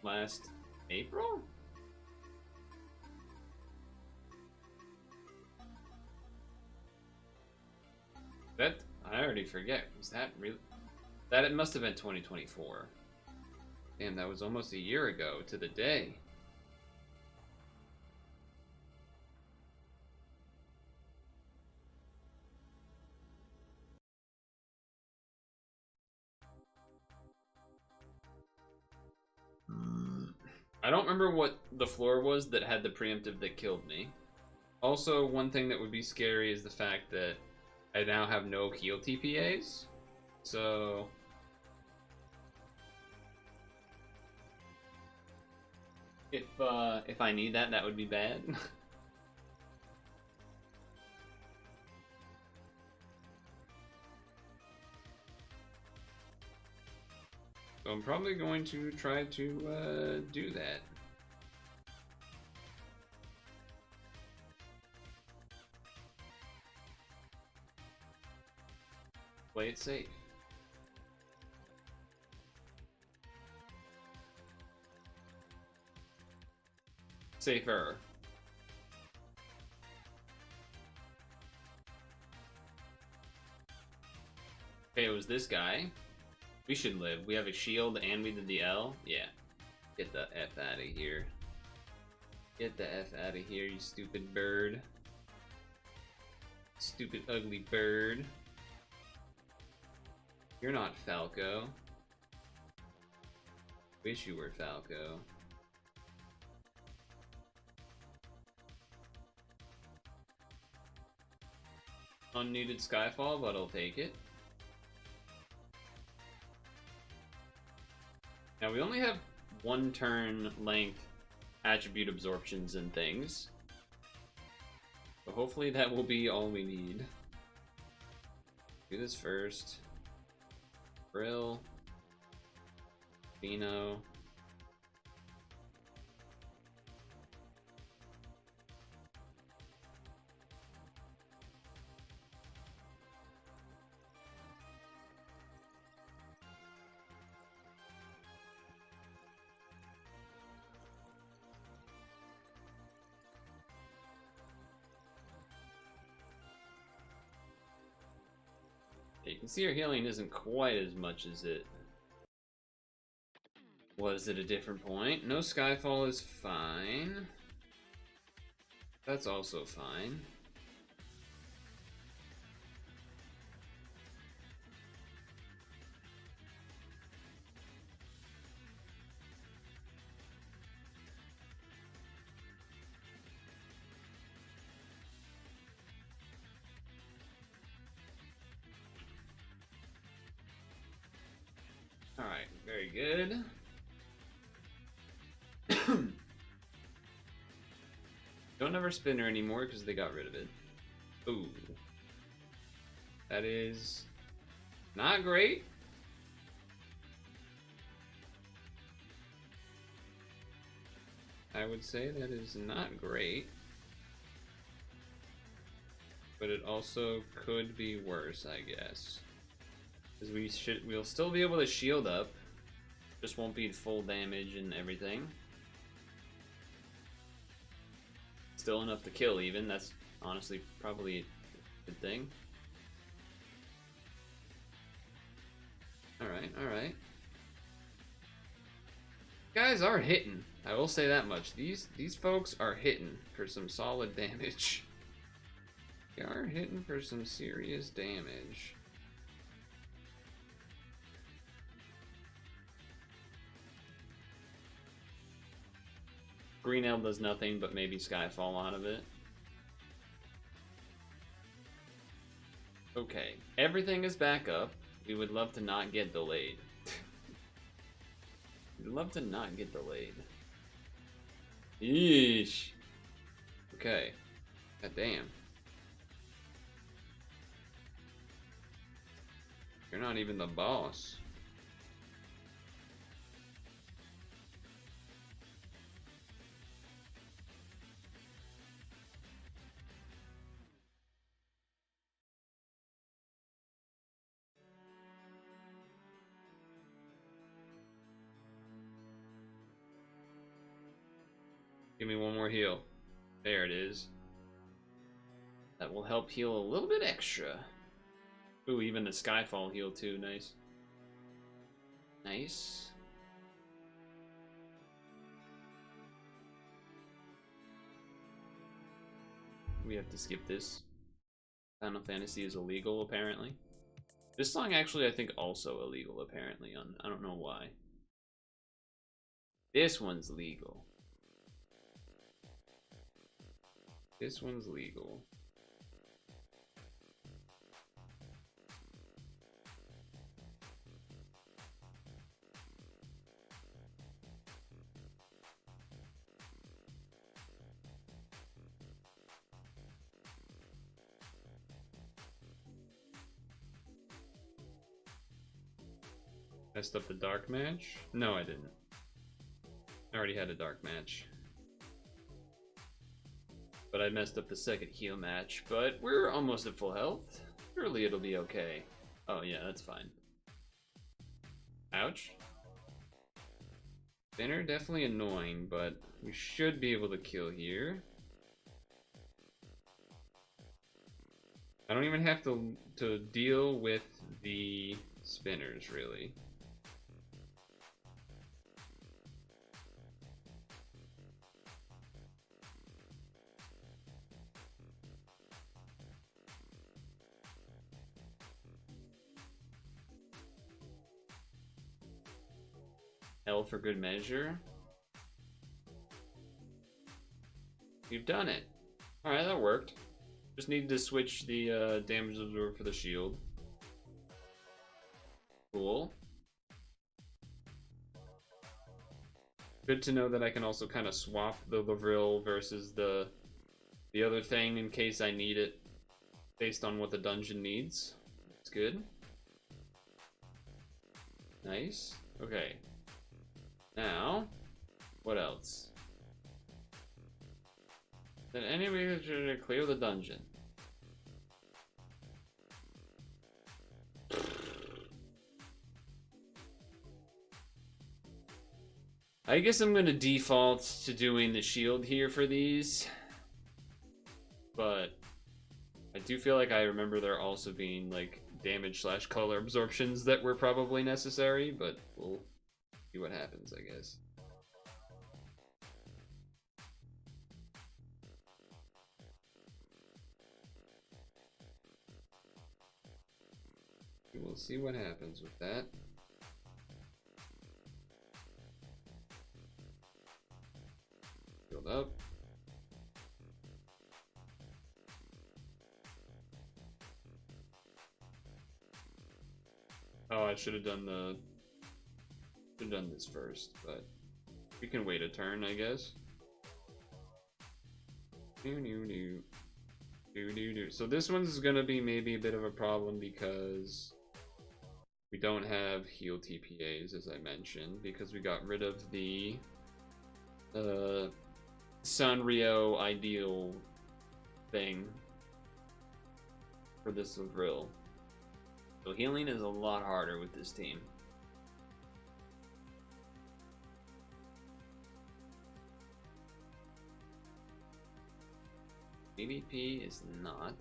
Last April? That, I already forget. Was that really? That it must have been 2024. Damn, that was almost a year ago to the day. I don't remember what the floor was that had the preemptive that killed me. Also, one thing that would be scary is the fact that I now have no heal TPAs. So if I need that, that would be bad. So I'm probably going to try to do that. Play it safe. Safer. Okay, it was this guy. We should live. We have a shield and we did the L. Yeah. Get the F out of here. Get the F out of here, you stupid bird. Stupid ugly bird. You're not Falco. Wish you were Falco. Unneeded Skyfall, but I'll take it. Now we only have 1 turn length attribute absorptions and things. So hopefully that will be all we need. Do this first. Brill. Vino. You can see our healing isn't quite as much as it was at a different point. No Skyfall is fine. That's also fine. Alright, very good. Don't ever spin her anymore because they got rid of it. Ooh. That is not great. I would say that is not great. But it also could be worse, I guess. Because we'll still be able to shield up. Just won't be full damage and everything. Still enough to kill even. That's honestly probably a good thing. Alright, alright. Guys are hitting. I will say that much. These folks are hitting for some solid damage. They are hitting for some serious damage. Green Ale does nothing, but maybe Skyfall out of it. Okay, everything is back up. We would love to not get delayed. We'd love to not get delayed. Yeesh. Okay. God damn. You're not even the boss. Give me one more heal. There it is. That will help heal a little bit extra. Ooh, even the Skyfall heal too. Nice. Nice. We have to skip this. Final Fantasy is illegal, apparently. This song actually, I think, also illegal, apparently. I don't know why. This one's legal. This one's legal. Messed up the dark match? No, I didn't. I already had a dark match. But I messed up the second heal match, but we're almost at full health. Surely it'll be okay. Oh yeah, that's fine. Ouch. Spinner, definitely annoying, but we should be able to kill here. I don't even have to deal with the spinners, really. L for good measure. You've done it. Alright, that worked. Just need to switch the damage absorber for the shield. Cool. Good to know that I can also kind of swap the Lavril versus the other thing in case I need it based on what the dungeon needs. That's good. Nice. Okay. Now, what else? Then anyway, to clear the dungeon. I guess I'm gonna default to doing the shield here for these, but I do feel like I remember there also being like damage / color absorptions that were probably necessary, but we'll see what happens, I guess. We'll see what happens with that. Build up. Oh, I should have done this first, but we can wait a turn, I guess. So this one's gonna be maybe a bit of a problem because we don't have heal TPAs, as I mentioned, because we got rid of the Sanrio ideal thing for this Lavril. So healing is a lot harder with this team. PvP is not.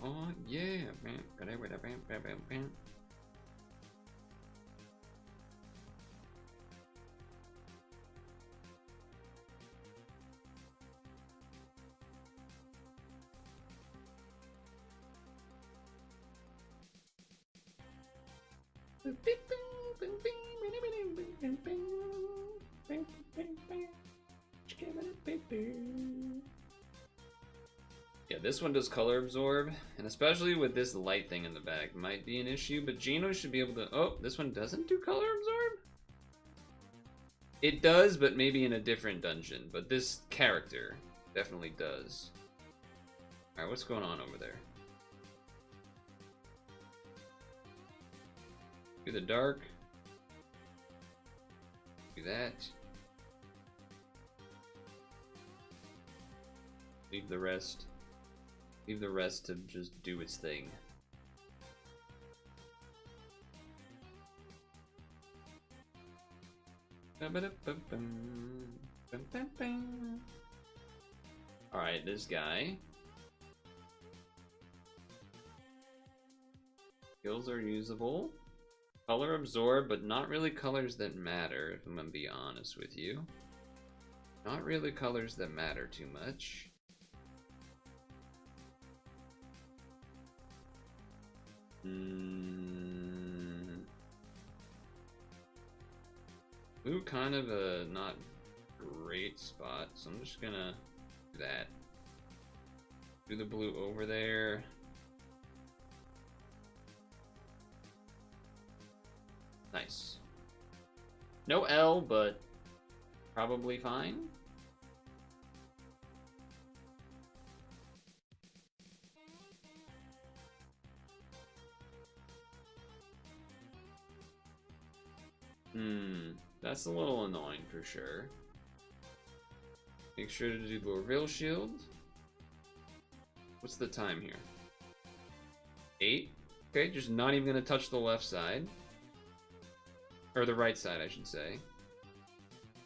Oh, yeah, man. Yeah, this one does color absorb, and especially with this light thing in the back, might be an issue, but Geno should be able to... Oh, this one doesn't do color absorb? It does, but maybe in a different dungeon, but this character definitely does. Alright, what's going on over there? Do the dark. Do that. Leave the rest. Leave the rest to just do its thing. Alright, this guy. Skills are usable. Color absorb, but not really colors that matter, if I'm gonna be honest with you. Not really colors that matter too much. Blue kind of a not great spot, so I'm just gonna do that. Do the blue over there. Nice. No L, but probably fine. That's a little annoying for sure. Make sure to do the reveal shield. What's the time here? 8? Okay, just not even gonna touch the left side. Or the right side, I should say.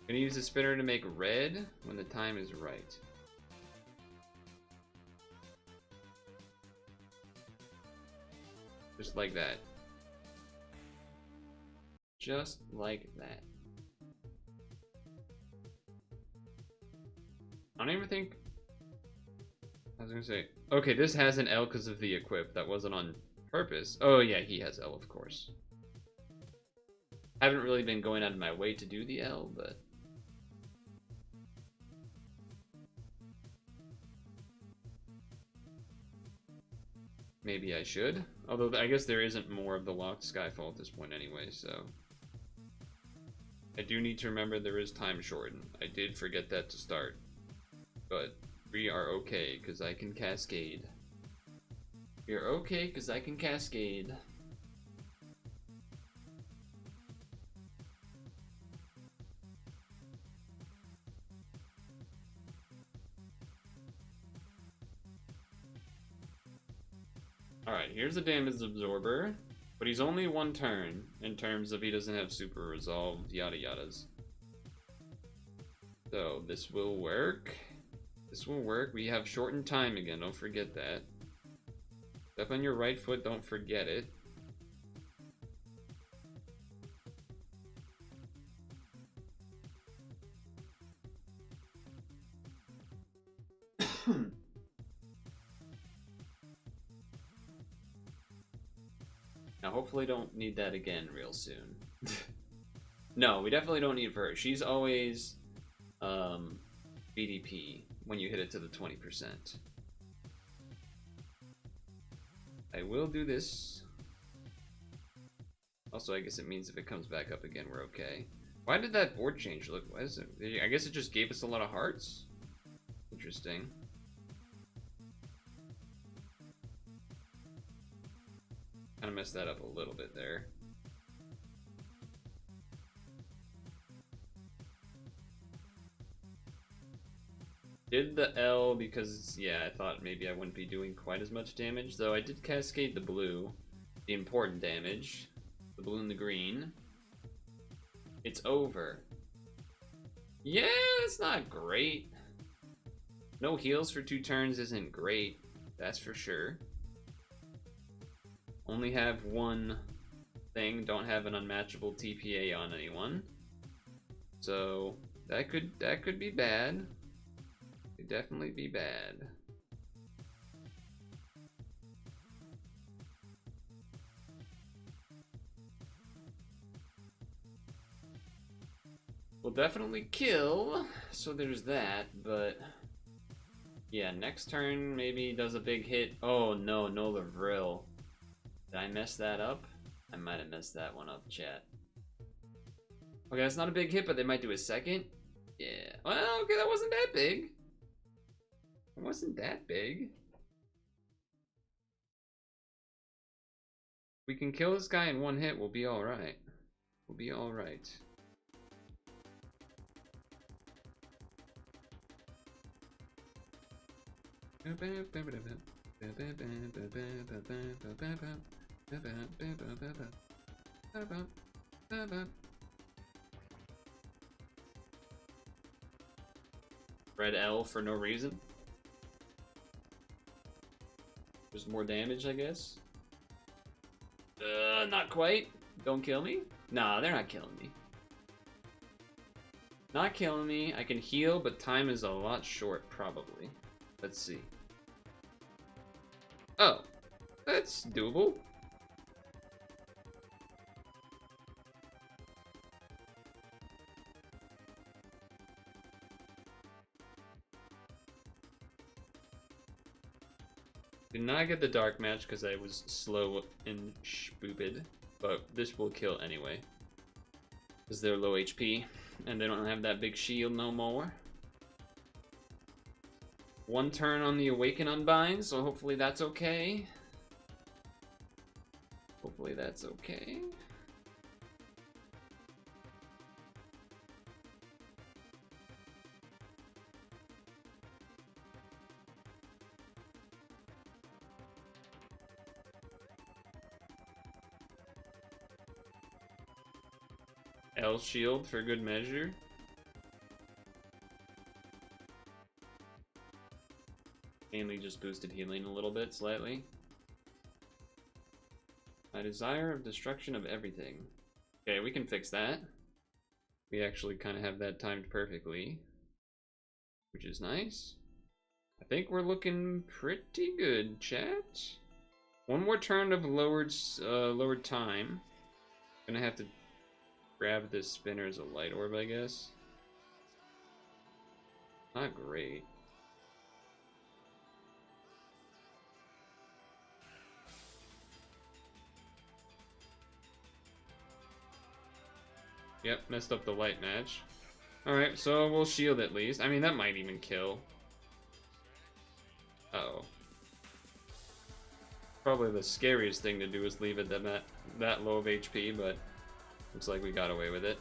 Gonna use the spinner to make red when the time is right. Just like that. Just like that. I don't even think... I was gonna say... Okay, this has an L because of the equip. That wasn't on purpose. Oh yeah, he has L, of course. Haven't really been going out of my way to do the L, but... Maybe I should. Although I guess there isn't more of the locked Skyfall at this point anyway, so... I do need to remember there is time shorten. I did forget that to start. But we are okay, because I can cascade. We are okay, because I can cascade. Alright, here's a damage absorber. But he's only one turn, in terms of he doesn't have super resolved, yada yadas. So, this will work. This will work. We have shortened time again, don't forget that. Step on your right foot, don't forget it. Now, hopefully don't need that again real soon. No, we definitely don't need it for her. She's always BDP when you hit it to the 20%. I will do this. Also, I guess it means if it comes back up again, we're okay. Why did that board change look? Why is it? I guess it just gave us a lot of hearts. Interesting. Kind of messed that up a little bit there. Did the L because, yeah, I thought maybe I wouldn't be doing quite as much damage, though I did cascade the blue, the important damage, the blue and the green. It's over. Yeah, it's not great. No heals for 2 turns isn't great, that's for sure. Only have one thing, don't have an unmatchable TPA on anyone. So that could be bad. Could definitely be bad. will definitely kill, so there's that, but yeah, next turn maybe does a big hit. Oh no, no Lavril. Did I mess that up? I might have messed that one up, chat. Okay, that's not a big hit, but they might do a second. Yeah, well, okay, that wasn't that big. It wasn't that big. We can kill this guy in one hit, we'll be alright. We'll be alright. Red L for no reason. There's more damage, I guess. Not quite. Don't kill me. Nah, they're not killing me. Not killing me. I can heal, but time is a lot short, probably. Let's see. Oh, that's doable. Did not get the dark match because I was slow and stupid, but this will kill anyway. Because they're low HP, and they don't have that big shield no more. One turn on the Awaken Unbind, so hopefully that's okay. Hopefully that's okay. L shield for good measure. Mainly just boosted healing a little bit, slightly. My desire of destruction of everything. Okay, we can fix that. We actually kind of have that timed perfectly, which is nice. I think we're looking pretty good, chat. One more turn of lowered time. Gonna have to grab this spinner as a light orb, I guess. Not great. Yep, messed up the light match. Alright, so we'll shield at least. I mean, that might even kill. Uh-oh. Probably the scariest thing to do is leave it that low of HP, but looks like we got away with it.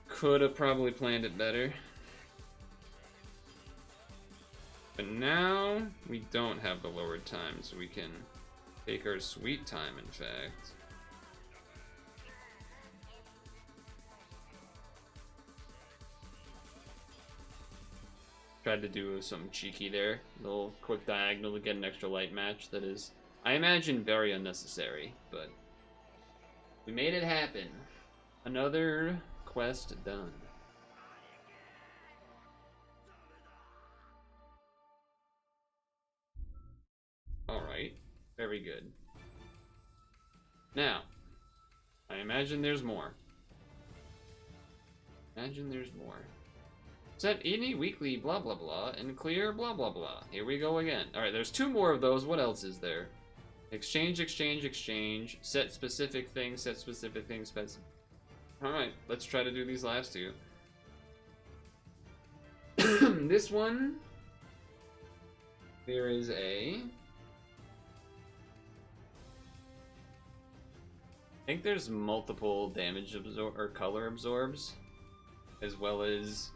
Could have probably planned it better. But now we don't have the lowered time, so we can take our sweet time, in fact. Tried to do some cheeky there. A little quick diagonal to get an extra light match that is, I imagine, very unnecessary, but we made it happen. Another quest done. Alright, very good. Now, I imagine there's more. Imagine there's more. Set any weekly blah blah blah and clear blah blah blah. Here we go again. Alright, there's two more of those. What else is there? Exchange, exchange, exchange. Set specific things, set specific things, Alright, let's try to do these last two. This one, there is a... I think there's multiple damage or color absorbs, as well as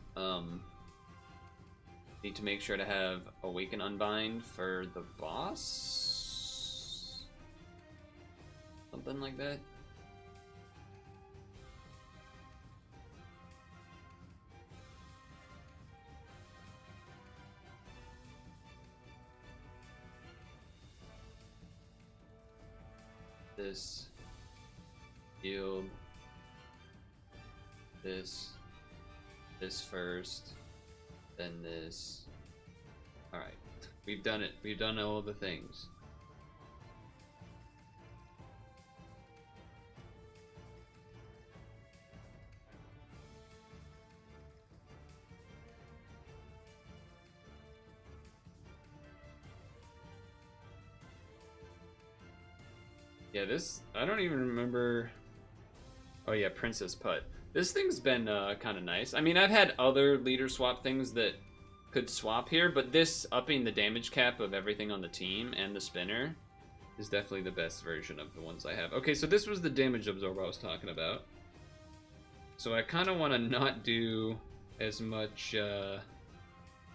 need to make sure to have Awaken Unbind for the boss? Something like that. This yield this first, then this. Alright, we've done it. We've done all of the things. Yeah, this, I don't even remember. Oh yeah, Princess Putt. This thing's been kind of nice. I mean, I've had other leader swap things that could swap here, but this upping the damage cap of everything on the team and the spinner is definitely the best version of the ones I have. Okay, so this was the damage absorb I was talking about. So I kind of want to not do as much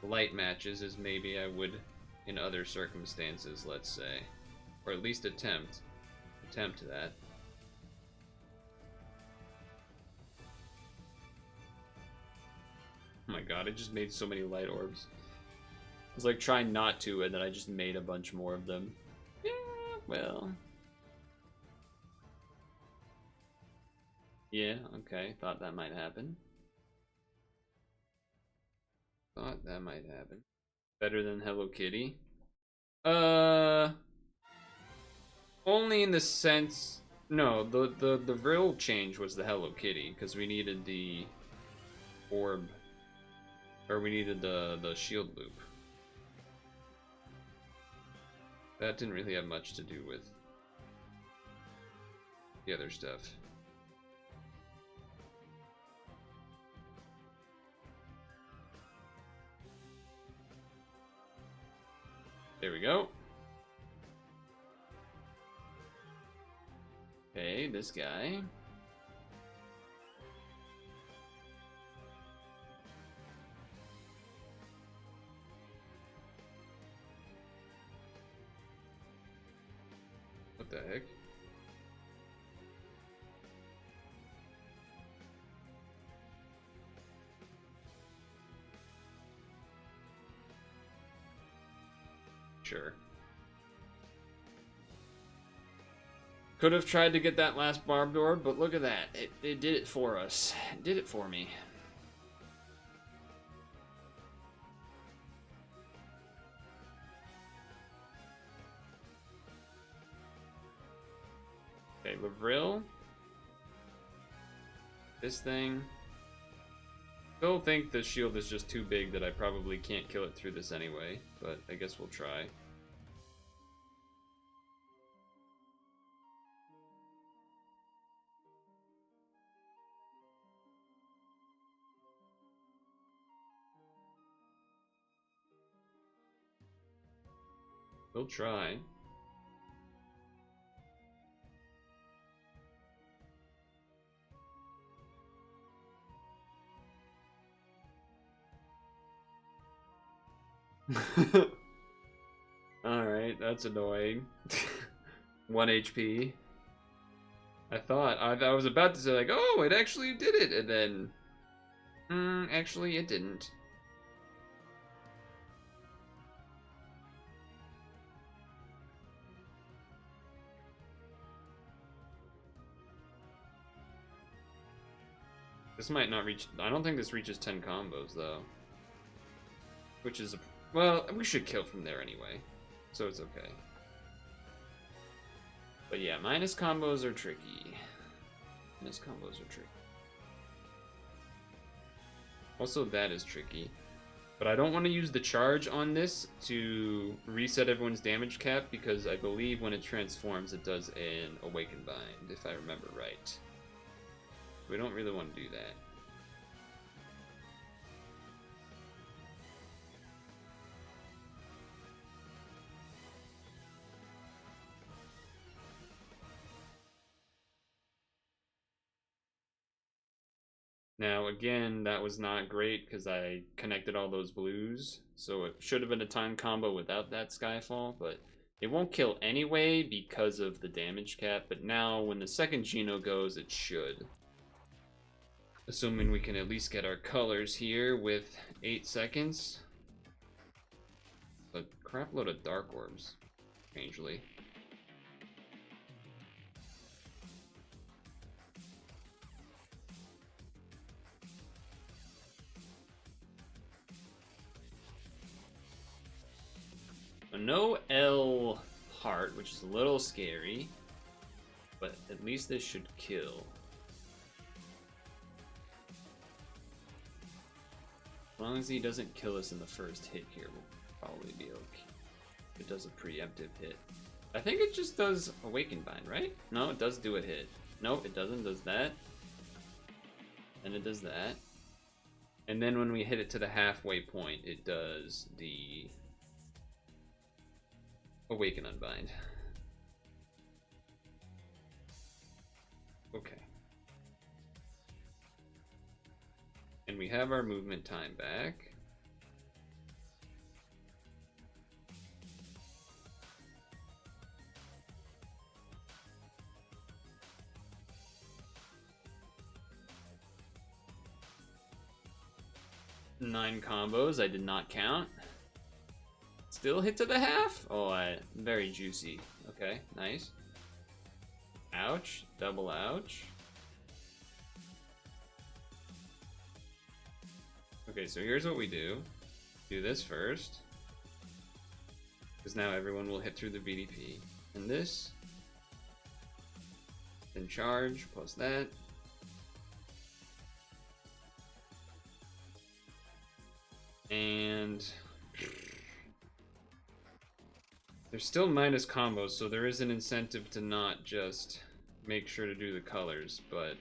light matches as maybe I would in other circumstances, let's say. Or at least attempt that. Oh my god, I just made so many light orbs. I was like trying not to, and then I just made a bunch more of them. Yeah, well. Yeah, okay, thought that might happen. Thought that might happen. Better than Hello Kitty? Only in the sense... No, the real change was the Hello Kitty, because we needed the orb. Or we needed the shield loop. That didn't really have much to do with the other stuff. There we go. Okay, this guy. What the heck? Sure. Could have tried to get that last barbed orb, but look at that. It did it for us. It did it for me. Okay, Lavril. This thing. Still think the shield is just too big that I probably can't kill it through this anyway, but I guess we'll try. We'll try. Alright, that's annoying. 1 HP. I was about to say like, oh, it actually did it, and then... actually it didn't. This might not reach... I don't think this reaches 10 combos, though. Which is... Well, we should kill from there anyway. So it's okay. But yeah, minus combos are tricky. Minus combos are tricky. Also, that is tricky. But I don't want to use the charge on this to reset everyone's damage cap, because I believe when it transforms, it does an Awakened Bind, if I remember right. We don't really want to do that. Now, again, that was not great because I connected all those blues, so it should have been a time combo without that Skyfall, but it won't kill anyway because of the damage cap, but now when the second Geno goes, it should. Assuming we can at least get our colors here with 8 seconds. But crap load of Dark Orbs, strangely. No L heart, which is a little scary, but at least this should kill. As long as he doesn't kill us in the first hit here, we'll probably be okay. If it does a preemptive hit. I think it just does Awaken Bind, right? No, it does do a hit. Nope, it doesn't. Does that. And it does that. And then when we hit it to the halfway point, it does the Awaken Unbind. Okay. And we have our movement time back. Nine combos, I did not count. Still hit to the half? Oh, very juicy. Okay, nice. Ouch, double ouch. Okay, so here's what we do. Do this first. Because now everyone will hit through the VDP. And this. Then charge, plus that. And there's still minus combos, so there is an incentive to not just make sure to do the colors, but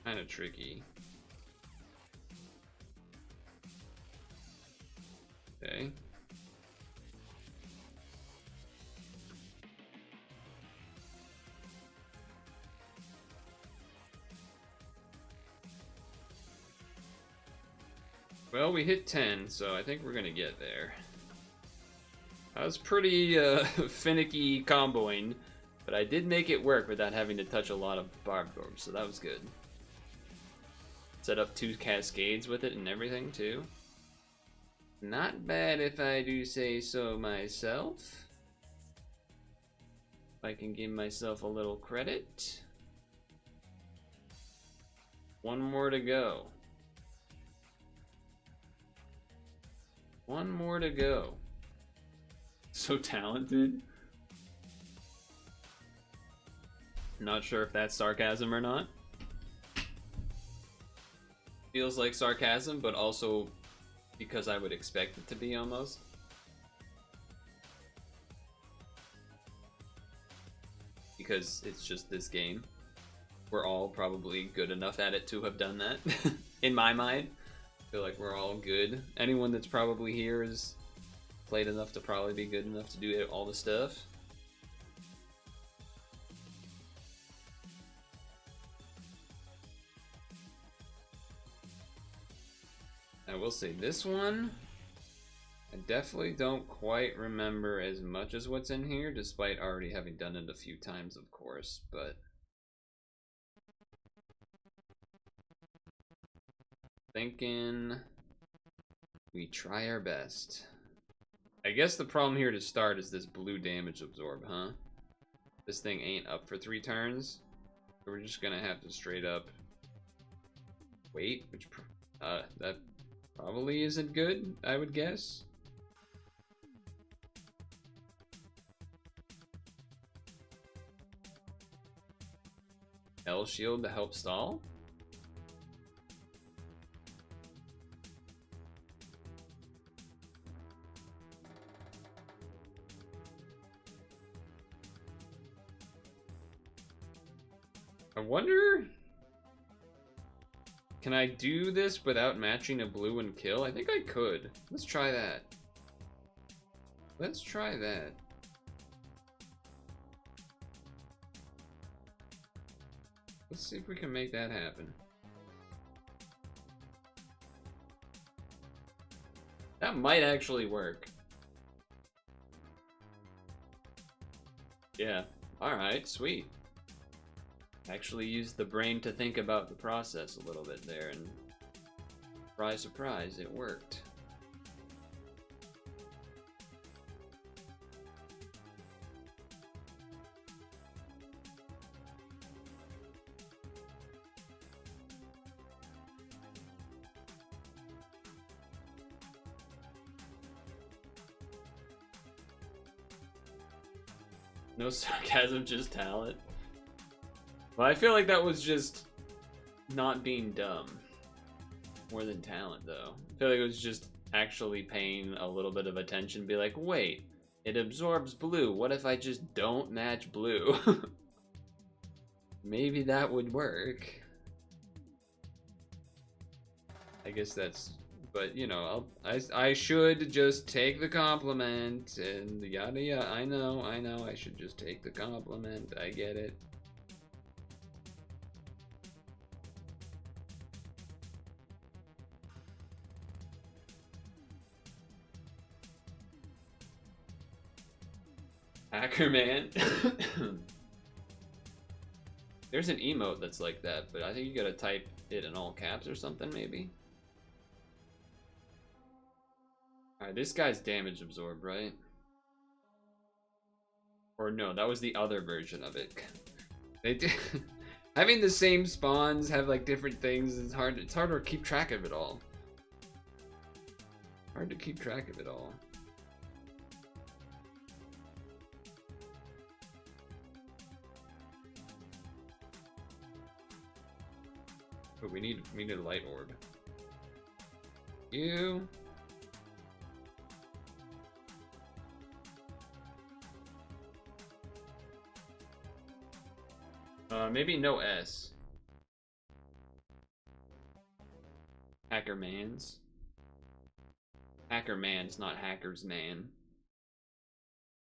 kind of tricky. Okay. Well, we hit 10, so I think we're gonna get there. That was pretty finicky comboing, but I did make it work without having to touch a lot of barbed orbs, so that was good. Set up 2 cascades with it and everything, too. Not bad if I do say so myself. If I can give myself a little credit. One more to go. One more to go. So talented. Not sure if that's sarcasm or not. Feels like sarcasm, but also because I would expect it to be almost. Because it's just this game. We're all probably good enough at it to have done that. In my mind. I feel like we're all good. Anyone that's probably here is played enough to probably be good enough to do all the stuff. I will say this one, I definitely don't quite remember as much as what's in here, despite already having done it a few times, of course, but thinking we try our best. I guess the problem here to start is this blue damage absorb, huh? This thing ain't up for 3 turns. So we're just gonna have to straight up wait, which that probably isn't good, I would guess. L shield to help stall. I wonder, can I do this without matching a blue and kill? I think I could. Let's try that. Let's try that. Let's see if we can make that happen. That might actually work. Yeah. Alright, sweet. Actually used the brain to think about the process a little bit there, and surprise, surprise, it worked. No sarcasm, just talent. Well, I feel like that was just not being dumb. More than talent, though. I feel like it was just actually paying a little bit of attention, be like, wait, it absorbs blue. What if I just don't match blue? Maybe that would work. I guess that's, but you know, I should just take the compliment and yada yada. I know, I should just take the compliment. I get it. Hacker man. There's an emote that's like that, but I think you gotta type it in all caps or something, maybe. Alright, this guy's damage absorb, right? Or no, that was the other version of it. They do having the same spawns have like different things. It's hard to keep track of it all. Hard to keep track of it all. But we need a light orb. You. Maybe no S. Hacker Man's. Hacker Man's not Hackers Man.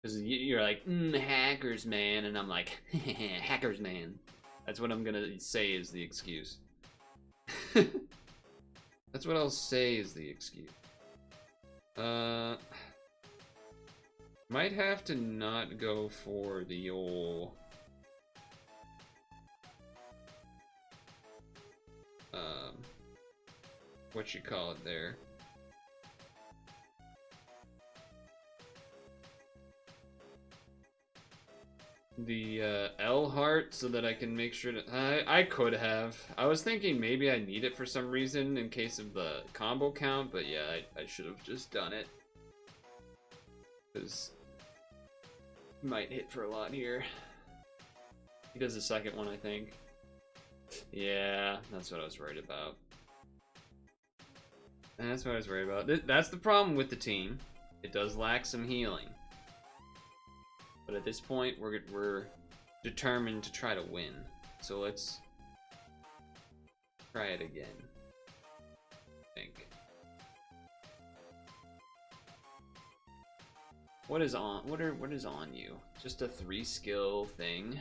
Because you're like, Hackers Man, and I'm like, Hackers Man. That's what I'm gonna say is the excuse. That's what I'll say is the excuse. Might have to not go for the old what you call it there. The L heart so that I can make sure to I could have. I was thinking maybe I need it for some reason in case of the combo count, but yeah, I should have just done it. Because he might hit for a lot here. He does the second one, I think. Yeah, that's what I was worried about. That's what I was worried about. That's the problem with the team. It does lack some healing. But at this point, we're determined to try to win. So let's try it again. I think. What is on? What is on you? Just a 3-skill thing.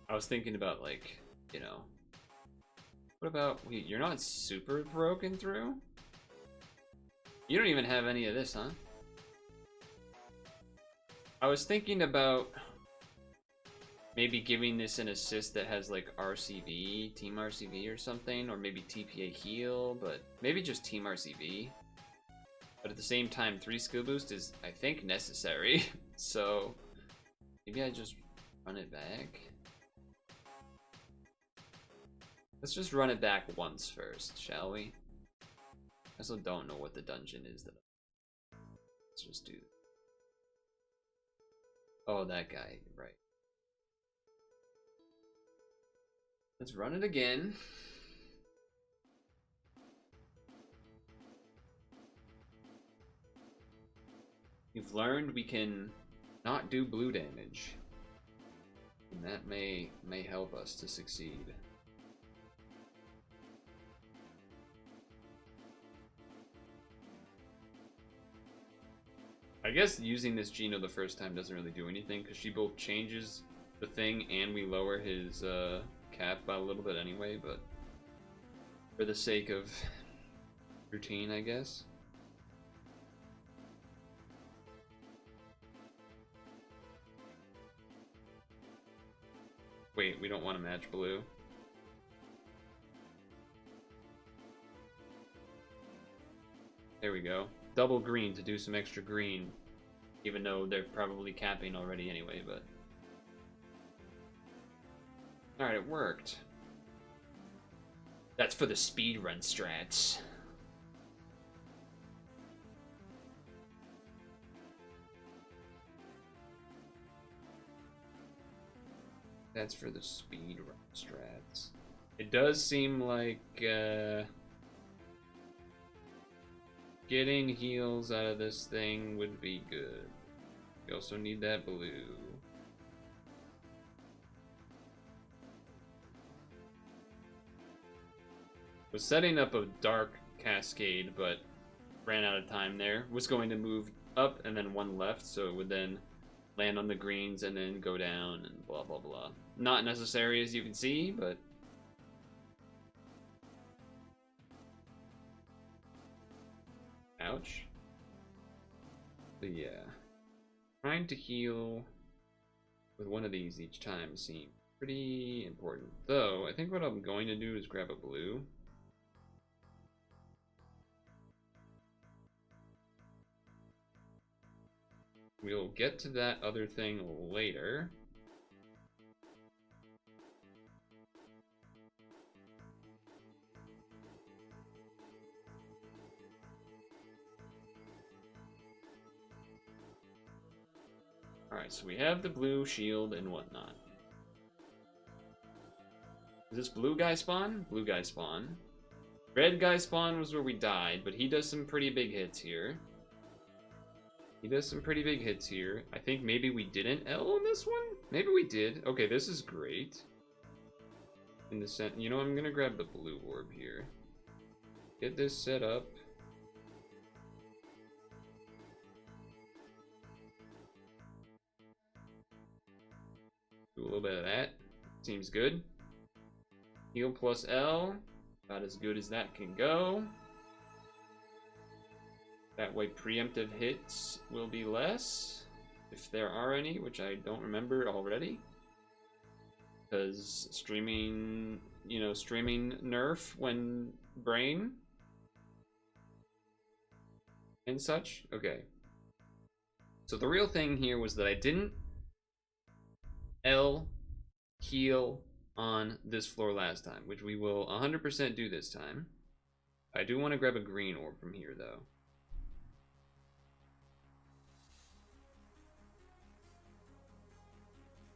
I was thinking about, like, you know. What about, wait, you're not super broken through? You don't even have any of this, huh? I was thinking about maybe giving this an assist that has like RCV, Team RCV or something, or maybe TPA heal, but maybe just Team RCV. But at the same time, 3-skill boost is, I think, necessary. So maybe I just run it back. Let's just run it back once first, shall we? I also don't know what the dungeon is that. Let's just do. Oh, that guy, right. Let's run it again. We've learned we can not do blue damage. And that may help us to succeed. I guess using this Geno the first time doesn't really do anything because she both changes the thing and we lower his cap by a little bit anyway, but for the sake of routine, I guess. Wait, we don't want to match blue. There we go. Double green to do some extra green, even though they're probably capping already anyway, but... Alright, it worked. That's for the speedrun strats. That's for the speedrun strats. It does seem like, getting heals out of this thing would be good. We also need that blue. Was setting up a dark cascade, but ran out of time there. Was going to move up and then one left, so it would then land on the greens and then go down and blah blah blah. Not necessary as you can see, but ouch. But yeah, trying to heal with one of these each time seems pretty important. Though I think what I'm going to do is grab a blue. We'll get to that other thing later. Alright, so we have the blue shield and whatnot. Is this blue guy spawn? Blue guy spawn. Red guy spawn was where we died, but he does some pretty big hits here. He does some pretty big hits here. I think maybe we didn't L on this one? Maybe we did. Okay, this is great. In the center, you know, I'm gonna grab the blue orb here. Get this set up. Do a little bit of that. Seems good. Heal plus L. About as good as that can go. That way preemptive hits will be less, if there are any, which I don't remember already. Because streaming, you know, streaming nerf when brain and such. Okay. So the real thing here was that I didn't L heal on this floor last time, which we will 100% do this time. I do want to grab a green orb from here, though.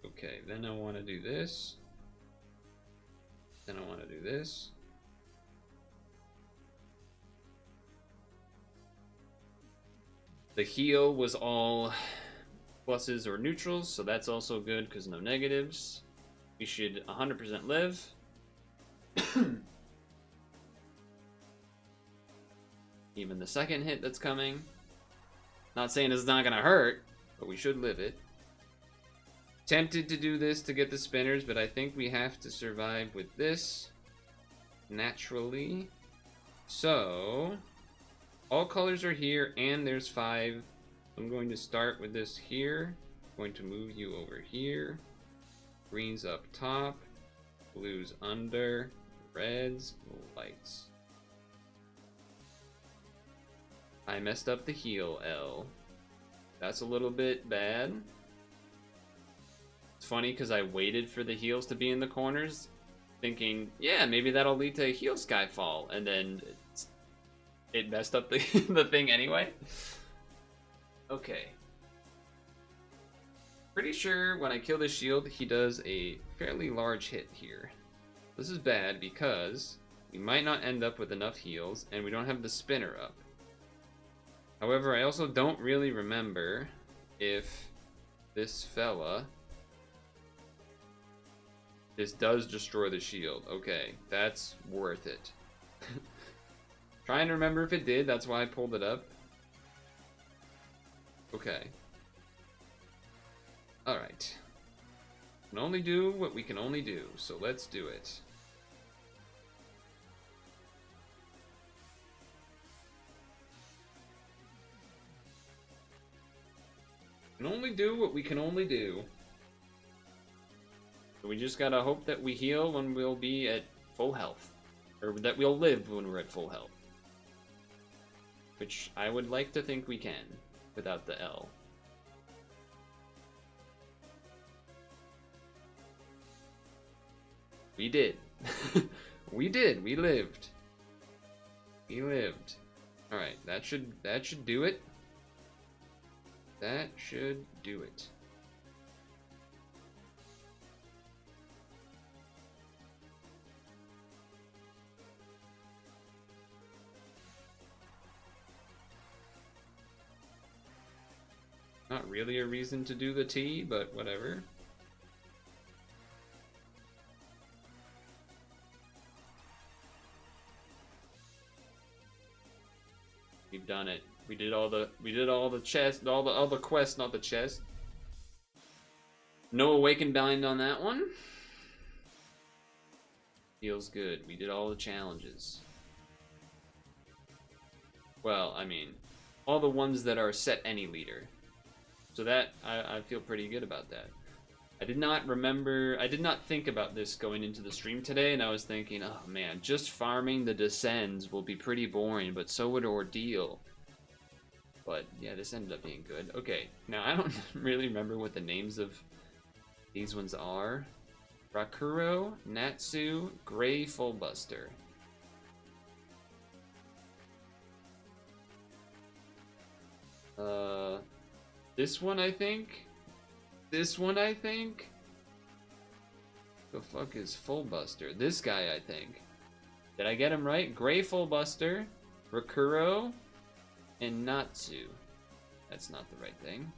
Okay, then I want to do this. Then I want to do this. The heal was all pluses or neutrals, so that's also good because no negatives. We should 100% live. Even the second hit that's coming. Not saying it's not going to hurt, but we should live it. Tempted to do this to get the spinners, but I think we have to survive with this naturally. So, all colors are here, and there's 5. I'm going to start with this here. I'm going to move you over here. Greens up top, blues under, reds, lights. I messed up the heal L. That's a little bit bad. It's funny because I waited for the heals to be in the corners, thinking, yeah, maybe that'll lead to a heal Skyfall, and then it messed up the, the thing anyway. Okay. Pretty sure when I kill the shield, he does a fairly large hit here. This is bad because we might not end up with enough heals, and we don't have the spinner up. However, I also don't really remember if this fella... This does destroy the shield. Okay, that's worth it. Trying to remember if it did, that's why I pulled it up. Okay. Alright. Can only do what we can only do, so let's do it. Can only do what we can only do. We just gotta hope that we heal when we'll be at full health. Or that we'll live when we're at full health. Which I would like to think we can, without the L. We did. We did. We lived. We lived. Alright, that should do it. That should do it. Not really a reason to do the T, but whatever. We've done it. We did all the chest, all the other quests, not the chest. No awakened bind on that one. Feels good. We did all the challenges. Well, I mean, all the ones that are set any leader. So that, I feel pretty good about that. I did not think about this going into the stream today, and I was thinking, oh man, just farming the Descends will be pretty boring, but so would Ordeal. But yeah, this ended up being good. Okay, now I don't really remember what the names of these ones are. Rakuro, Natsu, Gray Fullbuster. This one I think. This one I think. The fuck is Fullbuster? This guy I think. Did I get him right? Gray Fullbuster, Rakuro, and Natsu. That's not the right thing.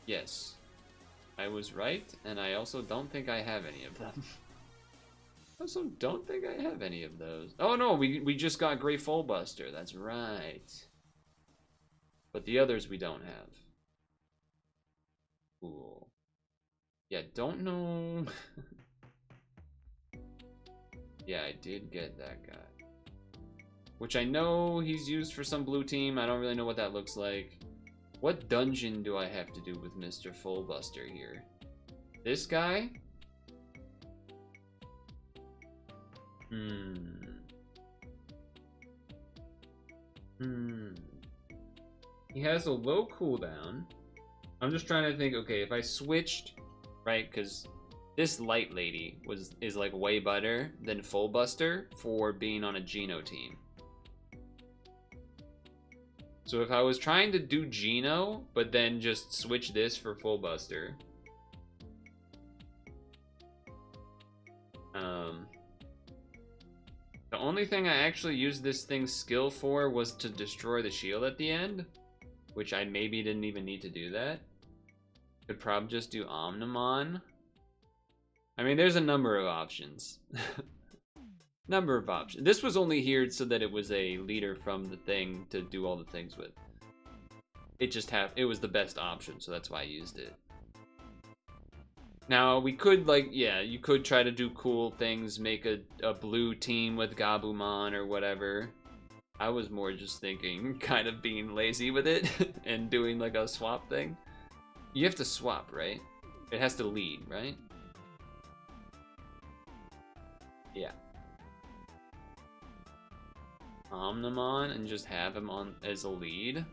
Yes, I was right, and I also don't think I have any of them. I also don't think I have any of those. Oh no, we just got Gray Fullbuster. That's right. But the others we don't have. Cool. Yeah, don't know. Yeah, I did get that guy. Which I know he's used for some blue team. I don't really know what that looks like. What dungeon do I have to do with Mr. Fullbuster here? This guy? He has a low cooldown. I'm just trying to think, okay, if I switched, right, because this light lady is like way better than Fullbuster for being on a Geno team. So if I was trying to do Geno, but then just switch this for Fullbuster. The only thing I actually used this thing's skill for was to destroy the shield at the end, which I maybe didn't even need to do that. Could probably just do Omnimon. I mean, there's a number of options. Number of options. This was only here so that it was a leader from the thing to do all the things with. It was the best option, so that's why I used it. Now, we could, like, yeah, you could try to do cool things, make a blue team with Gabumon or whatever. I was more just thinking, kind of being lazy with it and doing, like, a swap thing. You have to swap, right? It has to lead, right? Yeah. Omnimon and just have him on as a lead.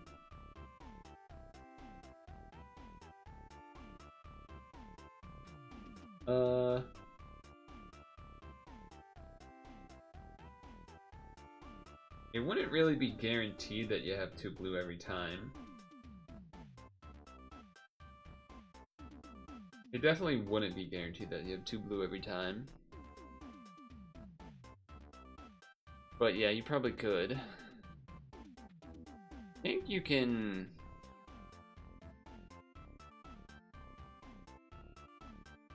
It wouldn't really be guaranteed that you have 2 blue every time. It definitely wouldn't be guaranteed that you have 2 blue every time. But yeah, you probably could. I think you can...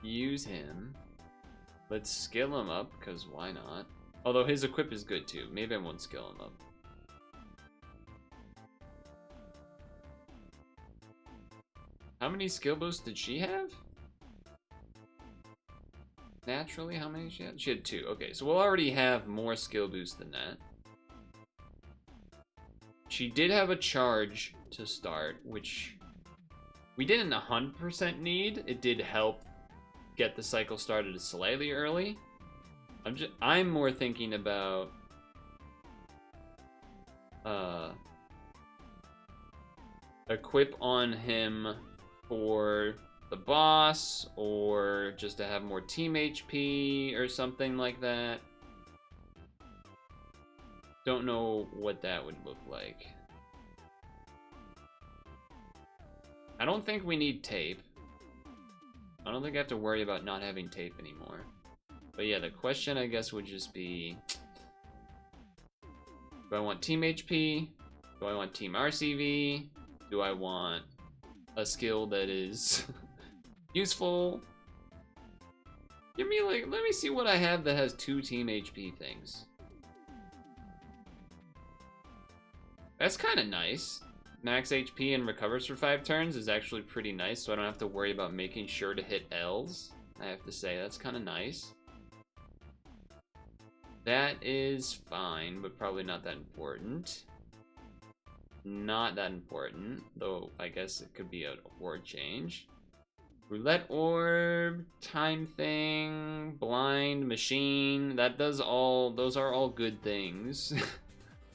use him. Let's skill him up, because why not? Although his equip is good too. Maybe I won't skill him up. How many skill boosts did she have? Naturally, how many she had? She had 2. Okay, so we'll already have more skill boost than that. She did have a charge to start, which we didn't 100% need. It did help get the cycle started slightly early. I'm more thinking about equip on him for the boss, or just to have more team HP or something like that. Don't know what that would look like. I don't think we need tape. I don't think I have to worry about not having tape anymore. But yeah, the question I guess would just be, Do I want team HP? Do I want team RCV? Do I want a skill that is useful? Give me like, let me see what I have that has 2 team HP things. That's kind of nice. Max HP and recovers for 5 turns is actually pretty nice, so I don't have to worry about making sure to hit L's. I have to say, that's kind of nice. That is fine, but probably not that important. Not that important, though I guess it could be a word change. Roulette orb, time thing, blind machine, that does all, those are all good things.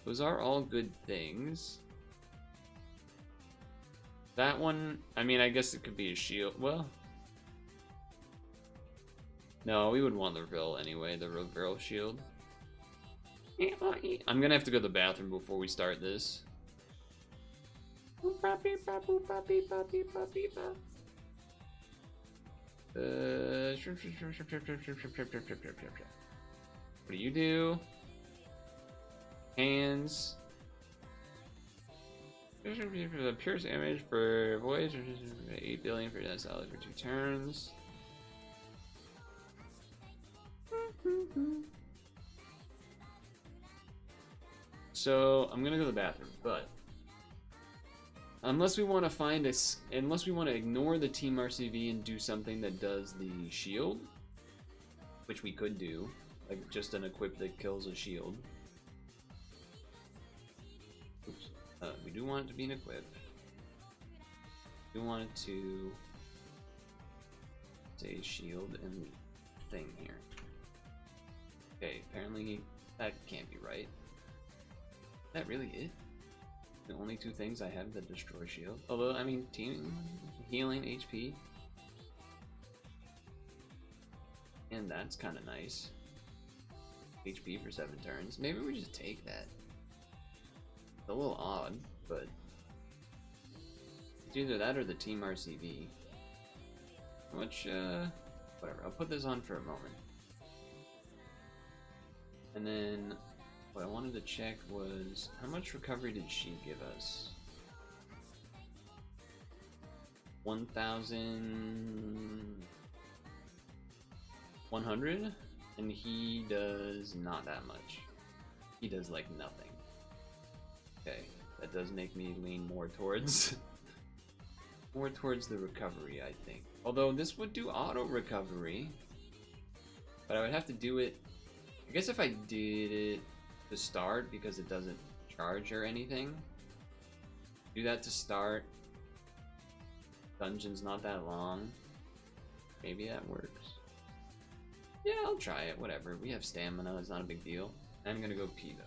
Those are all good things. That one, I mean, I guess it could be a shield. Well, no, we would want the reveal anyway, the reveal shield. I'm gonna have to go to the bathroom before we start this. What do you do? Hands. Pierce damage for voice, 8 billion for that solid for 2 turns. So I'm gonna go to the bathroom, but unless we want to find unless we want to ignore the team RCV and do something that does the shield, which we could do, like just an equip that kills a shield. Oops. We do want it to be an equip. We do want it to say shield and thing here. Okay, apparently that can't be right. Is that really it? The only 2 things I have that destroy shield. Although, I mean, team healing HP. And that's kind of nice. HP for 7 turns. Maybe we just take that. It's a little odd, but it's either that or the team RCV. How much, whatever. I'll put this on for a moment. And then what I wanted to check was, how much recovery did she give us? 1,100? And he does not that much. He does like nothing. Okay, that does make me lean more towards more towards the recovery, I think. Although this would do auto recovery, but I would have to do it, I guess if I did it to start because it doesn't charge or anything. Do that to start. Dungeon's not that long. Maybe that works. Yeah, I'll try it, whatever. We have stamina, it's not a big deal. I'm gonna go pee though.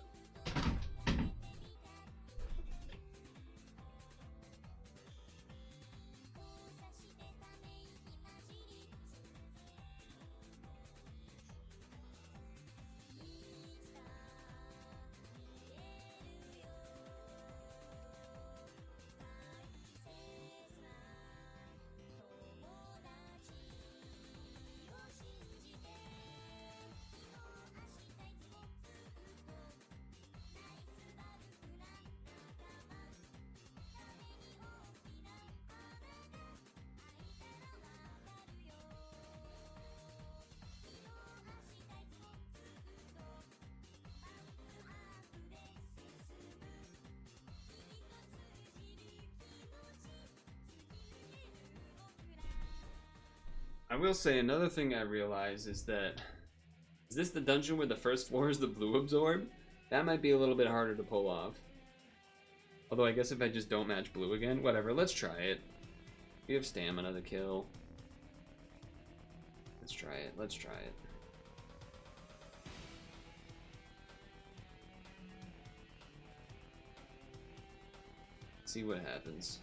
I will say another thing I realized is that, is this the dungeon where the first floor is the blue absorb? That might be a little bit harder to pull off. Although I guess if I just don't match blue again, whatever, let's try it. We have stamina to kill. Let's try it, let's try it. See what happens.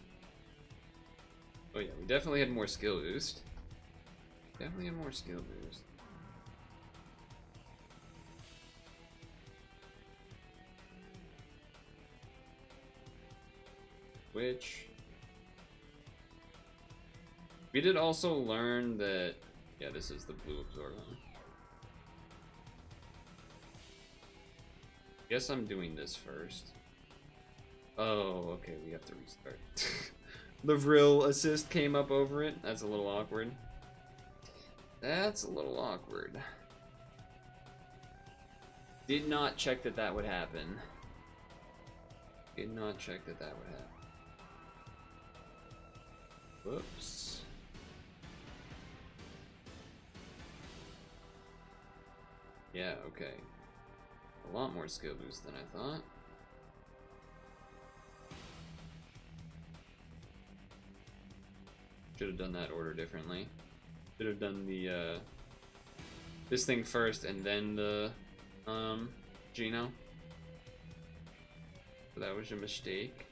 Oh yeah, we definitely had more skill boost. Definitely have more skill boost. Which we did also learn that, yeah, this is the blue absorber. Guess I'm doing this first. Oh, okay, we have to restart. The real assist came up over it. That's a little awkward. That's a little awkward. Did not check that that would happen. Did not check that that would happen. Whoops. Yeah, okay. A lot more skill boost than I thought. Should have done that order differently. Should have done the this thing first and then the Geno. So that was a mistake.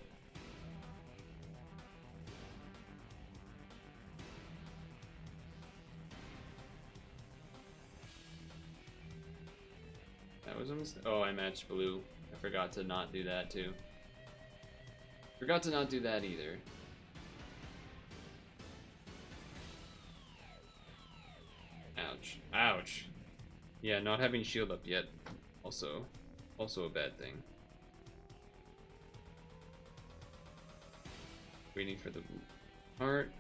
That was a mistake. Oh, I matched blue. I forgot to not do that too. Forgot to not do that either. Ouch. Ouch. Yeah, not having shield up yet. Also a bad thing. Waiting for the heart.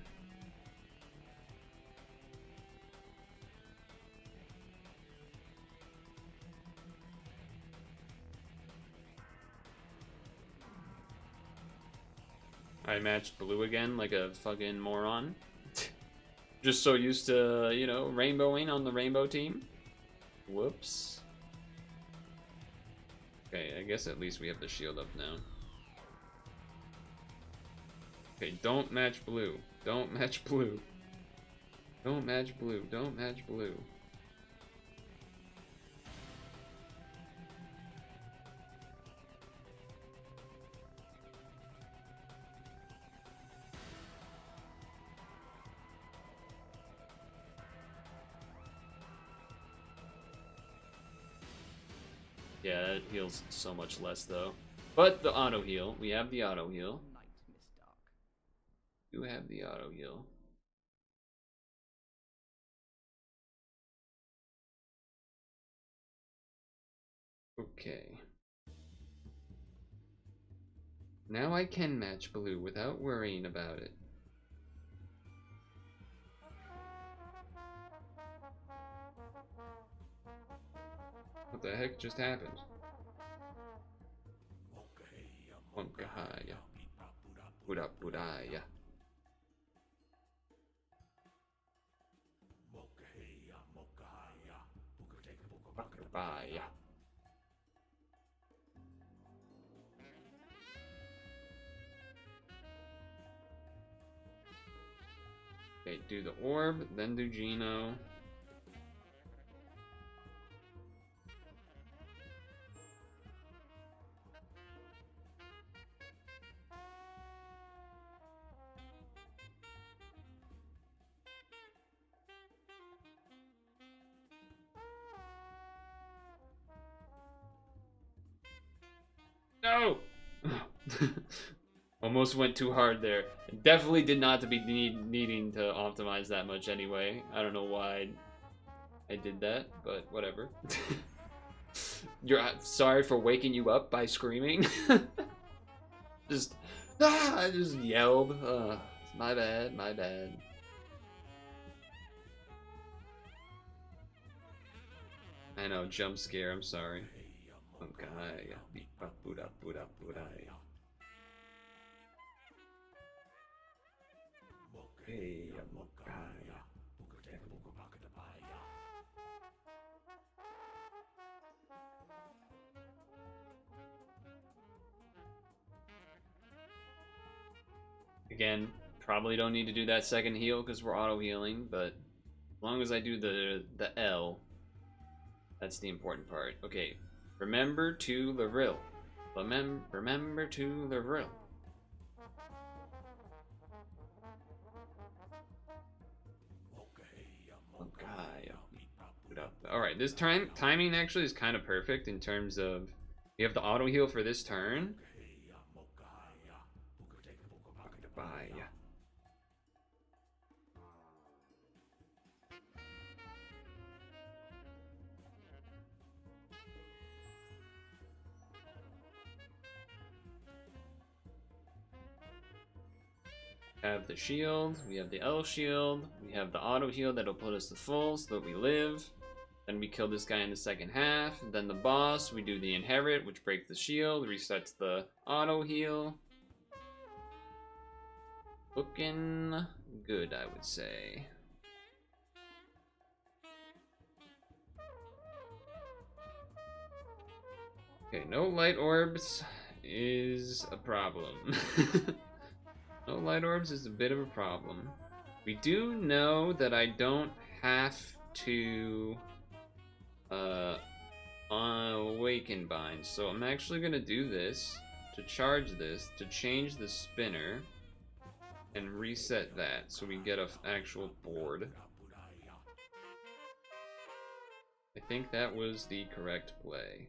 I matched blue again like a fucking moron. Just so used to, you know, rainbowing on the rainbow team. Whoops. Okay, I guess at least we have the shield up now. Okay, don't match blue. Don't match blue. Don't match blue. Don't match blue. Yeah, it heals so much less though. But the auto heal. We have the auto heal. Do have the auto heal. Okay. Now I can match blue without worrying about it. What the heck just happened? Monkahaya. Buddha Buddhaya. Bakabaya. Okay, do the orb, then do Geno. No! Almost went too hard there. Definitely did not to be needing to optimize that much anyway. I don't know why I did that, but whatever. Sorry for waking you up by screaming. I just yelled. My bad, my bad. I know, jump scare, I'm sorry. Okay. Again, probably don't need to do that second heal because we're auto healing, but as long as I do the L, that's the important part. Okay, remember to Loril. Remember to Loril. Alright, this timing actually is kind of perfect in terms of we have the auto heal for this turn. have the shield, we have the L shield, we have the auto heal that'll put us to full so that we live. Then we kill this guy in the second half. Then the boss, we do the inherit, which breaks the shield, resets the auto heal. Looking good, I would say. Okay, no light orbs is a problem. No light orbs is a bit of a problem. We do know that I don't have to awaken bind, so I'm actually gonna do this to charge this to change the spinner and reset that so we get an actual board. I think that was the correct play.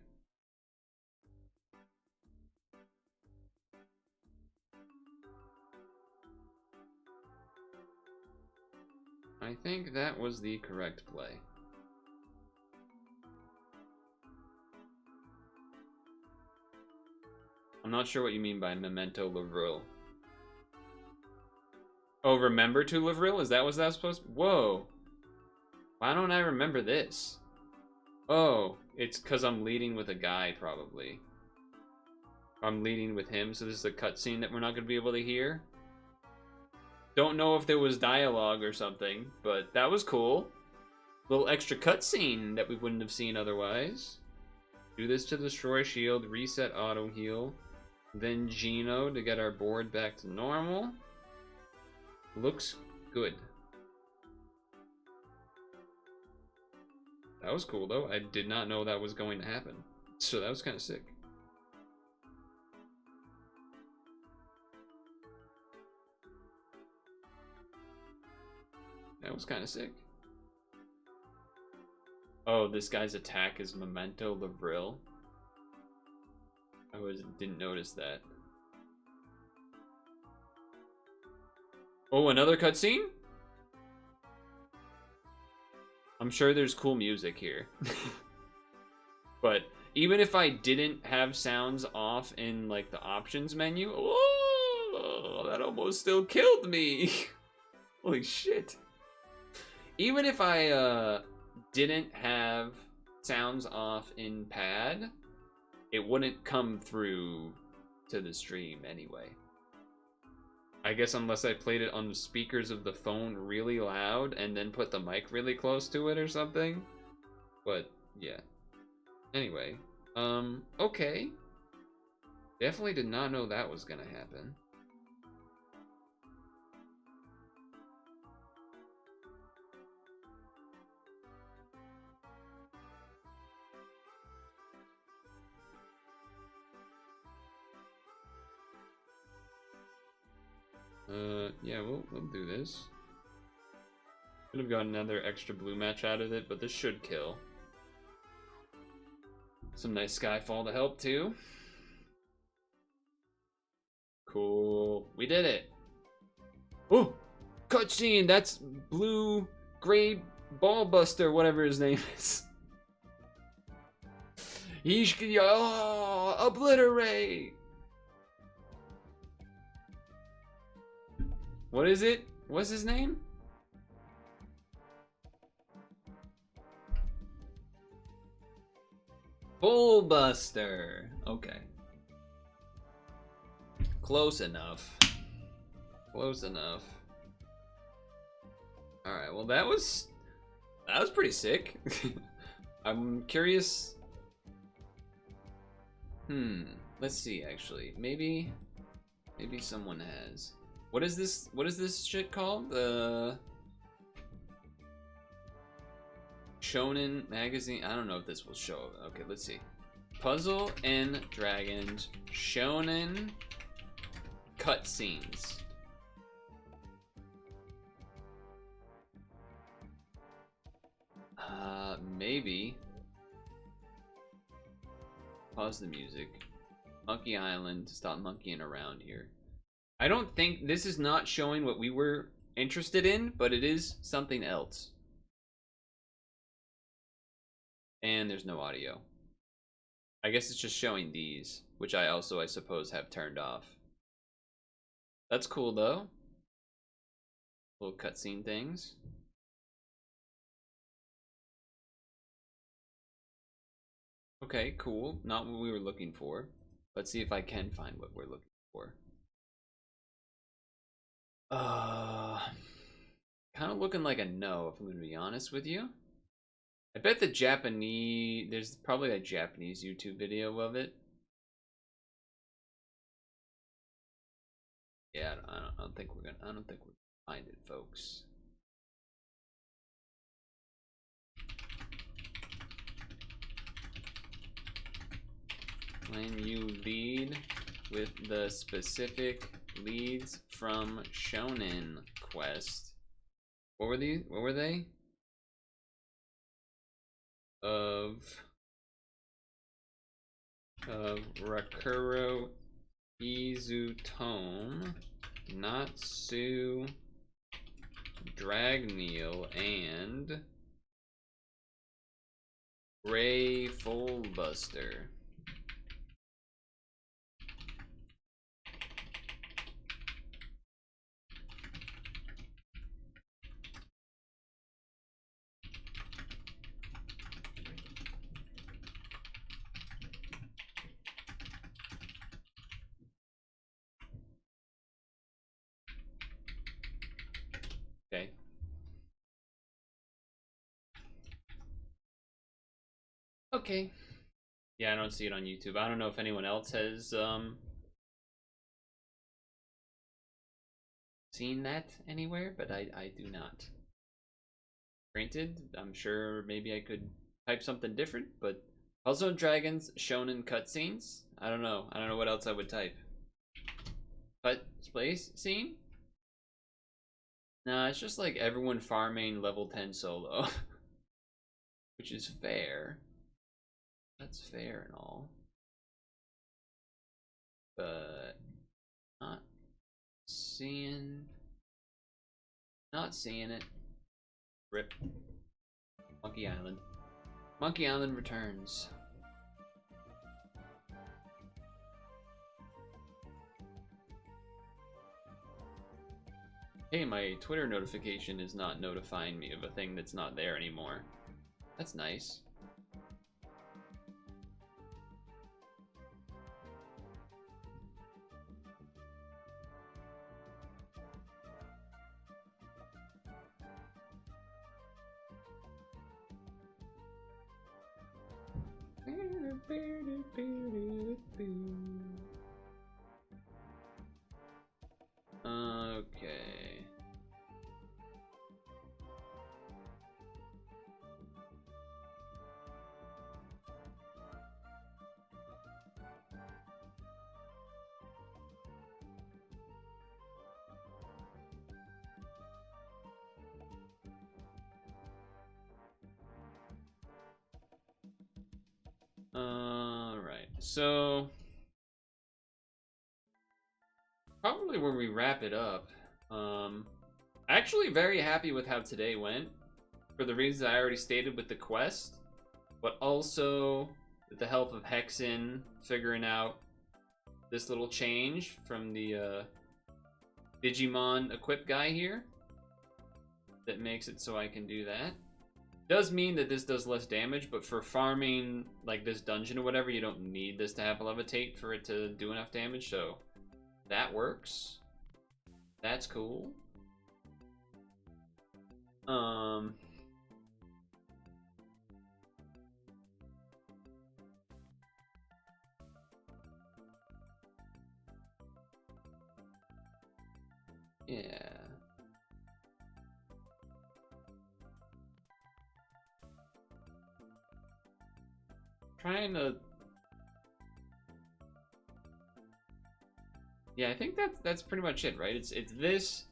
I think that was the correct play. I'm not sure what you mean by memento Lavril. Oh, remember to Lavril? Is that what that's supposed to? Whoa. Why don't I remember this? Oh, it's because I'm leading with a guy, probably. I'm leading with him, so this is a cutscene that we're not going to be able to hear. Don't know if there was dialogue or something, but that was cool. Little extra cutscene that we wouldn't have seen otherwise. Do this to destroy shield, reset auto heal, then Geno to get our board back to normal. Looks good. That was cool though. I did not know that was going to happen. So that was kind of sick. That was kind of sick. Oh, this guy's attack is Memento Lavril. Didn't notice that. Oh, another cutscene? I'm sure there's cool music here. But even if I didn't have sounds off in like the options menu, oh, that almost still killed me. Holy shit. Even if I didn't have sounds off in pad, it wouldn't come through to the stream anyway. I guess unless I played it on the speakers of the phone really loud and then put the mic really close to it or something. But yeah. Anyway, okay. Definitely did not know that was gonna happen. Yeah, we'll do this. Could have got another extra blue match out of it, but this should kill. Some nice Skyfall to help too. Cool. We did it. Oh, cutscene. That's Blue Gray Ballbuster, whatever his name is. Obliterate. What is it? What's his name? Bullbuster. Okay. Close enough. Close enough. Alright, well that was pretty sick. I'm curious. Let's see actually. Maybe someone has. What is this shit called? The Shonen magazine. I don't know if this will show. Okay, let's see. Puzzle and Dragons Shonen cutscenes. Maybe. Pause the music. Monkey Island. Stop monkeying around here. I don't think this is not showing what we were interested in, but it is something else. And there's no audio. I guess it's just showing these, which I suppose have turned off. That's cool though. little cutscene things. Okay, cool. Not what we were looking for. Let's see if I can find what we're looking for. Kind of looking like a no, if I'm gonna be honest with you. I bet the Japanese, there's probably a Japanese YouTube video of it. Yeah, I don't think we're gonna find it, folks. When you lead with the specific leads from Shonen Quest. What were these? What were they? Of Rakuro Izutome, Natsu, Dragneel, and Ray Fullbuster. Okay. Okay. Yeah, I don't see it on YouTube. I don't know if anyone else has seen that anywhere, but I do not. Granted, I'm sure maybe I could type something different, but Puzzle and Dragons Shonen cutscenes? I don't know. I don't know what else I would type. Cut place scene? Nah, it's just like everyone farming level 10 solo. Which is fair. That's fair and all. But not seeing it. Rip. Monkey Island. Monkey Island returns. Hey, my Twitter notification is not notifying me of a thing that's not there anymore. That's nice. Okay. Alright, so probably when we wrap it up, actually very happy with how today went, for the reasons I already stated with the quest, but also with the help of Hexen figuring out this little change from the Digimon equip guy here that makes it so I can do that. Does mean that this does less damage, but for farming like this dungeon or whatever, you don't need this to have levitate for it to do enough damage, so that works. That's cool. Yeah. Trying to... Yeah, I think that's pretty much it, right? It's this,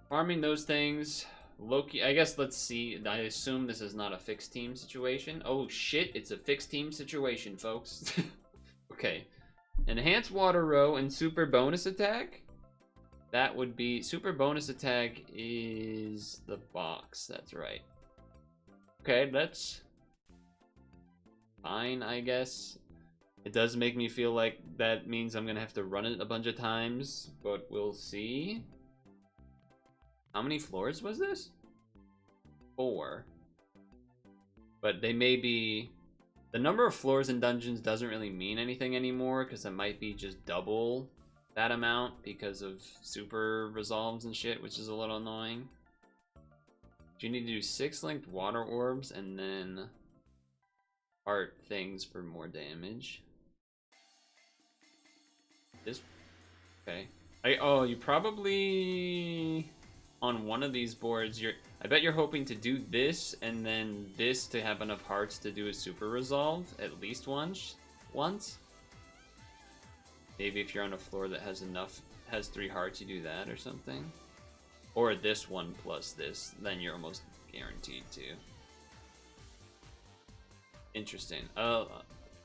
farming those things, Loki... I guess let's see. I assume this is not a fixed team situation. Oh shit, it's a fixed team situation, folks. Okay. Enhanced Water Row and Super Bonus Attack? That would be... Super Bonus Attack is the box, that's right. Okay, that's fine, I guess. It does make me feel like that means I'm gonna have to run it a bunch of times, but we'll see. How many floors was this? 4. But they may be... The number of floors in dungeons doesn't really mean anything anymore, because it might be just double that amount because of super resolves and shit, which is a little annoying. You need to do 6 linked water orbs and then art things for more damage. This... Okay. Oh, you probably... On one of these boards, I bet you're hoping to do this and then this to have enough hearts to do a super resolve at least once. Maybe if you're on a floor that has 3 hearts, you do that or something. Or this one plus this, then you're almost guaranteed to. Interesting.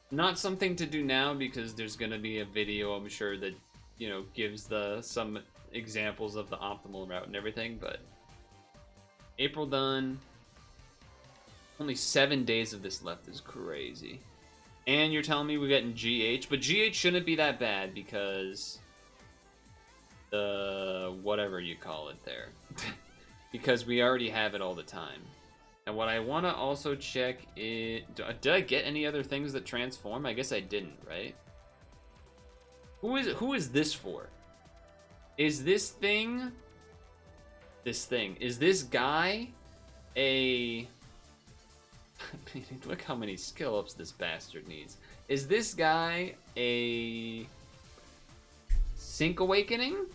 Not something to do now because there's gonna be a video, I'm sure, that, you know, gives some examples of the optimal route and everything, but April done. Only 7 days of this left is crazy. And you're telling me we're getting GH, but GH shouldn't be that bad because whatever you call it there. Because we already have it all the time. And what I want to also check is... Did I get any other things that transform? I guess I didn't, right? Who is this for? Is this thing... Is this guy a... Look how many skill ups this bastard needs. Is this guy a... Sync Awakening?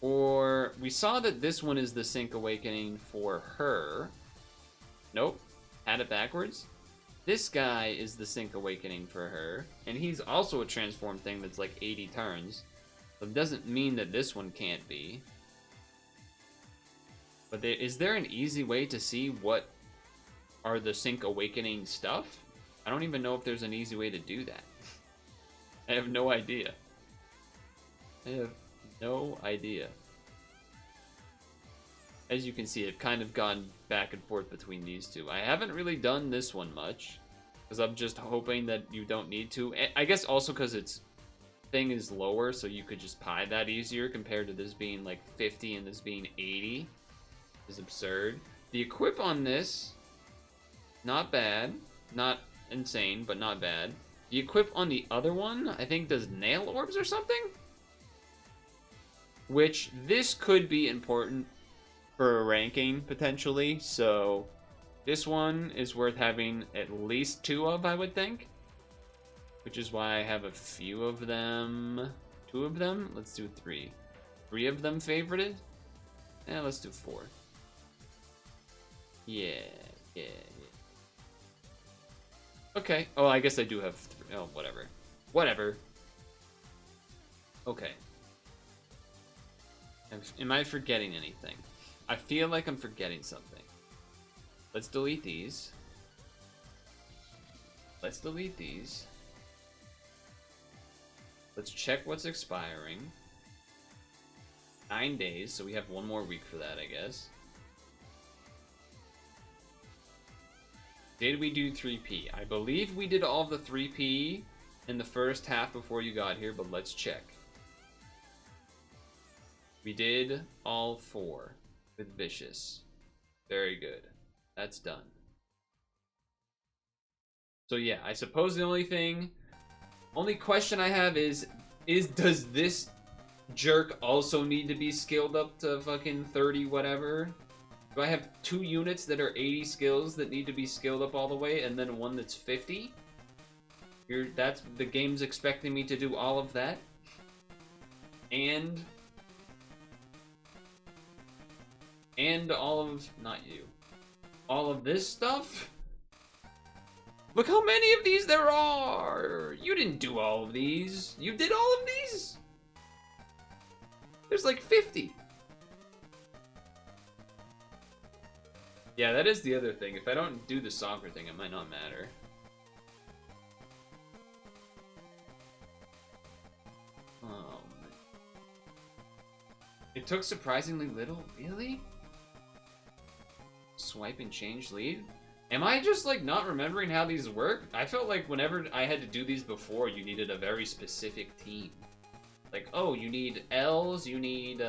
Or... We saw that this one is the Sync Awakening for her. Nope. Had it backwards. This guy is the Sync Awakening for her. And he's also a transform thing that's like 80 turns. But it doesn't mean that this one can't be. But is there an easy way to see what are the Sync Awakening stuff? I don't even know if there's an easy way to do that. I have no idea. I have no idea. As you can see, I've kind of gone back and forth between these two. I haven't really done this one much, because I'm just hoping that you don't need to. I guess also because its thing is lower, so you could just pie that easier compared to this being like 50 and this being 80. Is absurd. The equip on this, not bad. Not insane, but not bad. The equip on the other one, I think does nail orbs or something? Which, this could be important for a ranking, potentially, so this one is worth having at least 2 of, I would think. Which is why I have a few of them. 2 of them? Let's do 3. 3 of them favorited? Yeah, let's do 4. Yeah. Okay. Oh, I guess I do have 3. Oh, whatever. Whatever. Okay. Am I forgetting anything? I feel like I'm forgetting something. Let's delete these. Let's delete these. Let's check what's expiring. 9 days, so we have 1 more week for that, I guess. Did we do 3P? I believe we did all of the 3P in the first half before you got here, but let's check. We did all 4 with Vicious. Very good. That's done. So yeah, I suppose the only question I have is does this jerk also need to be scaled up to fucking 30 whatever? Do I have 2 units that are 80 skills that need to be scaled up all the way, and then one that's 50? That's the game's expecting me to do all of that? And all of, not you, all of this stuff? Look how many of these there are! You didn't do all of these. You did all of these? There's like 50. Yeah, that is the other thing. If I don't do the soccer thing, it might not matter. Oh, man. It took surprisingly little? Really? Swipe and change lead? Am I just, like, not remembering how these work? I felt like whenever I had to do these before, you needed a very specific team. Like, oh, you need L's, you need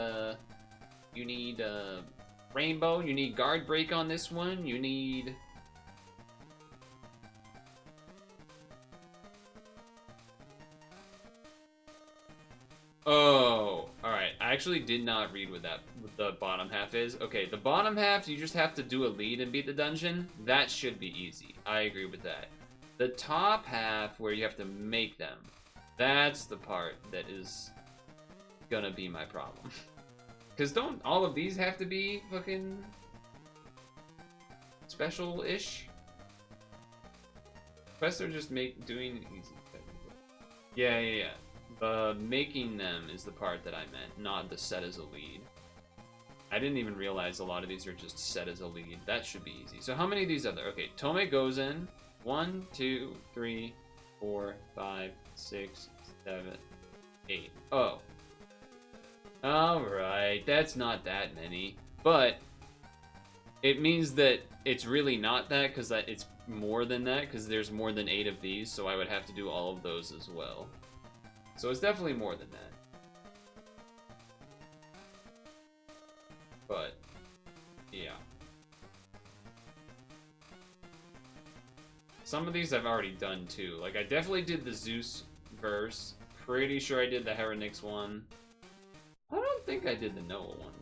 Rainbow, you need guard break on this one. You need... Oh, alright. I actually did not read what the bottom half is. Okay, the bottom half, you just have to do a lead and beat the dungeon. That should be easy. I agree with that. The top half, where you have to make them, that's the part that is gonna be my problem. Because don't all of these have to be fucking special-ish? Quests are just doing easy. Yeah. The making them is the part that I meant, not the set as a lead. I didn't even realize a lot of these are just set as a lead. That should be easy. So how many of these are there? Okay, Tome goes in. 1, 2, 3, 4, 5, 6, 7, 8. Oh. Alright, that's not that many. But it means that it's really not that, because it's more than that, because there's more than 8 of these, so I would have to do all of those as well. So it's definitely more than that. But, yeah. Some of these I've already done too. Like, I definitely did the Zeus verse. Pretty sure I did the Heronix one. I don't think I did the Noah one,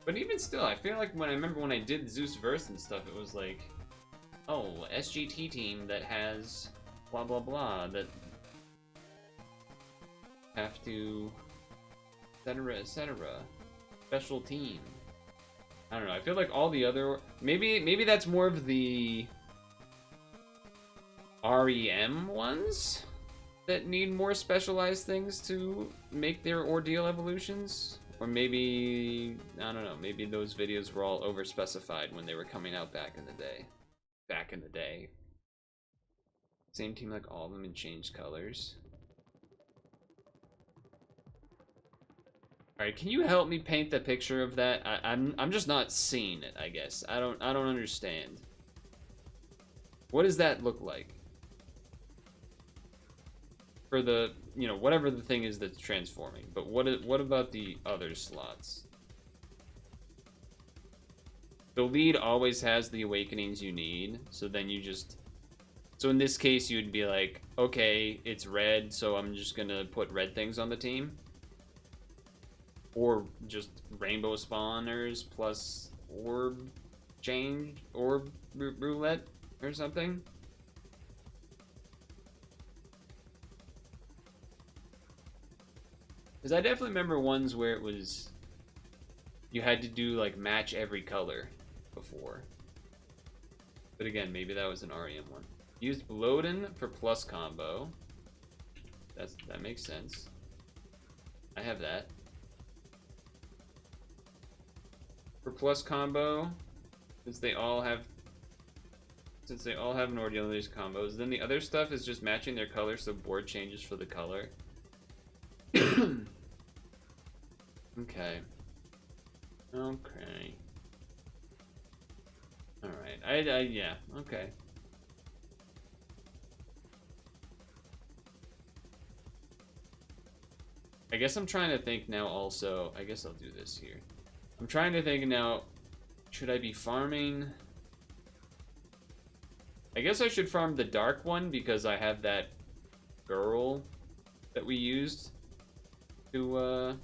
but even still, I feel like I remember when I did Zeus verse and stuff, it was like, oh, SGT team that has blah blah blah that have to etc. Special team. I don't know. I feel like all the other maybe that's more of the REM ones that need more specialized things to make their ordeal evolutions, or maybe I don't know. Maybe those videos were all over specified when they were coming out back in the day. Same team like all of them and changed colors. All right, can you help me paint the picture of that? I'm just not seeing it. I guess I don't understand. What does that look like? For the whatever the thing is that's transforming. But what about the other slots? The lead always has the awakenings you need, so then you just. So in this case, you'd be like, okay, it's red, so I'm just gonna put red things on the team. Or just rainbow spawners plus orb roulette or something. Because I definitely remember ones where it was you had to do like match every color before. But again, maybe that was an REM one. Used Bloden for plus combo. That makes sense. I have that. For plus combo, since they all have an ordeal in these combos, then the other stuff is just matching their color, so board changes for the color. Okay. Alright. Yeah, okay. I guess I'm trying to think now also. I guess I'll do this here. I'm trying to think now, should I be farming? I guess I should farm the dark one because I have that girl that we used to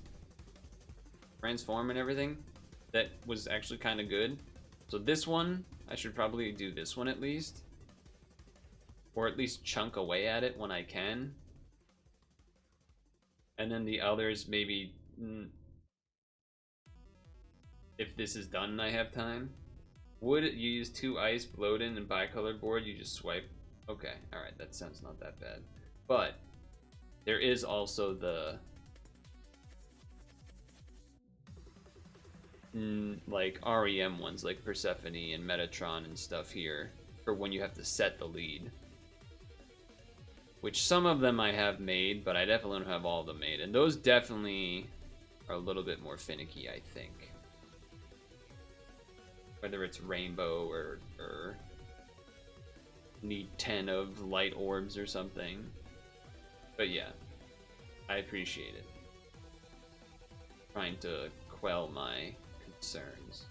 transform and everything. That was actually kind of good. So this one, I should probably do this one at least. Or at least chunk away at it when I can. And then the others maybe... if this is done and I have time. Would you use 2 ice, Bloden, and bicolor board? You just swipe. Okay, alright, that sounds not that bad. But there is also the like REM ones like Persephone and Metatron and stuff here for when you have to set the lead. Which some of them I have made, but I definitely don't have all of them made. And those definitely are a little bit more finicky, I think. Whether it's rainbow or need 10 of light orbs or something. But yeah, I appreciate it. Trying to quell my concerns.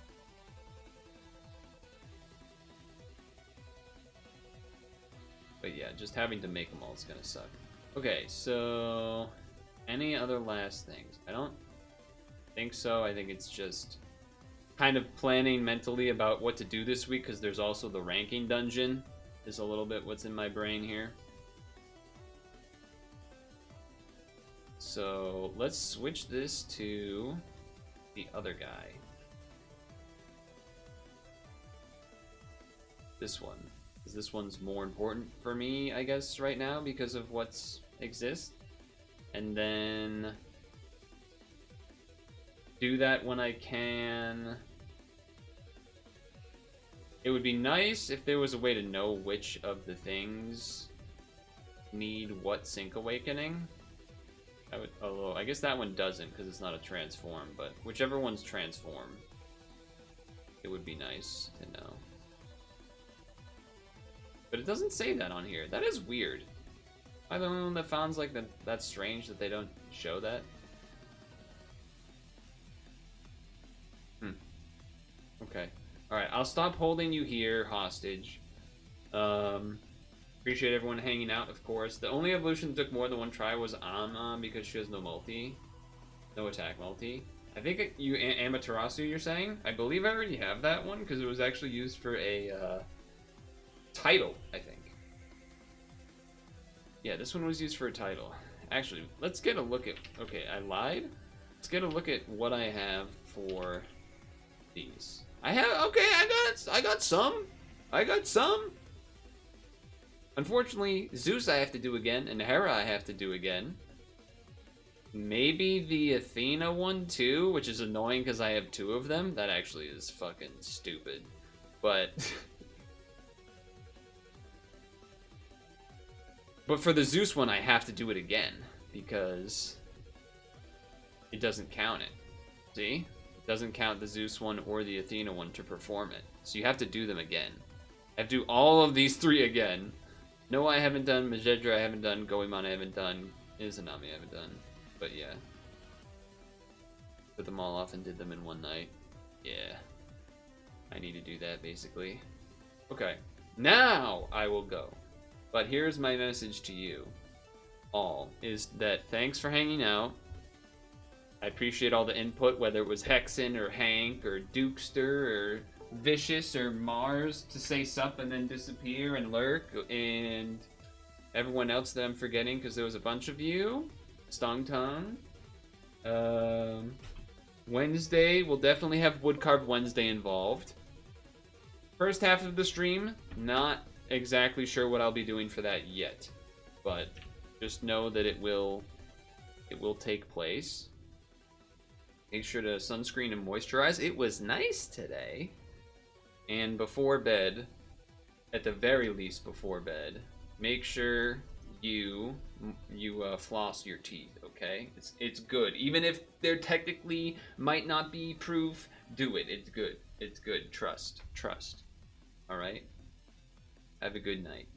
But yeah, just having to make them all is gonna suck. Okay, so any other last things? I don't think so. I think it's just kind of planning mentally about what to do this week, because there's also the ranking dungeon is a little bit what's in my brain here. So let's switch this to the other guy. This one. Because this one's more important for me, I guess, right now because of what's exists. And then do that when I can. It would be nice if there was a way to know which of the things need what sync awakening. Although I guess that one doesn't because it's not a transform, but whichever one's transform, it would be nice to know. But it doesn't say that on here. That is weird. I don't know, that sounds like that's strange that they don't show that. Okay. Alright, I'll stop holding you here hostage. Appreciate everyone hanging out, of course. The only evolution that took more than one try was Amma because she has no multi. No attack multi. I think you Amaterasu, you're saying? I believe I already have that one because it was actually used for a title, I think. Yeah, this one was used for a title. Actually, let's get a look at... Okay, I lied. Let's get a look at what I have for these. I got some. Unfortunately, Zeus I have to do again, and Hera I have to do again. Maybe the Athena one too, which is annoying because I have two of them. That actually is fucking stupid. But... But for the Zeus one, I have to do it again, because it doesn't count it. See? It doesn't count the Zeus one or the Athena one to perform it. So you have to do them again. I have to do all of these three again. No, I haven't done. Majedra I haven't done. Goemon I haven't done. Izanami I haven't done. But yeah. Put them all off and did them in one night. Yeah. I need to do that, basically. Okay. Now I will go. But here's my message to you all, is that thanks for hanging out. I appreciate all the input, whether it was Hexen or Hank or Dukester or Vicious or Mars to say sup and then disappear and lurk, and everyone else that I'm forgetting because there was a bunch of you. Stongtong. Wednesday, we'll definitely have Woodcarved Wednesday involved. First half of the stream, not exactly sure what I'll be doing for that yet, but just know that it will take place. Make sure to sunscreen and moisturize. It was nice today. And before bed, at the very least before bed, make sure you floss your teeth, okay? It's good. Even if there technically might not be proof, do it. It's good. It's good. Trust. All right? Have a good night.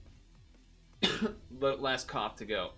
Last cough to go.